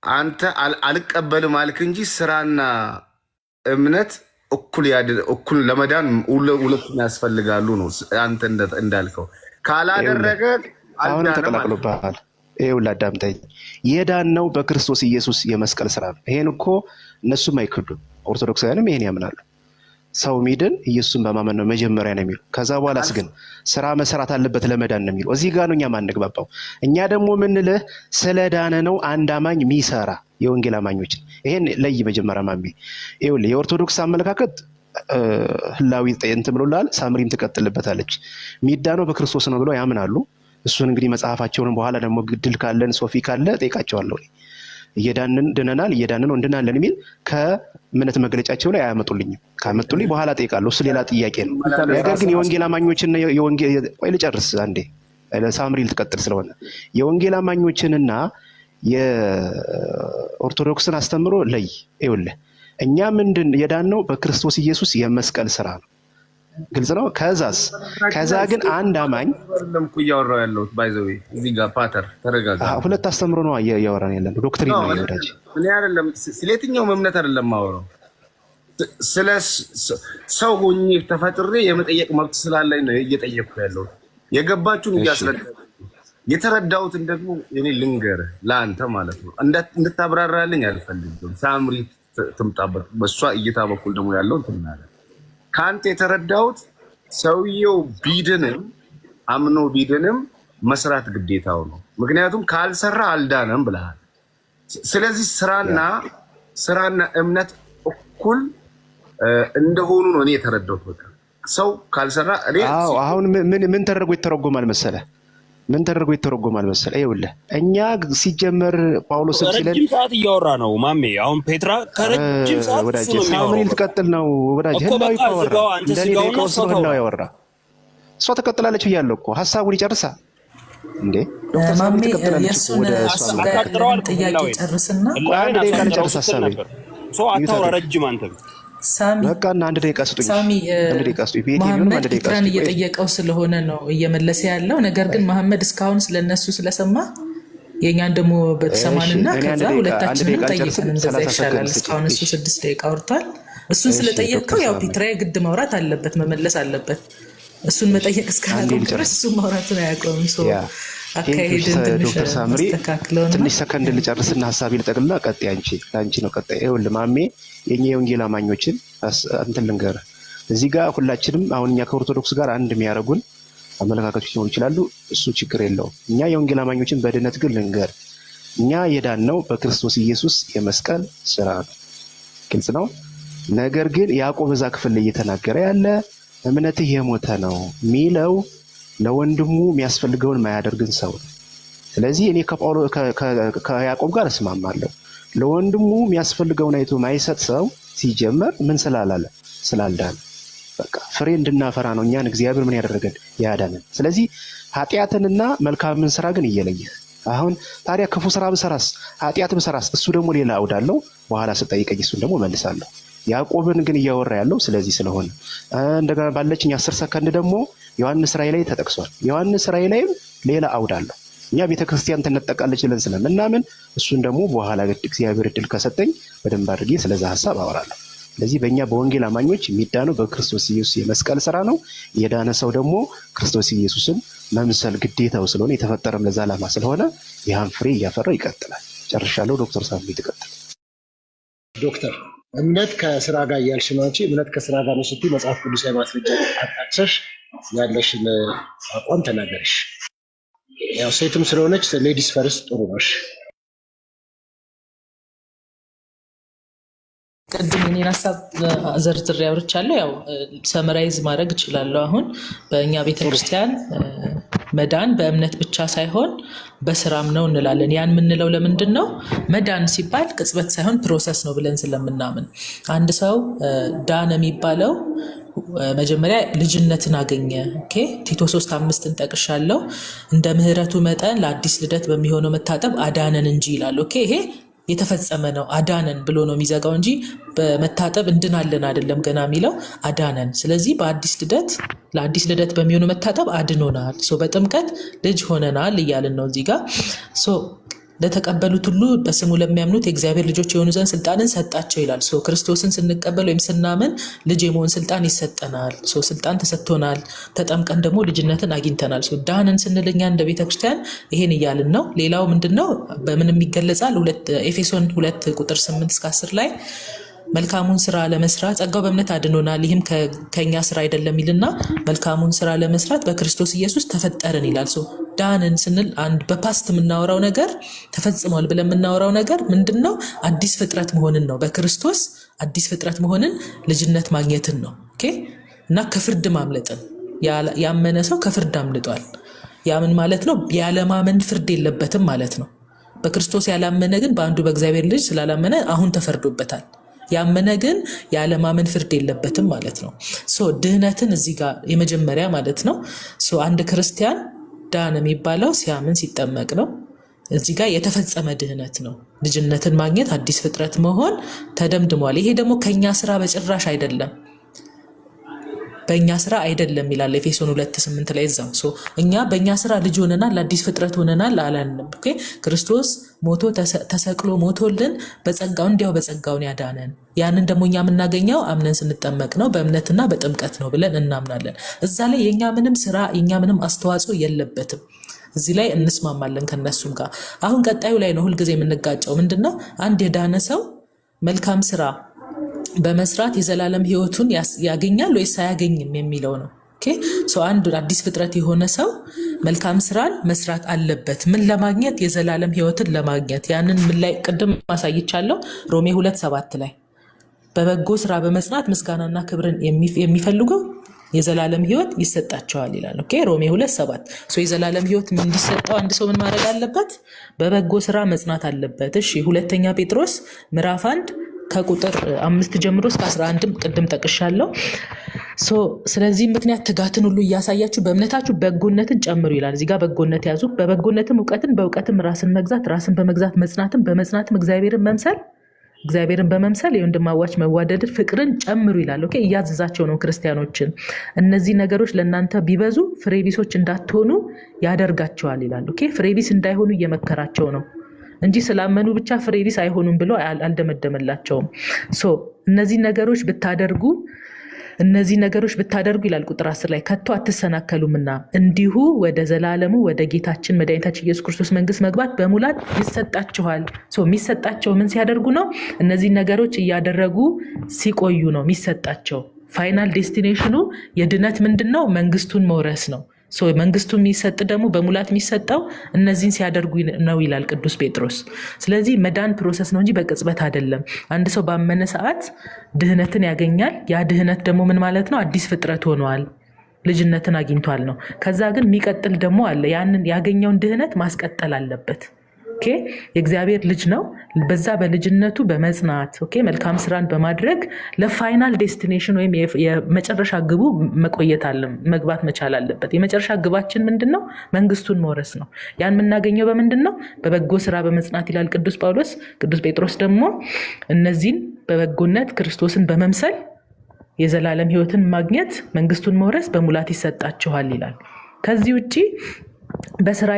አንተ አልቀበልም አልክ እንጂ ስራና እምነት እኩል ለመዳን ሁለቱም ያስፈልጋሉ ነው። አንተ እንዳልከው ካላደረገ አሁን ተቀላቅሎብሃል። ይኸውልህ አዳምጠኝ። የዳነው በክርስቶስ ኢየሱስ የመስቀል ስራ ነው። ይሄን እኮ እነሱም አይክዱም፣ ኦርቶዶክሳውያንም ይሄን ያምናሉ። ሰው ሚድን ኢየሱስን በማመን ነው መጀመሪያ ነው የሚሉ። ከዛ በኋላስ ግን ስራ መሰራት አለበት ለመዳን ነው የሚሉ። እዚህ ጋር ነው እኛ ማንግባባው። እኛ ደግሞ ምንልህ ስለ ዳነ ነው አንድ አማኝ ሚሰራ የወንጌል አማኞች። ይሄን ለይ መጀመሪያ ማሚ። ይኸውልህ የኦርቶዶክስ አመለካከት ህላዊ እንትን ብሎላል። ሳምሪም ትቀጥልበታለች። ሚዳነው በክርስቶስ ነው ብለው ያምናሉ። እሱን እንግዲህ መጽሐፋቸውን በኋላ ደግሞ ግድል ካለን ሶፊ ካለ ጠይቃቸዋለሁ። እየዳንን ድነናል፣ እየዳንን ነው እንድናለን የሚል ከእምነት መግለጫቸው ላይ አያመጡልኝም። ካመጡልኝ በኋላ ጠይቃለሁ። እሱ ሌላ ጥያቄ ነው። ነገር ግን የወንጌል አማኞችና ቆይ ልጨርስ አንዴ፣ ሳምሪል ትቀጥል ስለሆነ የወንጌል አማኞችንና የኦርቶዶክስን አስተምሮ ለይ። ይኸውልህ እኛ ምንድን የዳነው በክርስቶስ ኢየሱስ የመስቀል ስራ ነው። ግልጽ ነው። ከዛ ግን አንድ አማኝ እያወራሁ ያለሁት ባይዘዌ እዚህ ጋር ፓተር ተረጋጋ። ሁለት አስተምሮ ነው እያወራን ያለን፣ ዶክትሪን ነው ወዳጅ። እኔ አይደለም ስለየትኛውም እምነት አይደለም ማወራው፣ ስለ ሰው ሆኜ ተፈጥሬ የመጠየቅ መብት ስላለኝ ነው እየጠየቅኩ ያለሁት። የገባችሁን እያስረዳሁ የተረዳሁትን ደግሞ እኔ ልንገርህ ለአንተ ማለት ነው። እንድታብራራልኝ አልፈልግም። ሳምሪ ትምጣበት፣ በእሷ እይታ በኩል ደግሞ ያለውን ትናገር። ከአንተ የተረዳሁት ሰውየው ቢድንም አምኖ ቢድንም መስራት ግዴታው ነው። ምክንያቱም ካልሰራ አልዳነም ብለሃል። ስለዚህ ስራና እምነት እኩል እንደሆኑ ነው እኔ የተረዳሁት። በቃ ሰው ካልሰራ እኔ አሁን ምን ተደርጎ ይተረጎማል መሰለህ? ምን ተደርጎ ይተረጎማል መሰለህ? ይኸውልህ እኛ ሲጀመር ጳውሎስም ሲለን ረጅም ሰዓት እያወራ ነው ማሜ። አሁን ፔትራ ከረጅም ሰዓት ወዳጅ ሳሙኤል ትቀጥል ነው ወዳጅ። ህላዊ ፓወር እንደኔ ደቂቃው ነው ህላዊ ያወራ እሷ ትቀጥላለች ብያለሁ እኮ ሀሳቡን ይጨርሳ እንዴ ዶክተር ሳሙኤል ትቀጥላለች ወደ እሷ ጥያቄ ጨርስና አንድ ደቂቃ ልጨርስ ሀሳቤን። ሰው አታውራ ረጅም አንተ ሳሚ በቃ እና አንድ ደቂቃ ስጡኝ። አንድ ደቂቃ ስጡኝ። ቤት ይሁን አንድ ደቂቃ ስጡኝ። እየጠየቀው ስለሆነ ነው እየመለሰ ያለው። ነገር ግን መሐመድ እስካሁን ስለነሱ ስለሰማ የኛን ደግሞ በተሰማንና ከዛ ሁለታችንን ጠይቀን እንደዛ ይሻላል። እስካሁን እሱ 6 ደቂቃ አውርቷል። እሱን ስለጠየቀው ያው ፒትራ ግድ ማውራት አለበት፣ መመለስ አለበት። እሱን መጠየቅ እስካላቆም ድረስ እሱ ማውራቱን አያቆምም። አካሄድን ዶክተር ሳምሪ ትንሽ ሰከንድ ልጨርስና ሀሳቤ ልጠቅልላ። ቀጣይ አንቺ ነው ቀጣይ። ይኸውልህ ማሜ የኛ የወንጌል አማኞችን እንትን ልንገርህ። እዚህ ጋር ሁላችንም አሁን እኛ ከኦርቶዶክስ ጋር አንድ የሚያደርጉን አመለካከቶች ሊሆኑ ይችላሉ። እሱ ችግር የለውም። እኛ የወንጌል አማኞችን በድነት ግን ልንገር፣ እኛ የዳነው በክርስቶስ ኢየሱስ የመስቀል ስራ ነው። ግልጽ ነው። ነገር ግን ያዕቆብ እዛ ክፍል ላይ እየተናገረ ያለ እምነትህ የሞተ ነው የሚለው ለወንድሙ የሚያስፈልገውን ማያደርግን ሰው ነው። ስለዚህ እኔ ከያዕቆብ ጋር እስማማለሁ። ለወንድሙ የሚያስፈልገውን አይቶ ማይሰጥ ሰው ሲጀመር ምን ስላልዳነ በቃ ፍሬ እንድናፈራ ነው እኛን እግዚአብሔር ምን ያደረገን ያዳነን። ስለዚህ ኃጢአትንና መልካምን ስራ ግን እየለየህ አሁን ታዲያ ክፉ ስራ ብሰራስ ኃጢአት ብሰራስ እሱ ደግሞ ሌላ አውዳለው። በኋላ ስጠይቀኝ እሱን ደግሞ መልሳለሁ። ያዕቆብን ግን እያወራ ያለው ስለዚህ ስለሆነ እንደገና ባለችኝ 10 ሰከንድ ደግሞ ዮሐንስ ራእይ ላይ ተጠቅሷል። ዮሐንስ ራእይ ላይም ሌላ አውዳለሁ። እኛ ቤተክርስቲያን ትነጠቃለች ብለን ስለምናምን እሱን ደግሞ በኋላ እግዚአብሔር እድል ከሰጠኝ በደንብ አድርጌ ስለዛ ሐሳብ አወራለሁ። ስለዚህ በእኛ በወንጌል አማኞች የሚዳነው በክርስቶስ ኢየሱስ የመስቀል ስራ ነው። የዳነ ሰው ደግሞ ክርስቶስ ኢየሱስን መምሰል ግዴታው ስለሆነ የተፈጠረም ለዛ ዓላማ ስለሆነ ያን ፍሬ እያፈራ ይቀጥላል። ጨርሻለሁ። ዶክተር ሳሚ ትቀጥል። ዶክተር እምነት ከስራ ጋር እያልሽ ነው እንጂ እምነት ከስራ ጋር ነው ስትይ መጽሐፍ ቅዱሳዊ ማስረጃ አጣቅሰሽ ያለሽን አቋም ተናገርሽ። ያው ሴትም ስለሆነች ሌዲስ ፈርስት ጥሩ ነሽ። ቅድም እኔን ሀሳብ ዘርዝሬ አውርቻለሁ። ያው ሰመራይዝ ማድረግ እችላለሁ። አሁን በእኛ ቤተክርስቲያን መዳን በእምነት ብቻ ሳይሆን በስራም ነው እንላለን። ያን የምንለው ለምንድን ነው? መዳን ሲባል ቅጽበት ሳይሆን ፕሮሰስ ነው ብለን ስለምናምን አንድ ሰው ዳን የሚባለው መጀመሪያ ልጅነትን አገኘ። ቲቶ 3:5 እንጠቅሻለሁ። እንደ ምህረቱ መጠን ለአዲስ ልደት በሚሆነው መታጠብ አዳነን እንጂ ይላል። ይሄ የተፈጸመ ነው። አዳነን ብሎ ነው የሚዘጋው እንጂ በመታጠብ እንድናለን አይደለም ገና የሚለው አዳነን። ስለዚህ በአዲስ ልደት ለአዲስ ልደት በሚሆኑ መታጠብ አድኖናል። በጥምቀት ልጅ ሆነናል እያልን ነው እዚህ ጋር። ለተቀበሉት ሁሉ በስሙ ለሚያምኑት የእግዚአብሔር ልጆች የሆኑ ዘንድ ስልጣንን ሰጣቸው ይላል። ክርስቶስን ስንቀበል ወይም ስናምን ልጅ የመሆን ስልጣን ይሰጠናል። ስልጣን ተሰጥቶናል። ተጠምቀን ደግሞ ልጅነትን አግኝተናል። ዳንን ስንል እኛ እንደ ቤተክርስቲያን ይሄን እያልን ነው። ሌላው ምንድነው? በምንም ይገለጻል? ኤፌሶን 2:8-10 ላይ መልካሙን ስራ ለመስራት ጸጋው በእምነት አድኖናል፣ ይህም ከኛ ስራ አይደለም ይልና መልካሙን ስራ ለመስራት በክርስቶስ ኢየሱስ ተፈጠርን ይላል። ዳንን ስንል አንድ በፓስት የምናወራው ነገር ተፈጽሟል ብለን የምናወራው ነገር ምንድነው? አዲስ ፍጥረት መሆንን ነው። በክርስቶስ አዲስ ፍጥረት መሆንን ልጅነት ማግኘትን ነው። እና ከፍርድ ማምለጥን ያመነ ሰው ከፍርድ አምልጧል። ያምን ማለት ነው ያለማመን ፍርድ የለበትም ማለት ነው። በክርስቶስ ያላመነ ግን በአንዱ በእግዚአብሔር ልጅ ስላላመነ አሁን ተፈርዶበታል። ያመነ ግን ያለማመን ፍርድ የለበትም ማለት ነው። ድህነትን እዚህ ጋር የመጀመሪያ ማለት ነው። አንድ ክርስቲያን ዳን የሚባለው ሲያምን ሲጠመቅ ነው። እዚህ ጋር የተፈጸመ ድህነት ነው። ልጅነትን ማግኘት አዲስ ፍጥረት መሆን ተደምድሟል። ይሄ ደግሞ ከኛ ስራ በጭራሽ አይደለም፣ በእኛ ስራ አይደለም ይላል ኤፌሶን 2:8 ላይ እዛው። እኛ በእኛ ስራ ልጅ ሆነናል፣ አዲስ ፍጥረት ሆነናል አላልንም። ክርስቶስ ሞቶ ተሰቅሎ ሞቶልን በጸጋው እንዲያው በጸጋውን ያዳነን። ያንን ደግሞ እኛ የምናገኘው አምነን ስንጠመቅ ነው፣ በእምነትና በጥምቀት ነው ብለን እናምናለን። እዛ ላይ የኛ ምንም ስራ የኛ ምንም አስተዋጽኦ የለበትም። እዚህ ላይ እንስማማለን ከነሱም ጋር። አሁን ቀጣዩ ላይ ነው ሁልጊዜ የምንጋጨው። ምንድነው? አንድ የዳነ ሰው መልካም ስራ በመስራት የዘላለም ህይወቱን ያገኛል ወይስ አያገኝም የሚለው ነው። አንድ አዲስ ፍጥረት የሆነ ሰው መልካም ስራን መስራት አለበት። ምን ለማግኘት? የዘላለም ህይወትን ለማግኘት። ያንን ምን ላይ ቅድም ማሳይቻለሁ፣ ሮሜ 2:7 ላይ በበጎ ስራ በመጽናት ምስጋናና ክብርን የሚፈልጉ የዘላለም ሕይወት ይሰጣቸዋል ይላል። ኦኬ ሮሜ 2:7 የዘላለም ሕይወት እንዲሰጠው አንድ ሰው ምን ማድረግ አለበት? በበጎ ስራ መጽናት አለበት። እሺ ሁለተኛ ጴጥሮስ ምዕራፍ 1 ከቁጥር 5 ጀምሮ እስከ 11 ቅድም ጠቅሻለሁ። ስለዚህ ምክንያት ትጋትን ሁሉ እያሳያችሁ በእምነታችሁ በጎነትን ጨምሩ ይላል። እዚህ ጋር በጎነት ያዙ። በበጎነትም እውቀትን፣ በእውቀትም ራስን መግዛት፣ ራስን በመግዛት መጽናትን፣ በመጽናትም እግዚአብሔርን መምሰል፣ እግዚአብሔርን በመምሰል የወንድማማች መዋደድን፣ ፍቅርን ጨምሩ ይላል። ኦኬ እያዘዛቸው ነው ክርስቲያኖችን። እነዚህ ነገሮች ለእናንተ ቢበዙ ፍሬቢሶች እንዳትሆኑ ያደርጋቸዋል ይላል። ኦኬ ፍሬቢስ እንዳይሆኑ እየመከራቸው ነው እንጂ ስላመኑ ብቻ ፍሬቢስ አይሆኑም ብሎ አልደመደመላቸውም። እነዚህ ነገሮች ብታደርጉ ይላል ቁጥር 10 ላይ ከቶ አትሰናከሉምና እንዲሁ ወደ ዘላለሙ ወደ ጌታችን መድኃኒታችን ኢየሱስ ክርስቶስ መንግስት መግባት በሙላት ይሰጣችኋል። የሚሰጣቸው ምን ሲያደርጉ ነው? እነዚህ ነገሮች እያደረጉ ሲቆዩ ነው የሚሰጣቸው። ፋይናል ዴስቲኔሽኑ የድነት ምንድነው? መንግስቱን መውረስ ነው። መንግስቱ የሚሰጥ ደግሞ በሙላት የሚሰጠው እነዚህን ሲያደርጉ ነው ይላል ቅዱስ ጴጥሮስ። ስለዚህ መዳን ፕሮሰስ ነው እንጂ በቅጽበት አይደለም። አንድ ሰው ባመነ ሰዓት ድህነትን ያገኛል። ያ ድህነት ደግሞ ምን ማለት ነው? አዲስ ፍጥረት ሆኗል፣ ልጅነትን አግኝቷል ነው። ከዛ ግን የሚቀጥል ደግሞ አለ። ያንን ያገኘውን ድህነት ማስቀጠል አለበት። የእግዚአብሔር ልጅ ነው። በዛ በልጅነቱ በመጽናት መልካም ስራን በማድረግ ለፋይናል ዴስቲኔሽን ወይም የመጨረሻ ግቡ መግባት መቻል አለበት። የመጨረሻ ግባችን ምንድነው? መንግስቱን መውረስ ነው። ያን የምናገኘው በምንድነው? በበጎ ስራ በመጽናት ይላል ቅዱስ ጳውሎስ። ቅዱስ ጴጥሮስ ደግሞ እነዚህን በበጎነት ክርስቶስን በመምሰል የዘላለም ሕይወትን ማግኘት፣ መንግስቱን መውረስ በሙላት ይሰጣችኋል ይላል። ከዚህ ውጪ በስራ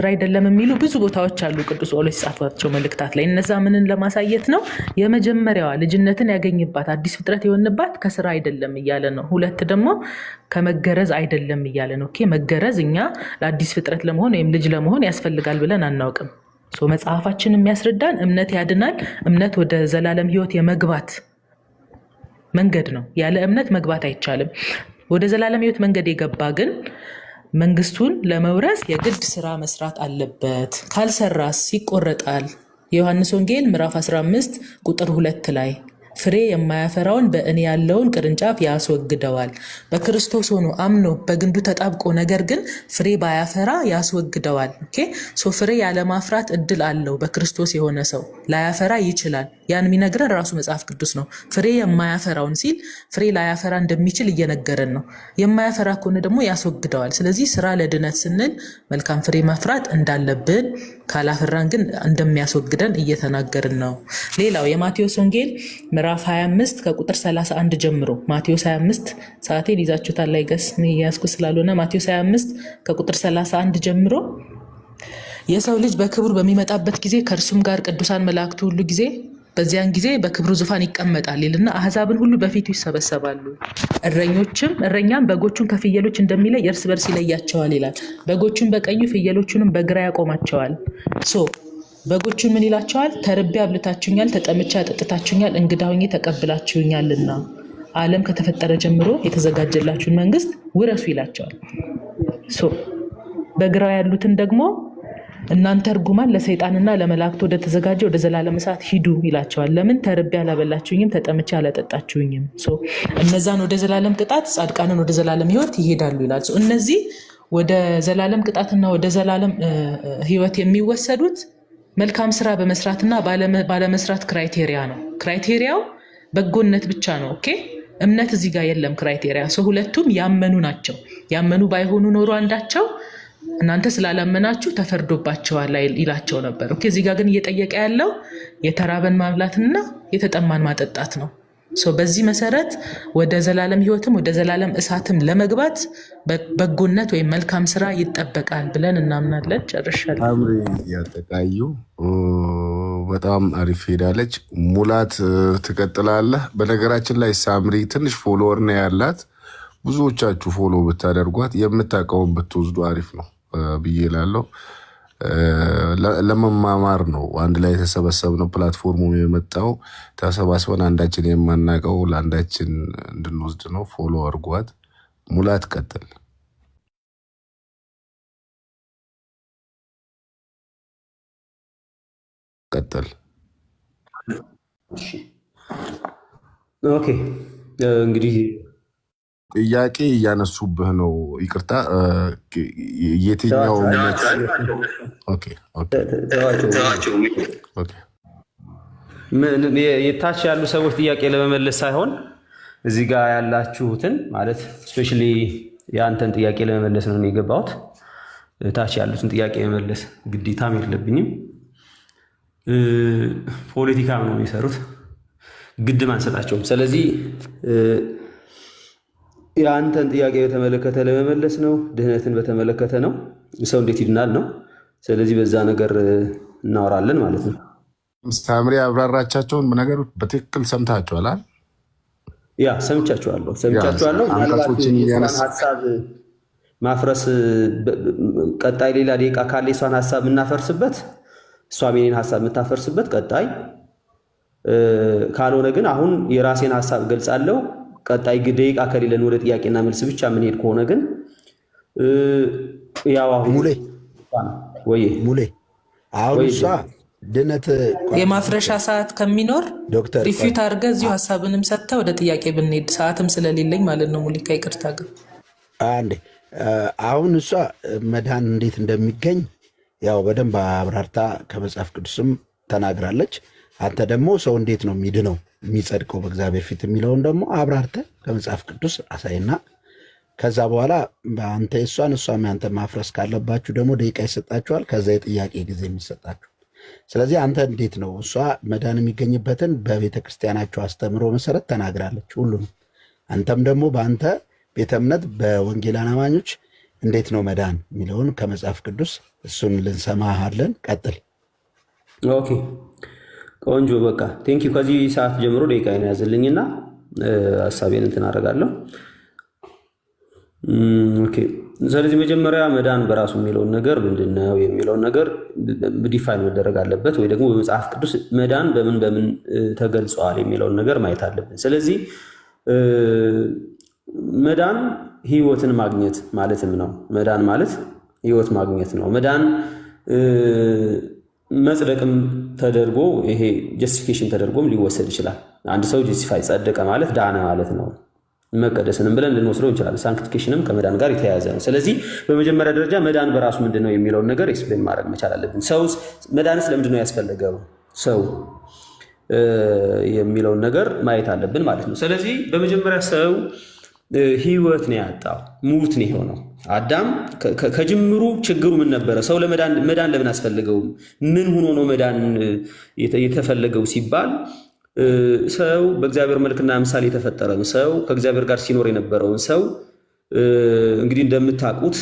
አይደለም የሚሉ ብዙ ቦታዎች አሉ ቅዱስ ጳውሎስ የጻፋቸው መልእክታት ላይ። እነዛ ምንን ለማሳየት ነው? የመጀመሪያዋ ልጅነትን ያገኝባት አዲስ ፍጥረት የሆንባት ከስራ አይደለም እያለ ነው። ሁለት ደግሞ ከመገረዝ አይደለም እያለ ነው። መገረዝ እኛ ለአዲስ ፍጥረት ለመሆን ወይም ልጅ ለመሆን ያስፈልጋል ብለን አናውቅም። መጽሐፋችን የሚያስረዳን እምነት ያድናል። እምነት ወደ ዘላለም ሕይወት የመግባት መንገድ ነው። ያለ እምነት መግባት አይቻልም። ወደ ዘላለም ሕይወት መንገድ የገባ ግን መንግስቱን ለመውረስ የግድ ስራ መስራት አለበት። ካልሰራስ ይቆረጣል። የዮሐንስ ወንጌል ምዕራፍ 15 ቁጥር 2 ላይ ፍሬ የማያፈራውን በእኔ ያለውን ቅርንጫፍ ያስወግደዋል። በክርስቶስ ሆኖ አምኖ በግንዱ ተጣብቆ ነገር ግን ፍሬ ባያፈራ ያስወግደዋል። ፍሬ ያለማፍራት እድል አለው። በክርስቶስ የሆነ ሰው ላያፈራ ይችላል። ያን የሚነግረን ራሱ መጽሐፍ ቅዱስ ነው። ፍሬ የማያፈራውን ሲል ፍሬ ላያፈራ እንደሚችል እየነገረን ነው። የማያፈራ ከሆነ ደግሞ ያስወግደዋል። ስለዚህ ስራ ለድነት ስንል መልካም ፍሬ ማፍራት እንዳለብን፣ ካላፈራን ግን እንደሚያስወግደን እየተናገርን ነው። ሌላው የማቴዎስ ወንጌል ምዕራፍ 25 ከቁጥር 31 ጀምሮ ማቴዎስ 25 ሰዓቴን ይዛችሁታል ላይ ገስ ያስኩ ስላልሆነ ማቴዎስ 25 ከቁጥር 31 ጀምሮ የሰው ልጅ በክብሩ በሚመጣበት ጊዜ ከእርሱም ጋር ቅዱሳን መላእክቱ ሁሉ ጊዜ በዚያን ጊዜ በክብሩ ዙፋን ይቀመጣል ይልና አሕዛብን ሁሉ በፊቱ ይሰበሰባሉ። እረኛም በጎቹን ከፍየሎች እንደሚለይ እርስ በርስ ይለያቸዋል ይላል። በጎቹን በቀኙ ፍየሎቹንም በግራ ያቆማቸዋል። በጎቹን ምን ይላቸዋል? ተርቤ አብልታችሁኛል፣ ተጠምቼ አጠጥታችሁኛል፣ እንግዳ ሆኜ ተቀብላችሁኛልና ዓለም ከተፈጠረ ጀምሮ የተዘጋጀላችሁን መንግስት ውረሱ ይላቸዋል። በግራው ያሉትን ደግሞ እናንተ እርጉማን ለሰይጣንና ለመላእክቱ ወደ ተዘጋጀ ወደ ዘላለም እሳት ሂዱ ይላቸዋል። ለምን? ተርቤ አላበላችሁኝም፣ ተጠምቼ አላጠጣችሁኝም። እነዛን ወደ ዘላለም ቅጣት፣ ጻድቃንን ወደ ዘላለም ሕይወት ይሄዳሉ ይላል። እነዚህ ወደ ዘላለም ቅጣትና ወደ ዘላለም ሕይወት የሚወሰዱት መልካም ስራ በመስራትና ባለመስራት ክራይቴሪያ ነው። ክራይቴሪያው በጎነት ብቻ ነው። እምነት እዚህ ጋር የለም ክራይቴሪያ። ሁለቱም ያመኑ ናቸው። ያመኑ ባይሆኑ ኖሮ አንዳቸው እናንተ ስላላመናችሁ ተፈርዶባቸዋል ይላቸው ነበር። እዚህ ጋር ግን እየጠየቀ ያለው የተራበን ማብላትና የተጠማን ማጠጣት ነው። በዚህ መሰረት ወደ ዘላለም ሕይወትም ወደ ዘላለም እሳትም ለመግባት በጎነት ወይም መልካም ስራ ይጠበቃል ብለን እናምናለን። ጨርሻለሁ። አምሪ ያጠቃዩ በጣም አሪፍ ሄዳለች። ሙላት ትቀጥላለህ። በነገራችን ላይ ሳምሪ ትንሽ ፎሎወር ነው ያላት። ብዙዎቻችሁ ፎሎ ብታደርጓት የምታውቀውን ብትወስዱ አሪፍ ነው ብዬ እላለሁ። ለመማማር ነው አንድ ላይ የተሰበሰብነው። ፕላትፎርሙ የመጣው ተሰባስበን አንዳችን የማናውቀው ለአንዳችን እንድንወስድ ነው። ፎሎ አድርጓት። ሙላት ቀጥል። ኦኬ እንግዲህ ጥያቄ እያነሱብህ ነው። ይቅርታ የትኛው የታች ያሉ ሰዎች ጥያቄ ለመመለስ ሳይሆን እዚህ ጋር ያላችሁትን ማለት ስፔሻሊ የአንተን ጥያቄ ለመመለስ ነው የገባሁት። ታች ያሉትን ጥያቄ መመለስ ግዴታም የለብኝም። ፖለቲካ ነው የሚሰሩት፣ ግድም አንሰጣቸውም። ስለዚህ የአንተን ጥያቄ በተመለከተ ለመመለስ ነው፣ ድህነትን በተመለከተ ነው፣ ሰው እንዴት ይድናል ነው። ስለዚህ በዛ ነገር እናወራለን ማለት ነው። ሳምሪ አብራራቻቸውን ነገር በትክክል ሰምታችኋል? ያ ሰምቻችኋለሁ። ሀሳብ ማፍረስ ቀጣይ ሌላ ደቂቃ ካለ የሷን ሀሳብ የምናፈርስበት እሷ የኔን ሀሳብ የምታፈርስበት ቀጣይ ካልሆነ ግን አሁን የራሴን ሀሳብ ገልጻለሁ። ቀጣይ ደቂቃ ከሌለን ወደ ጥያቄና መልስ ብቻ የምንሄድ ከሆነ ግን ያው አሁን ሙሌ አሁን እሷ ድነት የማፍረሻ ሰዓት ከሚኖር ሪፊዩት አድርገህ እዚሁ ሀሳብንም ሰጥተህ ወደ ጥያቄ ብንሄድ ሰዓትም ስለሌለኝ ማለት ነው። ሙሊካ ይቅርታ ግን አንዴ አሁን እሷ መድኃን እንዴት እንደሚገኝ ያው በደንብ አብራርታ ከመጽሐፍ ቅዱስም ተናግራለች። አንተ ደግሞ ሰው እንዴት ነው የሚድነው የሚጸድቀው በእግዚአብሔር ፊት የሚለውን ደግሞ አብራርተ ከመጽሐፍ ቅዱስ አሳይና ከዛ በኋላ በአንተ እሷን እሷም ያንተ ማፍረስ ካለባችሁ ደግሞ ደቂቃ ይሰጣችኋል። ከዛ የጥያቄ ጊዜ የሚሰጣችሁ። ስለዚህ አንተ እንዴት ነው እሷ መዳን የሚገኝበትን በቤተ ክርስቲያናቸው አስተምሮ መሰረት ተናግራለች ሁሉም። አንተም ደግሞ በአንተ ቤተ እምነት በወንጌላን አማኞች እንዴት ነው መዳን የሚለውን ከመጽሐፍ ቅዱስ እሱን ልንሰማሃለን። ቀጥል። ኦኬ ቆንጆ በቃ ቴንኪው። ከዚህ ሰዓት ጀምሮ ደቂቃ ያዝልኝና ሀሳቤን እንትን አደርጋለሁ። ኦኬ ስለዚህ መጀመሪያ መዳን በራሱ የሚለውን ነገር ምንድነው የሚለውን ነገር ዲፋይን መደረግ አለበት፣ ወይ ደግሞ በመጽሐፍ ቅዱስ መዳን በምን ተገልጿል የሚለውን ነገር ማየት አለብን። ስለዚህ መዳን ህይወትን ማግኘት ማለትም ነው። መዳን ማለት ህይወት ማግኘት ነው። መዳን መጽደቅም ተደርጎ ይሄ ጀስቲፊኬሽን ተደርጎም ሊወሰድ ይችላል። አንድ ሰው ጀስቲፋይ ጸደቀ ማለት ዳነ ማለት ነው። መቀደስንም ብለን ልንወስደው እንችላለን። ሳንክቲፊኬሽንም ከመዳን ጋር የተያያዘ ነው። ስለዚህ በመጀመሪያ ደረጃ መዳን በራሱ ምንድነው የሚለውን ነገር ኤክስፕሌን ማድረግ መቻል አለብን። ሰው መዳንስ ለምንድነው ያስፈለገው ሰው የሚለውን ነገር ማየት አለብን ማለት ነው። ስለዚህ በመጀመሪያ ሰው ህይወት ነው ያጣው፣ ሙት ነው የሆነው። አዳም ከጅምሩ ችግሩ ምን ነበረ? ሰው መዳን ለምን አስፈልገው? ምን ሆኖ ነው መዳን የተፈለገው ሲባል ሰው በእግዚአብሔር መልክና ምሳሌ የተፈጠረ ሰው ከእግዚአብሔር ጋር ሲኖር የነበረውን ሰው እንግዲህ እንደምታውቁት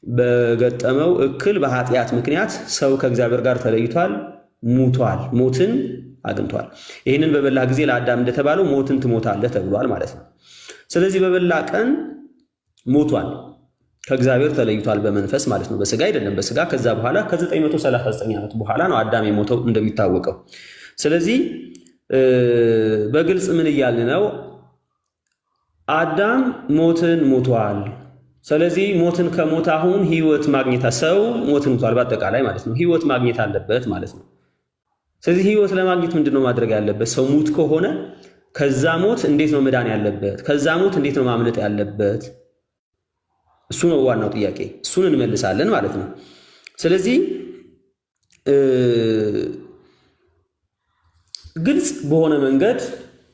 በገጠመው እክል በኃጢአት ምክንያት ሰው ከእግዚአብሔር ጋር ተለይቷል፣ ሙቷል፣ ሞትን አግኝቷል። ይህንን በበላ ጊዜ ለአዳም እንደተባለው ሞትን ትሞታለህ ተብሏል ማለት ነው። ስለዚህ በበላ ቀን ሞቷል፣ ከእግዚአብሔር ተለይቷል በመንፈስ ማለት ነው፣ በስጋ አይደለም። በስጋ ከዛ በኋላ ከ939 ዓመት በኋላ ነው አዳም የሞተው እንደሚታወቀው። ስለዚህ በግልጽ ምን እያልን ነው? አዳም ሞትን ሞቷል። ስለዚህ ሞትን ከሞት አሁን ህይወት ማግኘት ሰው ሞትን ሞቷል በአጠቃላይ ማለት ነው፣ ህይወት ማግኘት አለበት ማለት ነው። ስለዚህ ህይወት ለማግኘት ምንድነው ማድረግ ያለበት? ሰው ሙት ከሆነ ከዛ ሞት እንዴት ነው መዳን ያለበት? ከዛ ሞት እንዴት ነው ማምለጥ ያለበት? እሱ ነው ዋናው ጥያቄ። እሱን እንመልሳለን ማለት ነው። ስለዚህ ግልጽ በሆነ መንገድ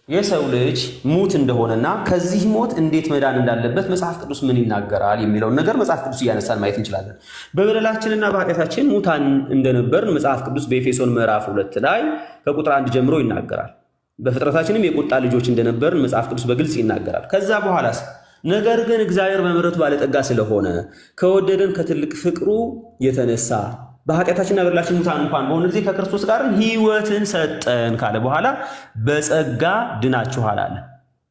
የሰው ልጅ ሙት እንደሆነና ከዚህ ሞት እንዴት መዳን እንዳለበት መጽሐፍ ቅዱስ ምን ይናገራል የሚለውን ነገር መጽሐፍ ቅዱስ እያነሳን ማየት እንችላለን። በበደላችንና በኃጢአታችን ሙታን እንደነበርን መጽሐፍ ቅዱስ በኤፌሶን ምዕራፍ 2 ላይ ከቁጥር 1 ጀምሮ ይናገራል። በፍጥረታችንም የቁጣ ልጆች እንደነበርን መጽሐፍ ቅዱስ በግልጽ ይናገራል። ከዛ በኋላስ ነገር ግን እግዚአብሔር በምሕረቱ ባለጠጋ ስለሆነ ከወደደን ከትልቅ ፍቅሩ የተነሳ በኃጢአታችንና በደላችን ሙታን እንኳን በሆነ ጊዜ ከክርስቶስ ጋር ሕይወትን ሰጠን ካለ በኋላ በጸጋ ድናችኋል አለ።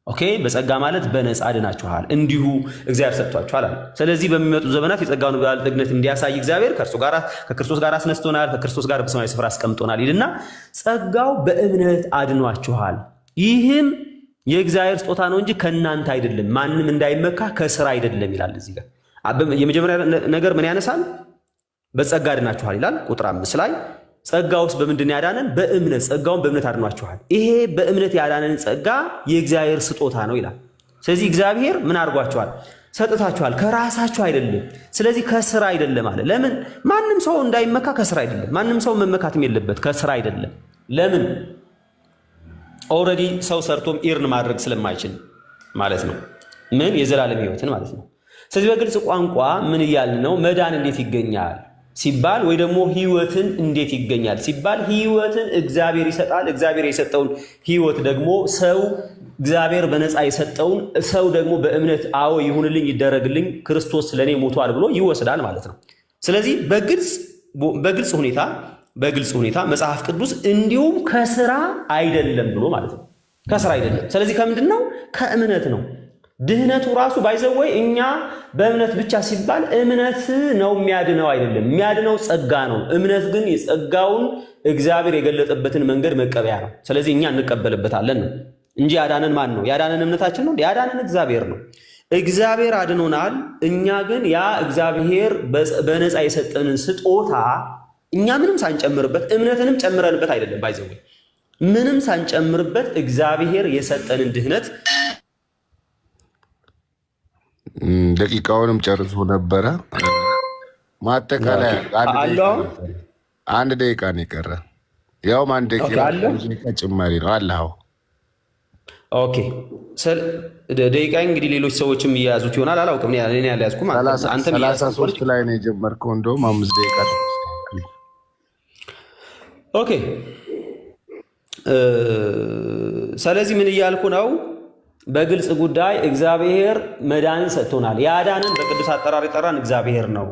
ኦኬ፣ በጸጋ ማለት በነፃ ድናችኋል፣ እንዲሁ እግዚአብሔር ሰጥቷችኋል አለ። ስለዚህ በሚመጡ ዘመናት የጸጋውን ባለጠግነት እንዲያሳይ እግዚአብሔር ከክርስቶስ ጋር አስነስቶናል፣ ከክርስቶስ ጋር በሰማያዊ ስፍራ አስቀምጦናል ይልና ጸጋው በእምነት አድኗችኋል፣ ይህም የእግዚአብሔር ስጦታ ነው እንጂ ከእናንተ አይደለም፣ ማንም እንዳይመካ ከስራ አይደለም ይላል። እዚህ ጋር የመጀመሪያ ነገር ምን ያነሳል? በጸጋ አድናችኋል ይላል። ቁጥር 5 ላይ ጸጋ ውስጥ በምንድን ያዳነን? በእምነት። ጸጋውን በእምነት አድኗችኋል። ይሄ በእምነት ያዳነን ጸጋ የእግዚአብሔር ስጦታ ነው ይላል። ስለዚህ እግዚአብሔር ምን አድርጓቸዋል? ሰጥታችኋል። ከራሳችሁ አይደለም። ስለዚህ ከስራ አይደለም አለ። ለምን? ማንም ሰው እንዳይመካ ከስራ አይደለም። ማንም ሰው መመካትም የለበት ከስራ አይደለም። ለምን? ኦልሬዲ ሰው ሰርቶም ኢርን ማድረግ ስለማይችል ማለት ነው። ምን? የዘላለም ህይወትን ማለት ነው። ስለዚህ በግልጽ ቋንቋ ምን እያልን ነው? መዳን እንዴት ይገኛል ሲባል ወይ ደግሞ ህይወትን እንዴት ይገኛል ሲባል ህይወትን እግዚአብሔር ይሰጣል። እግዚአብሔር የሰጠውን ህይወት ደግሞ ሰው እግዚአብሔር በነፃ የሰጠውን ሰው ደግሞ በእምነት አዎ ይሁንልኝ ይደረግልኝ ክርስቶስ ለኔ ሞቷል ብሎ ይወስዳል ማለት ነው። ስለዚህ በግልጽ ሁኔታ መጽሐፍ ቅዱስ እንዲሁም ከስራ አይደለም ብሎ ማለት ነው። ከስራ አይደለም። ስለዚህ ከምንድን ነው? ከእምነት ነው። ድህነቱ ራሱ ባይዘወይ እኛ በእምነት ብቻ ሲባል እምነት ነው የሚያድነው አይደለም። የሚያድነው ጸጋ ነው። እምነት ግን የጸጋውን እግዚአብሔር የገለጠበትን መንገድ መቀበያ ነው። ስለዚህ እኛ እንቀበልበታለን ነው እንጂ ያዳነን ማን ነው? ያዳነን እምነታችን ነው? ያዳነን እግዚአብሔር ነው። እግዚአብሔር አድኖናል። እኛ ግን ያ እግዚአብሔር በነፃ የሰጠንን ስጦታ እኛ ምንም ሳንጨምርበት እምነትንም ጨምረንበት አይደለም። ባይዘወይ ምንም ሳንጨምርበት እግዚአብሔር የሰጠንን ድህነት ደቂቃውንም ጨርሶ ነበረ። ማጠቃለያ አንድ ደቂቃ ነው የቀረ። ያውም አንድ ደቂቃ ጭማሪ ነው አለኸው። ኦኬ ደቂቃ እንግዲህ ሌሎች ሰዎችም እየያዙት ይሆናል አላውቅም። እኔ ያልያዝኩም። አንተም 33 ላይ ነው የጀመርከው። እንደውም 5 ደቂቃ። ኦኬ ስለዚህ ምን እያልኩ ነው? በግልጽ ጉዳይ እግዚአብሔር መዳንን ሰጥቶናል። ያዳንን በቅዱስ አጠራር የጠራን እግዚአብሔር ነው።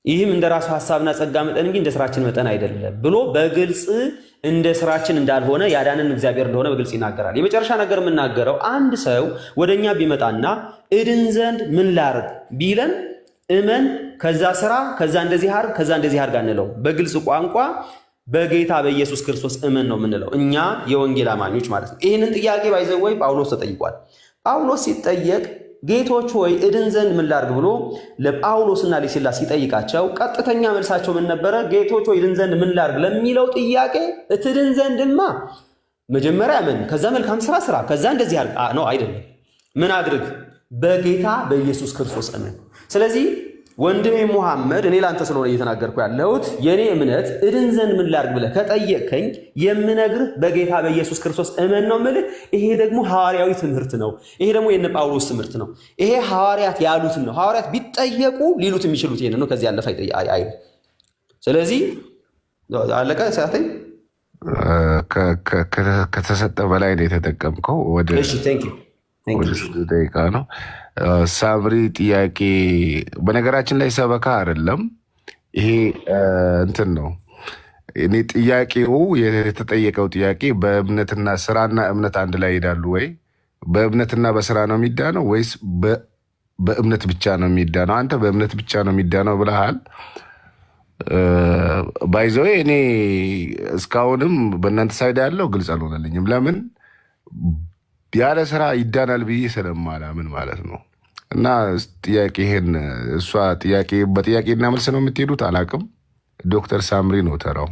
ይህም እንደ ራሱ ሐሳብና ጸጋ መጠን እንጂ እንደ ስራችን መጠን አይደለም ብሎ በግልጽ እንደ ስራችን እንዳልሆነ ያዳንን እግዚአብሔር እንደሆነ በግልጽ ይናገራል። የመጨረሻ ነገር የምናገረው አንድ ሰው ወደኛ ቢመጣና እድን ዘንድ ምን ላርግ ቢለን እመን፣ ከዛ ስራ፣ ከዛ እንደዚህ አርግ፣ ከዛ እንደዚህ አርግ አንለው። በግልጽ ቋንቋ በጌታ በኢየሱስ ክርስቶስ እመን ነው የምንለው እኛ የወንጌል አማኞች ማለት ነው። ይህንን ጥያቄ ባይዘወይ ጳውሎስ ተጠይቋል። ጳውሎስ ሲጠየቅ ጌቶች ሆይ እድን ዘንድ ምን ላድርግ ብሎ ለጳውሎስና ለሲላስ ሲጠይቃቸው ቀጥተኛ መልሳቸው ምን ነበረ? ጌቶች ሆይ እድን ዘንድ ምን ላድርግ ለሚለው ጥያቄ እትድን ዘንድማ መጀመሪያ እመን፣ ከዛ መልካም ስራ፣ ከዛ እንደዚህ ነው አይደለም። ምን አድርግ? በጌታ በኢየሱስ ክርስቶስ እመን። ስለዚህ ወንድሜ ሙሐመድ እኔ ላንተ ስለሆነ እየተናገርኩ ያለሁት የኔ እምነት እድን ዘንድ ምን ላድርግ ብለህ ከጠየቅከኝ የምነግርህ በጌታ በኢየሱስ ክርስቶስ እመን ነው የምልህ። ይሄ ደግሞ ሐዋርያዊ ትምህርት ነው። ይሄ ደግሞ የነ ጳውሎስ ትምህርት ነው። ይሄ ሐዋርያት ያሉትን ነው። ሐዋርያት ቢጠየቁ ሊሉት የሚችሉት ይሄን ነው። ከዚህ ያለፈ አይ። ስለዚህ አለቀ። ሰዓተኝ ከተሰጠ በላይ ነው የተጠቀምከው። ወደ ደቂቃ ነው። ሳምሪ ጥያቄ በነገራችን ላይ ሰበካ አይደለም ይሄ እንትን ነው። እኔ ጥያቄው የተጠየቀው ጥያቄ በእምነትና ስራና እምነት አንድ ላይ ይሄዳሉ ወይ? በእምነትና በስራ ነው የሚዳነው ወይስ በእምነት ብቻ ነው የሚዳነው? አንተ በእምነት ብቻ ነው የሚዳነው ብለሃል። ባይዘው እኔ እስካሁንም በእናንተ ሳይድ ያለው ግልጽ አልሆነልኝም። ለምን ያለ ስራ ይዳናል ብዬ ስለማላምን ማለት ነው። እና ጥያቄ ይሄን እሷ ጥያቄ በጥያቄና መልስ ነው የምትሄዱት? አላቅም። ዶክተር ሳምሪ ነው ተራው።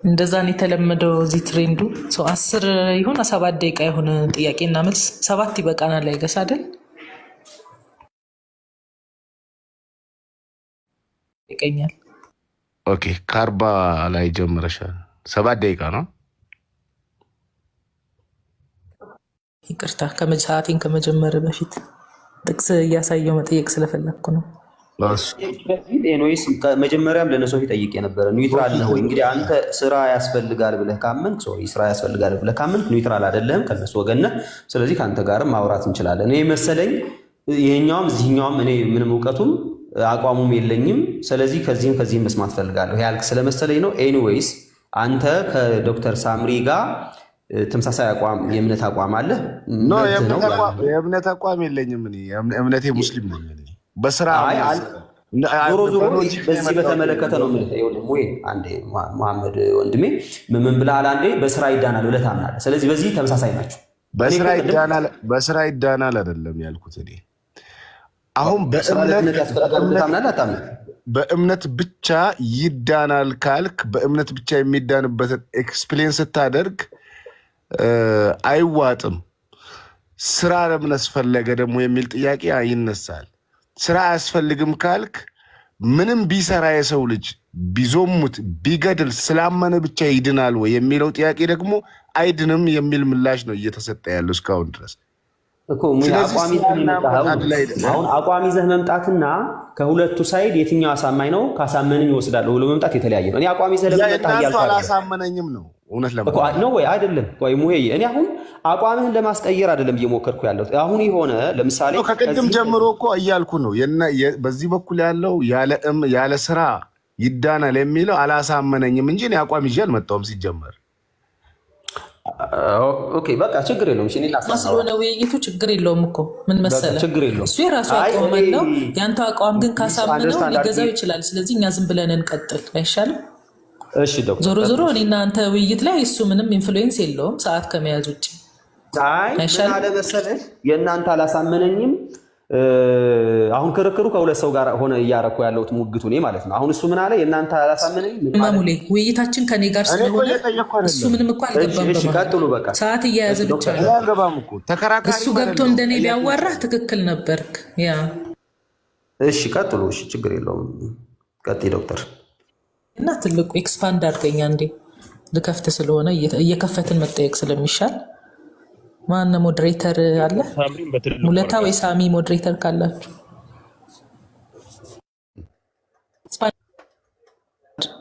እንደዛ ነው የተለመደው እዚህ ትሬንዱ። 10 ይሁን 7 ደቂቃ የሆነ ጥያቄና መልስ 7 ይበቃናል። አይገስ አይደል? ይቀኛል። ኦኬ ከ40 ላይ ጀምረሻል። 7 ደቂቃ ነው። ይቅርታ ሰዓቴን ከመጀመር በፊት ጥቅስ እያሳየው መጠየቅ ስለፈለግኩ ነው። ኖይስ መጀመሪያም ለነሶፊ ጠይቅ የነበረ ኒውትራል ነው ወይ? እንግዲህ አንተ ስራ ያስፈልጋል ብለህ ካመንክ ስራ ያስፈልጋል ብለህ ካመንክ ኒውትራል አይደለህም፣ ከነሱ ወገን ነህ። ስለዚህ ከአንተ ጋርም ማውራት እንችላለን። እኔ መሰለኝ ይሄኛውም እዚህኛውም እኔ ምንም እውቀቱም አቋሙም የለኝም። ስለዚህ ከዚህም መስማት ፈልጋለሁ ያልክ ስለመሰለኝ ነው። ኤኒዌይስ አንተ ከዶክተር ሳምሪ ጋር ተመሳሳይ አቋም የእምነት አቋም አለ? የእምነት አቋም የለኝም። እምነቴ ሙስሊም ነኝ። በስራ ዞሮ በዚህ በተመለከተ ነው የምልህ። አንዴ መሐመድ ወንድሜ ምን ብለሃል? አንዴ በስራ ይዳናል ብለህ ታምናለህ። ስለዚህ በዚህ ተመሳሳይ ናቸው። በስራ ይዳናል አይደለም ያልኩት እኔ አሁን በእምነት ብቻ ይዳናል ካልክ በእምነት ብቻ የሚዳንበትን ኤክስፕሌን ስታደርግ አይዋጥም። ስራ ለምን አስፈለገ ደግሞ የሚል ጥያቄ ይነሳል። ስራ አያስፈልግም ካልክ ምንም ቢሰራ የሰው ልጅ ቢዞሙት ቢገድል ስላመነ ብቻ ይድናል ወይ የሚለው ጥያቄ ደግሞ አይድንም የሚል ምላሽ ነው እየተሰጠ ያለው እስካሁን ድረስ እኮ። አቋም ይዘህ መምጣትና ከሁለቱ ሳይድ የትኛው አሳማኝ ነው ካሳመነኝ ይወስዳል ብሎ መምጣት የተለያየ ነው። እኔ አቋም ይዘህ ለመምጣት ያልኩ አላሳመነኝም ነው እውነት ለማለት ነው ወይ አይደለም? ቆይ ሙሄ፣ እኔ አሁን አቋምህን ለማስቀየር አይደለም እየሞከርኩ ያለሁት። አሁን የሆነ ለምሳሌ ከቅድም ጀምሮ እኮ እያልኩ ነው በዚህ በኩል ያለው ያለ ስራ ይዳናል የሚለው አላሳመነኝም እንጂ እኔ አቋም ይዤ አልመጣሁም ሲጀመር። ኦኬ በቃ ችግር የለውም። እሺ እኔና ስለሆነ ውይይቱ ችግር የለውም እኮ ምን መሰለህ፣ እሱ የራሱ አቋም አለው። ያንተ አቋም ግን ካሳመነው ሊገዛው ይችላል። ስለዚህ እኛ ዝም ብለን እንቀጥል አይሻልም? እሺ ዶክተር፣ ዞሮ ዞሮ እኔና አንተ ውይይት ላይ እሱ ምንም ኢንፍሉዌንስ የለውም ሰዓት ከመያዝ ውጭ። ምን አለ መሰለህ፣ የእናንተ አላሳመነኝም። አሁን ክርክሩ ከሁለት ሰው ጋር ሆነ እያረኩ ያለሁት ሙግቱ እኔ ማለት ነው። አሁን እሱ ምን አለ የእናንተ አላሳመነኝም። ማሙሌ ውይይታችን ከኔ ጋር ስለሆነ እሱ ምንም እኮ አልገባም። እሺ ቀጥሉ በቃ። ሰዓት እየያዘ ብቻ ነው እሱ ገብቶ እንደኔ ቢያዋራህ ትክክል ነበርክ። ያ እሺ ቀጥሉ። እሺ ችግር የለውም ቀጥይ ዶክተር። እና ትልቁ ኤክስፓንድ አድርገኛ እንዴ ልከፍት ስለሆነ እየከፈትን መጠየቅ ስለሚሻል ማን ሞዴሬተር አለ? ሙለታ ወይ ሳሚ ሞዴሬተር ካላችሁ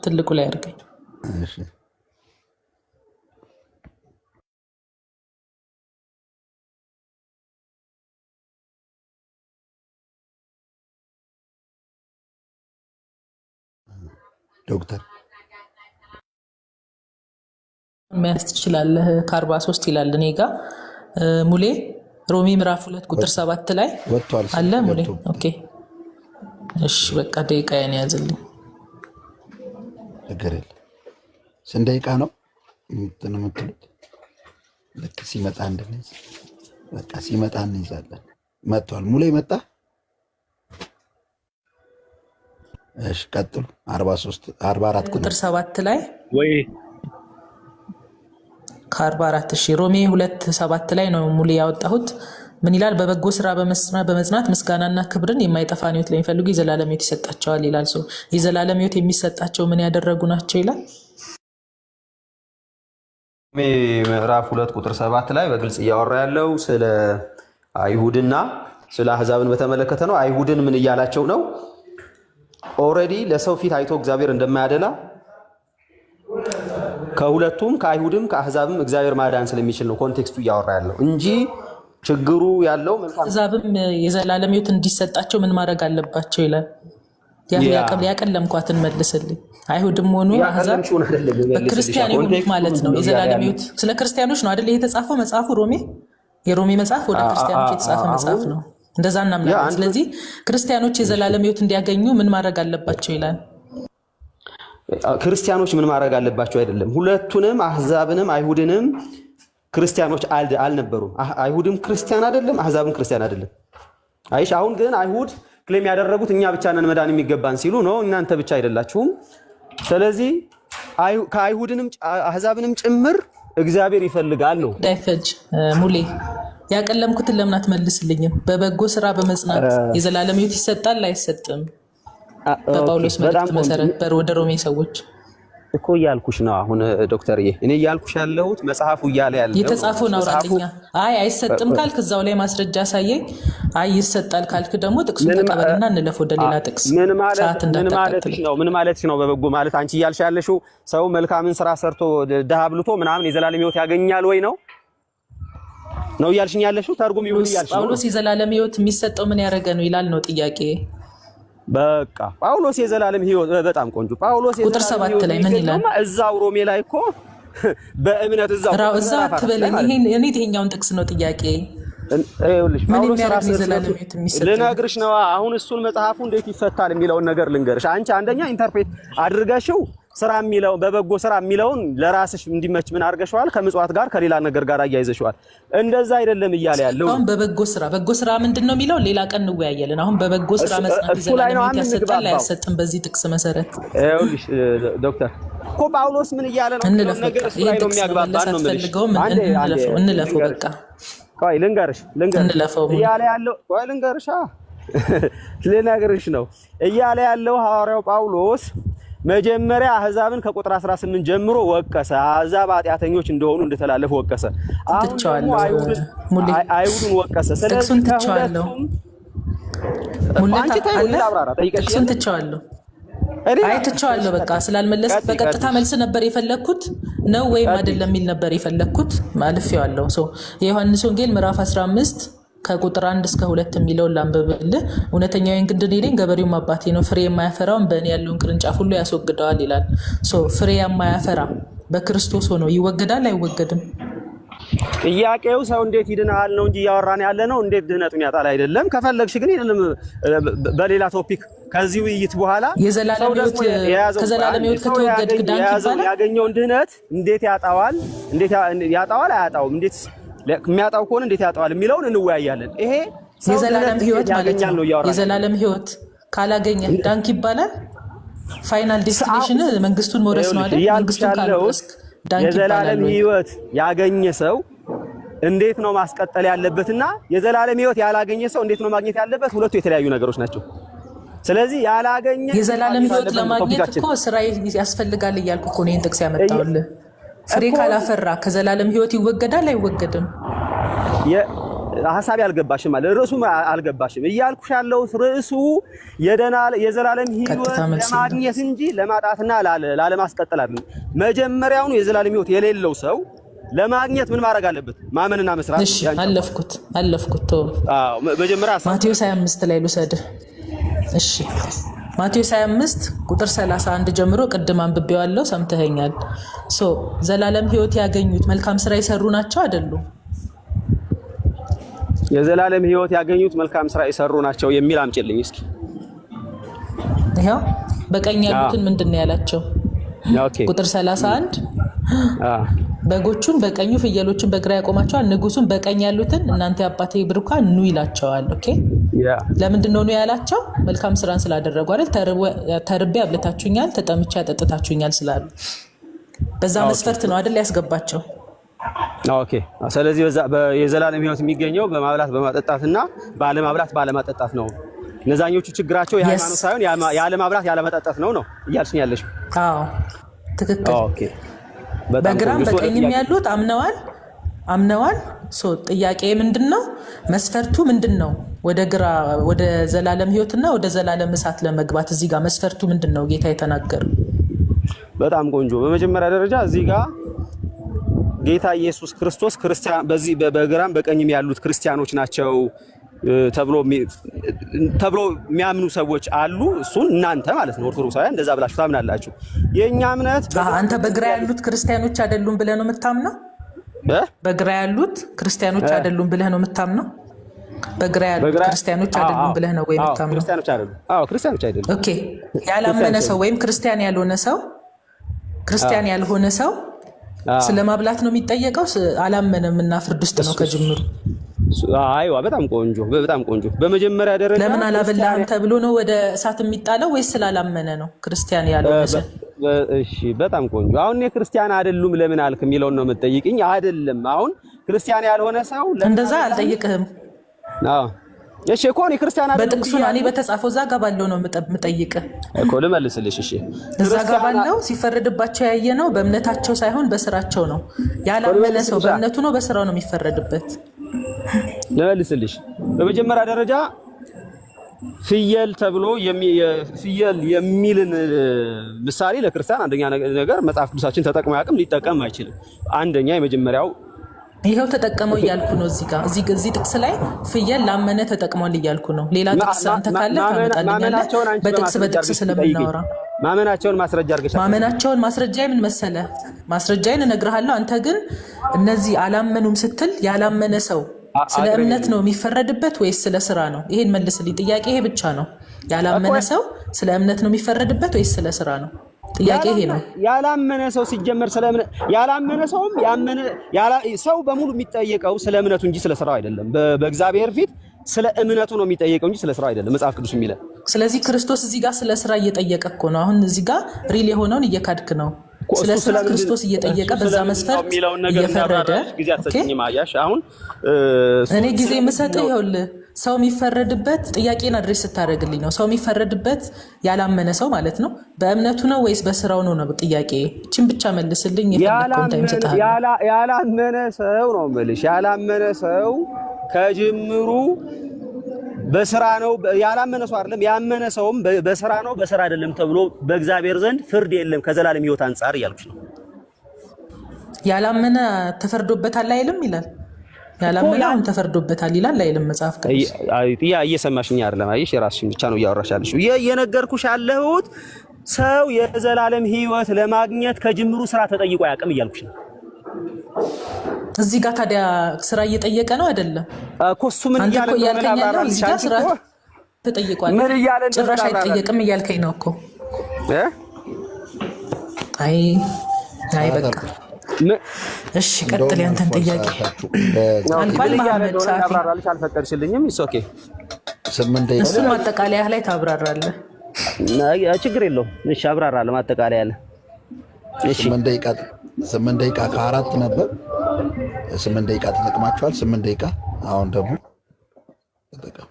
ትልቁ ላይ አድርገኝ። እሺ ዶክተር መያዝ ትችላለህ። ከ43 ይላል እኔ ጋ ሙሌ ሮሜ ምዕራፍ 2 ቁጥር 7 ላይ አለ ሙሌ። ኦኬ እሺ በቃ ደቂቃ ያን ያዝልኝ። ነገር የለም። ስንት ደቂቃ ነው እንትን የምትሉት? ልክ ሲመጣ እንድንይዝ በቃ ሲመጣ እንይዛለን። መጥቷል ሙሌ መጣ። እሺ ቀጥሉ። 44 ቁጥር 7 ላይ ወይ ከ44 እሺ ሮሜ 2:7 ላይ ነው ሙሉ ያወጣሁት። ምን ይላል? በበጎ ስራ በመጽናት ምስጋናና ክብርን የማይጠፋን ሕይወት ለሚፈልጉ የዘላለም ሕይወት ይሰጣቸዋል ይላል። ሰው የዘላለም ሕይወት የሚሰጣቸው ምን ያደረጉ ናቸው ይላል? ሮሜ ምዕራፍ 2 ቁጥር 7 ላይ በግልጽ እያወራ ያለው ስለ አይሁድና ስለ አሕዛብን በተመለከተ ነው። አይሁድን ምን እያላቸው ነው? ኦልሬዲ ለሰው ፊት አይቶ እግዚአብሔር እንደማያደላ ከሁለቱም ከአይሁድም ከአሕዛብም እግዚአብሔር ማዳን ስለሚችል ነው ኮንቴክስቱ እያወራ ያለው እንጂ ችግሩ ያለው አሕዛብም የዘላለም ሕይወት እንዲሰጣቸው ምን ማድረግ አለባቸው ይላል። ያቀለምኳትን መልስልኝ። አይሁድም ሆኑ አሕዛብ በክርስቲያን የሆኑት ማለት ነው የዘላለም ሕይወት። ስለ ክርስቲያኖች ነው አይደል የተጻፈው መጽሐፉ? የሮሜ መጽሐፍ ወደ ክርስቲያኖች የተጻፈ መጽሐፍ ነው። እንደዛ እናምናለን። ስለዚህ ክርስቲያኖች የዘላለም ሕይወት እንዲያገኙ ምን ማድረግ አለባቸው ይላል። ክርስቲያኖች ምን ማድረግ አለባቸው አይደለም። ሁለቱንም አሕዛብንም አይሁድንም ክርስቲያኖች አልነበሩም። አይሁድም ክርስቲያን አይደለም፣ አሕዛብም ክርስቲያን አይደለም። አይሽ አሁን ግን አይሁድ ክሌም ያደረጉት እኛ ብቻ ነን መዳን የሚገባን ሲሉ ነው። እናንተ ብቻ አይደላችሁም። ስለዚህ ከአይሁድንም አሕዛብንም ጭምር እግዚአብሔር ይፈልጋል ነው። ዳይፈጅ ሙሌ ያቀለምኩትን ለምን አትመልስልኝም? በበጎ ስራ በመጽናት የዘላለም ሕይወት ይሰጣል አይሰጥም? በጳውሎስ መልእክት መሰረት ወደ ሮሜ ሰዎች እኮ እያልኩሽ ነው። አሁን ዶክተርዬ እኔ እያልኩሽ ያለሁት መጽሐፉ እያለ ያለው የተጻፈውን አውራልኛ። አይ አይሰጥም ካልክ እዛው ላይ ማስረጃ ሳየኝ፣ አይ ይሰጣል ካልክ ደግሞ ጥቅሱን ተቀበልና እንለፍ ወደ ሌላ ጥቅስ። ምን ማለትሽ ነው? በበጎ ማለት አንቺ እያልሽ ያለሽው ሰው መልካምን ስራ ሰርቶ ድሃ ብልቶ ምናምን የዘላለም ሕይወት ያገኛል ወይ ነው እያልሽኝ ያለሽው? ተርጉም ይሁን እያልሽ ነው። ጳውሎስ የዘላለም ሕይወት የሚሰጠው ምን ያደረገ ነው ይላል ነው ጥያቄ። በቃ ጳውሎስ የዘላለም ሕይወት በጣም ቆንጆ። ጳውሎስ ቁጥር 7 ላይ ምን ይላል? እዛው ሮሜ ላይ እኮ በእምነት እዛው አትበለኝ። እኔ ይሄኛውን ጥቅስ ነው ጥያቄ። ጳውሎስ ራስ ልነግርሽ ነው። አሁን እሱን መጽሐፉ እንዴት ይፈታል የሚለውን ነገር ልንገርሽ። አንቺ አንደኛ ኢንተርፕሬት አድርገሽው ስራ የሚለው በበጎ ስራ የሚለውን ለራስሽ እንዲመች ምን አድርገሽዋል? ከምጽዋት ጋር ከሌላ ነገር ጋር አያይዘሽዋል። እንደዛ አይደለም እያለ ያለው። አሁን በበጎ ስራ ምንድነው የሚለው ሌላ ቀን እንወያያለን። አሁን በበጎ ስራ መጽናት ይዘላለም ያሰጣል አያሰጥም? በዚህ ጥቅስ መሰረት ይኸውልሽ ዶክተር እኮ ጳውሎስ ምን እያለ ነው? ነገር እሱ ላይ ነው የሚያግባባን ነው የምልሽ። እንለፈው በቃ ቆይ ልንገርሽ እያለ ያለው ቆይ ልንገርሽ ልነግርሽ ነው እያለ ያለው ሐዋርያው ጳውሎስ መጀመሪያ አህዛብን ከቁጥር 18 ጀምሮ ወቀሰ። አህዛብ ኃጢአተኞች እንደሆኑ እንደተላለፉ ወቀሰ። አሁን ደግሞ አይሁድን ወቀሰ። ስለዚህ ትቻለሁ ሙሌታ አለ ጥቅሱን ትቻለሁ አይተቻለሁ በቃ ስላልመለስ በቀጥታ መልስ ነበር የፈለኩት ነው ወይም አይደለም የሚል ነበር የፈለኩት ማለፊያለሁ የዮሐንስ ወንጌል ምዕራፍ 15 ከቁጥር 1 እስከ 2 የሚለውን ላንብብልህ። እውነተኛው ግንድ እኔ ነኝ፣ ገበሬውም አባቴ ነው። ፍሬ የማያፈራውን በእኔ ያለውን ቅርንጫፍ ሁሉ ያስወግደዋል ይላል። ፍሬ የማያፈራ በክርስቶስ ሆኖ ይወገዳል አይወገድም? ጥያቄው ሰው እንዴት ይድናል ነው እንጂ እያወራን ያለ ነው እንዴት ድህነቱን ያጣል አይደለም። ከፈለግሽ ግን ይሄንን በሌላ ቶፒክ ከዚህ ውይይት በኋላ የዘላለም ሕይወት ከተወገድክ ዳንክ ይባላል። ያገኘውን ድህነት እንዴት ያጣዋል? እንዴት ያጣዋል? አያጣውም? እንዴት የሚያጣው ከሆነ እንዴት ያጣዋል የሚለውን እንወያያለን። ይሄ የዘላለም ሕይወት ማለት ነው። የዘላለም ሕይወት ካላገኘ ዳንክ ይባላል። ፋይናል ዴስቲኔሽን መንግስቱን መውረስ ነው አይደል? መንግስቱን ካልወረስክ ዳንክ ይባላል። የዘላለም ሕይወት ያገኘ ሰው እንዴት ነው ማስቀጠል ያለበትና የዘላለም ሕይወት ያላገኘ ሰው እንዴት ነው ማግኘት ያለበት? ሁለቱ የተለያዩ ነገሮች ናቸው። ስለዚህ ያላገኘ የዘላለም ሕይወት ለማግኘት እኮ ስራ ያስፈልጋል እያልኩ እኮ ነው ጥቅስ ያመጣውልህ። ፍሬ ካላፈራ ከዘላለም ሕይወት ይወገዳል አይወገድም? ሐሳብ ያልገባሽም ማለት ርዕሱ አልገባሽም እያልኩሽ ያለው ርዕሱ የዘላለም ሕይወት ለማግኘት እንጂ ለማጣትና ላለማስቀጠል አይደለም። መጀመሪያውኑ የዘላለም ሕይወት የሌለው ሰው ለማግኘት ምን ማድረግ አለበት? ማመንና መስራት። እሺ አለፍኩት። አዎ መጀመሪያ ማቴዎስ 25 ላይ ልውሰድህ። እሺ ማቴዎስ 25 ቁጥር 31 ጀምሮ ቅድም አንብቤዋለሁ፣ ሰምተኸኛል። ዘላለም ሕይወት ያገኙት መልካም ስራ የሰሩ ናቸው አይደሉም? የዘላለም ሕይወት ያገኙት መልካም ስራ የሰሩ ናቸው የሚል አምጪልኝ እስኪ። ይሄው በቀኝ ያሉትን ምንድነው ያላቸው? ቁጥር 31 በጎቹን በቀኙ ፍየሎችን በግራ ያቆማቸዋል፣ ንጉሱን በቀኝ ያሉትን እናንተ የአባቴ ብሩካን ኑ ይላቸዋል። ኦኬ ለምንድን ነው ያላቸው? መልካም ስራን ስላደረጉ አይደል? ተርቤ አብልታችሁኛል፣ ተጠምቼ አጠጥታችሁኛል ስላሉ በዛ መስፈርት ነው አይደል ያስገባቸው። ኦኬ ስለዚህ የዘላለም ሕይወት የሚገኘው በማብላት በማጠጣትና ባለማብላት ባለማጠጣት ነው። እነዛኞቹ ችግራቸው የሃይማኖት ሳይሆን ያለማብላት ያለማጠጣት ነው እያልሽኝ ያለሽ? አዎ ትክክል። ኦኬ በግራም በቀኝም ያሉት አምነዋል። ጥያቄ ምንድነው? መስፈርቱ ምንድነው? ወደ ግራ ወደ ዘላለም ሕይወትና ወደ ዘላለም እሳት ለመግባት እዚህ ጋር መስፈርቱ ምንድነው ጌታ የተናገረው? በጣም ቆንጆ። በመጀመሪያ ደረጃ እዚህ ጋር ጌታ ኢየሱስ ክርስቶስ ክርስቲያን በዚህ በግራም በቀኝም ያሉት ክርስቲያኖች ናቸው ተብሎ የሚያምኑ ሰዎች አሉ። እሱን እናንተ ማለት ነው ኦርቶዶክሳውያን እንደዛ ብላችሁ ታምናላችሁ። የኛ እምነት አንተ በግራ ያሉት ክርስቲያኖች አይደሉም ብለህ ነው የምታምነው? በግራ ያሉት ክርስቲያኖች አይደሉም ብለህ ነው የምታምነው? በግራ ያሉት ክርስቲያኖች አይደሉም ብለህ ነው ወይ የምታምነው? ክርስቲያኖች አይደሉም። አዎ ክርስቲያኖች አይደሉም። ኦኬ ያላመነ ሰው ወይም ክርስቲያን ያልሆነ ሰው ስለማብላት ነው የሚጠየቀው? አላመነም እና ፍርድ ውስጥ ነው ከጅምሩ። አይዋ በጣም ቆንጆ። በመጀመሪያ ደረጃ ለምን አላበላህም ተብሎ ነው ወደ እሳት የሚጣለው ወይስ ስላላመነ ነው ክርስቲያን ያልሆነ ሰው? እሺ በጣም ቆንጆ። አሁን ክርስቲያን አይደሉም ለምን አልክ የሚለውን ነው የምትጠይቅኝ? አይደለም አሁን ክርስቲያን ያልሆነ ሰው እንደዛ አልጠይቅህም። አዎ እሺ እኮ እኔ ክርስቲያን አይደለም በጥቅሱ እኔ በተጻፈው እዛ ጋር ባለው ነው የምጠይቅህ እኮ ልመልስልሽ። እሺ እዛ ጋር ባለው ሲፈረድባቸው ያየ ነው በእምነታቸው ሳይሆን በስራቸው ነው። ያላመነ ሰው በእምነቱ ነው በስራው ነው የሚፈረድበት። ልመልስልሽ። በመጀመሪያ ደረጃ ፍየል ተብሎ ፍየል የሚልን ምሳሌ ለክርስቲያን አንደኛ ነገር መጽሐፍ ቅዱሳችን ተጠቅሞ ያቅም ሊጠቀም አይችልም። አንደኛ የመጀመሪያው ይሄው ተጠቀመው እያልኩ ነው። እዚህ ጥቅስ ላይ ፍየል ላመነ ተጠቅሟል እያልኩ ነው። ሌላ ጥቅስ አንተ ካለ ታመጣልኛለህ። በጥቅስ ስለምናወራ ማመናቸውን ማስረጃ አድርገሻል። ማመናቸውን ማስረጃ ምን መሰለ? ማስረጃዬን እነግርሃለሁ። አንተ ግን እነዚህ አላመኑም ስትል ያላመነ ሰው ስለ እምነት ነው የሚፈረድበት ወይስ ስለ ስራ ነው? ይሄን መልስልኝ። ጥያቄ ይሄ ብቻ ነው። ያላመነ ሰው ስለ እምነት ነው የሚፈረድበት ወይስ ስለ ስራ ነው? ጥያቄ ይሄ ነው። ያላመነ ሰው ሲጀመር ስለ እምነት ያላመነ ሰውም ያመነ ሰው በሙሉ የሚጠየቀው ስለ እምነቱ እንጂ ስለ ስራው አይደለም። በእግዚአብሔር ፊት ስለ እምነቱ ነው የሚጠየቀው እንጂ ስለ ስራው አይደለም መጽሐፍ ቅዱስ የሚለው። ስለዚህ ክርስቶስ እዚህ ጋር ስለ ስራ እየጠየቀ እኮ ነው። አሁን እዚህ ጋር ሪል የሆነውን እየካድክ ነው። ስለ ስራ ክርስቶስ እየጠየቀ በዛ መስፈርት እየፈረደ ጊዜ አትሰጭኝም። አያሽ አሁን እኔ ጊዜ የምሰጥህ ይኸውልህ ሰው የሚፈረድበት ጥያቄን አድሬስ ስታደርግልኝ ነው። ሰው የሚፈረድበት ያላመነ ሰው ማለት ነው በእምነቱ ነው ወይስ በስራው ነው ነው ጥያቄ። እቺን ብቻ መልስልኝ። ያላመነ ሰው ነው የምልሽ። ያላመነ ሰው ከጅምሩ በስራ ነው። ያላመነ ሰው አይደለም፣ ያመነ ሰውም በስራ ነው በስራ አይደለም ተብሎ በእግዚአብሔር ዘንድ ፍርድ የለም ከዘላለም ሕይወት አንጻር እያልኩሽ ነው። ያላመነ ተፈርዶበታል አይልም ይላል። ያላመነ አሁን ተፈርዶበታል ይላል አይልም መጽሐፍ ቅዱስ። እየሰማሽኝ አይደለም? አይሽ የራስሽን ብቻ ነው እያወራሽ ያለሽው። እየነገርኩሽ ያለሁት ሰው የዘላለም ሕይወት ለማግኘት ከጅምሩ ስራ ተጠይቆ አያውቅም እያልኩሽ ነው። እዚህ ጋር ታዲያ ስራ እየጠየቀ ነው አይደለም እኮ እሱ ምን እያለ ነው? እዚህ ጋር ስራ ተጠይቋል፣ ጭራሽ አይጠየቅም እያልከኝ ነው እኮ። አይ በቃ እሺ ቀጥል ያንተን ጥያቄ። አንኳን መሐመድ ሳፊ አልፈቀድሽልኝም። ኦኬ 8 ደቂቃ እሱ ማጠቃለያ ላይ ታብራራለህ። ችግር የለውም። እሺ አብራራለሁ ማጠቃለያ ላይ። እሺ 8 ደቂቃ ከአራት ነበር። 8 ደቂቃ ተጠቅማችኋል። 8 ደቂቃ አሁን ደግሞ ተጠቀሙ።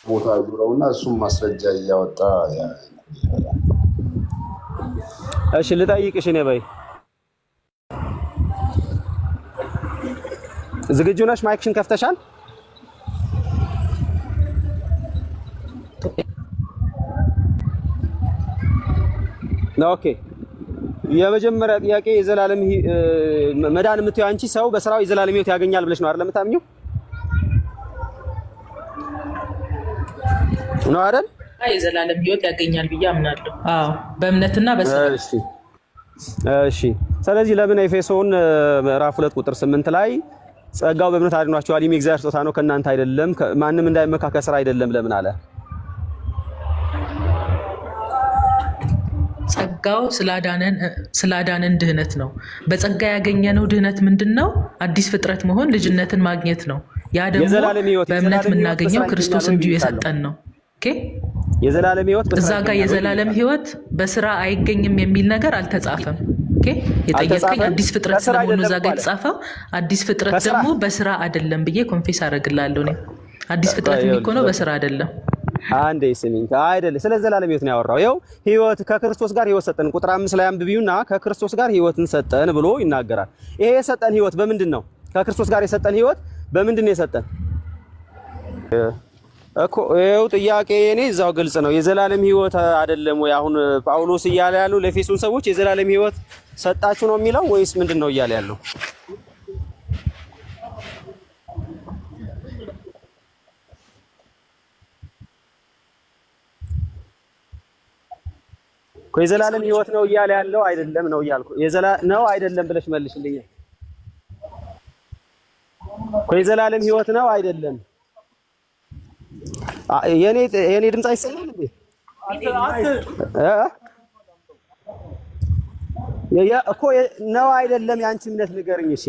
ቦታ ዙረውና እሱም ማስረጃ እያወጣ እሺ ልጠይቅሽ እኔ በይ ዝግጁ ነሽ? ማይክሽን ከፍተሻል? ኦኬ የመጀመሪያ ጥያቄ የዘላለም መዳን የምትይው አንቺ ሰው በስራው የዘላለም ሕይወት ያገኛል ብለሽ ነው አይደል የምታምኚው? ነው አይደል? የዘላለም ሕይወት ያገኛል ብዬ አምናለሁ። አዎ በእምነትና በስራ። እሺ ስለዚህ ለምን ኤፌሶን ምዕራፍ 2 ቁጥር 8 ላይ ጸጋው በእምነት አድኗቸዋል የእግዚአብሔር ስጦታ ነው ከእናንተ አይደለም ማንም እንዳይመካ ከስራ አይደለም ለምን አለ? ጸጋው ስላዳነን ድህነት ነው። በጸጋ ያገኘነው ድህነት ምንድነው? አዲስ ፍጥረት መሆን፣ ልጅነትን ማግኘት ነው። ያ ደግሞ በእምነት የምናገኘው ክርስቶስ እንዲሁ የሰጠን ነው። ኦኬ የዘላለም ሕይወት እዛ ጋር የዘላለም ሕይወት በስራ አይገኝም የሚል ነገር አልተጻፈም። ኦኬ የጠየቀኝ አዲስ ፍጥረት ስለሆነ እዛ ጋር የተጻፈው አዲስ ፍጥረት ደግሞ በስራ አይደለም ብዬ ኮንፌስ አደርግላለሁ። እኔ አዲስ ፍጥረት የሚሆነው በስራ አይደለም። አንዴ ስሚኝ አይደለም ስለ ዘላለም ሕይወት ነው ያወራው። ይኸው ሕይወት ከክርስቶስ ጋር ሕይወት ሰጠን ቁጥር 5 ላይ አንብቢውና ከክርስቶስ ጋር ሕይወትን ሰጠን ብሎ ይናገራል። ይሄ የሰጠን ሕይወት በምንድን ነው? ከክርስቶስ ጋር የሰጠን ሕይወት በምንድን ነው የሰጠን እኮ? ይኸው ጥያቄ እኔ እዛው ግልጽ ነው። የዘላለም ሕይወት አይደለም ወይ አሁን ጳውሎስ እያለ ያለው ለኤፌሶን ሰዎች የዘላለም ሕይወት ሰጣችሁ ነው የሚለው ወይስ ምንድን ነው እያለ ያለው? የዘላለም ሕይወት ነው እያለ ያለው አይደለም ነው እያልኩ ነው አይደለም ብለሽ መልሽልኝ። የዘላለም ሕይወት ነው አይደለም? የኔ ድምፅ አይሰማም እንዴ? እኮ ነው አይደለም? ያንቺ እምነት ንገርኝ። እሺ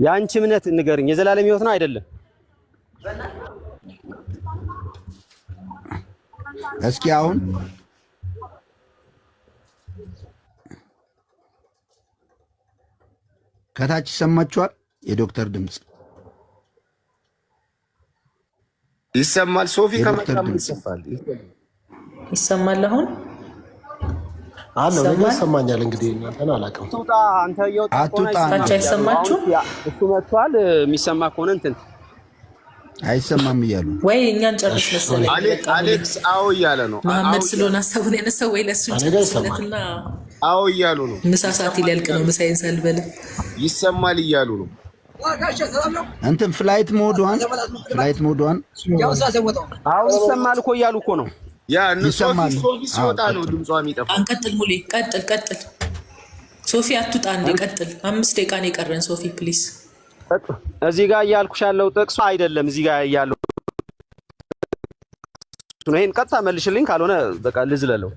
ያንቺ እምነት ንገርኝ። የዘላለም ሕይወት ነው አይደለም? እስኪ አሁን ከታች ይሰማችኋል? የዶክተር ድምፅ ይሰማል? ሶፊ ከመጣም ይሰማል። ይሰማል አሁን አለው ነው ይሰማኛል። እንግዲህ እናንተን አላውቅም። አትውጣ አንተ እየወጣ ታች አይሰማችሁ? እሱ መጥቷል። የሚሰማ ከሆነ እንትን አይሰማም እያሉ ወይ እኛን ጨርስ መሰለኝ። አሌክስ አዎ እያለ ነው። መሐመድ ስለሆነ ሀሳቡን ያነሳው ወይ ለሱ ጨርስለትና አዎ እያሉ ነው። ምሳ ሰዓት ሊያልቅ ነው። ምሳዬን ሳልበላ ይሰማል እያሉ ነው። እንትን ፍላይት ሞድዋን አዎ ይሰማል እኮ እያሉ እኮ ነው። ያ ሶፊ ሲወጣ ነው ድምጿ የሚጠፋው። አንቀጥል ሙሌ ቀጥል። ሶፊ አትውጣ እንዴ ቀጥል። 5 ደቂቃ ነው የቀረን። ሶፊ ፕሊዝ። እዚህ ጋር እያልኩሽ ያለው ጥቅሱ አይደለም። እዚህ ጋር ያለው ነው። ይሄን ቀጥታ መልሽልኝ፣ ካልሆነ በቃ ልዝለለው።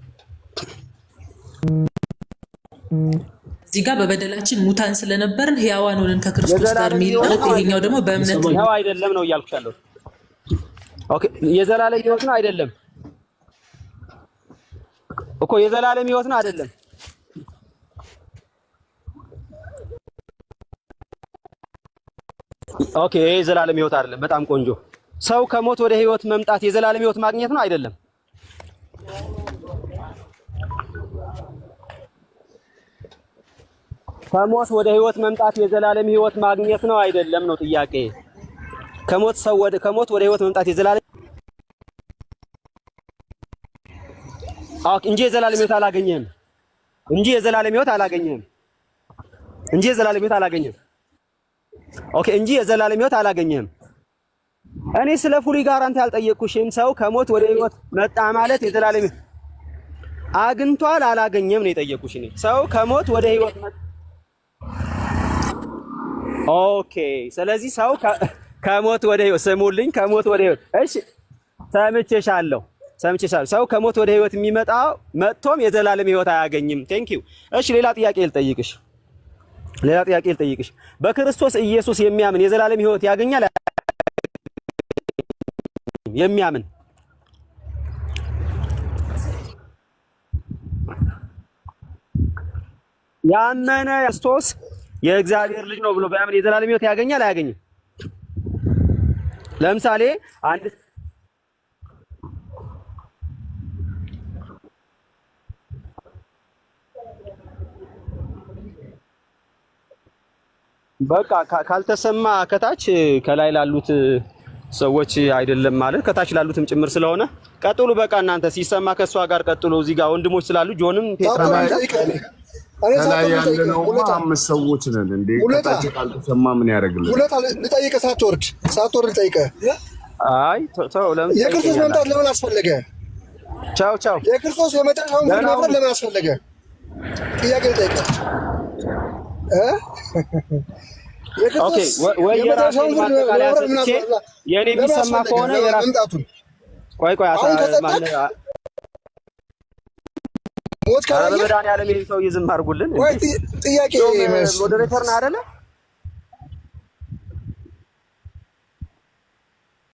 እዚህ ጋር በበደላችን ሙታን ስለነበርን ሕያዋን ሆነን ከክርስቶስ ጋር ሚል ነው። ይሄኛው ደግሞ በእምነት ነው አይደለም ነው እያልኩሽ ያለው። ኦኬ የዘላለም ሕይወት ነው አይደለም? እኮ የዘላለም ህይወት ነው አይደለም? ኦኬ የዘላለም ህይወት አይደለም። በጣም ቆንጆ። ሰው ከሞት ወደ ህይወት መምጣት የዘላለም ህይወት ማግኘት ነው አይደለም? ከሞት ወደ ህይወት መምጣት የዘላለም ህይወት ማግኘት ነው አይደለም ነው ጥያቄ። ከሞት ወደ ህይወት መምጣት የዘላለም እንጂ የዘላለም ህይወት አላገኘህም እንጂ የዘላለም ህይወት አላገኘህም እንጂ የዘላለም ህይወት አላገኘህም። ኦኬ እንጂ የዘላለም ህይወት አላገኘህም። እኔ ስለ ፉሊ ጋራንቲ አልጠየቅኩሽም። ሰው ከሞት ወደ ህይወት መጣ ማለት የዘላለም አግኝቷል አላገኘም ነው የጠየቅኩሽ። እኔ ሰው ከሞት ወደ ህይወት መጣ። ኦኬ ስለዚህ ሰው ከሞት ወደ ህይወት ስሙልኝ፣ ከሞት ወደ ህይወት እሺ፣ ሰምቼሻለሁ። ሰው ከሞት ወደ ህይወት የሚመጣው መጥቶም የዘላለም ህይወት አያገኝም። ቴንክ ዩ። እሺ ሌላ ጥያቄ ልጠይቅሽ። በክርስቶስ ኢየሱስ የሚያምን የዘላለም ህይወት ያገኛል? የሚያምን ያመነ ክርስቶስ የእግዚአብሔር ልጅ ነው ብሎ ቢያምን የዘላለም ህይወት ያገኛል አያገኝም? ለምሳሌ አንድ በቃ ካልተሰማ ከታች ከላይ ላሉት ሰዎች አይደለም ማለት ከታች ላሉትም ጭምር ስለሆነ ቀጥሉ። በቃ እናንተ ሲሰማ ከሷ ጋር ቀጥሉ። እዚህ ጋር ወንድሞች ስላሉ ጆንም ፔትራ ማለት ከላይ ያለነው 5 ሰዎች ነን እንዴ? ከታች ካልተሰማ ምን ያደርግልህ? ሁለት ልጠይቅህ፣ ሳትወርድ ልጠይቅህ። አይ ተው፣ ለምን የክርስቶስ መምጣት ለምን አስፈለገ? ቻው የክርስቶስ የመጨረሻውን መምጣት ለምን አስፈለገ? ጥያቄ ልጠይቅህ። ኦኬ ወይ የራስን ማጠቃለያ ሰጥቼ የኔ ቢሰማ ከሆነ የራስ ቆይ ሞት ካላየ በመድኃኒዓለም ይሄን ሰው ይዝም አድርጉልን። ጥያቄ ሞዴሬተር ነው አይደለ?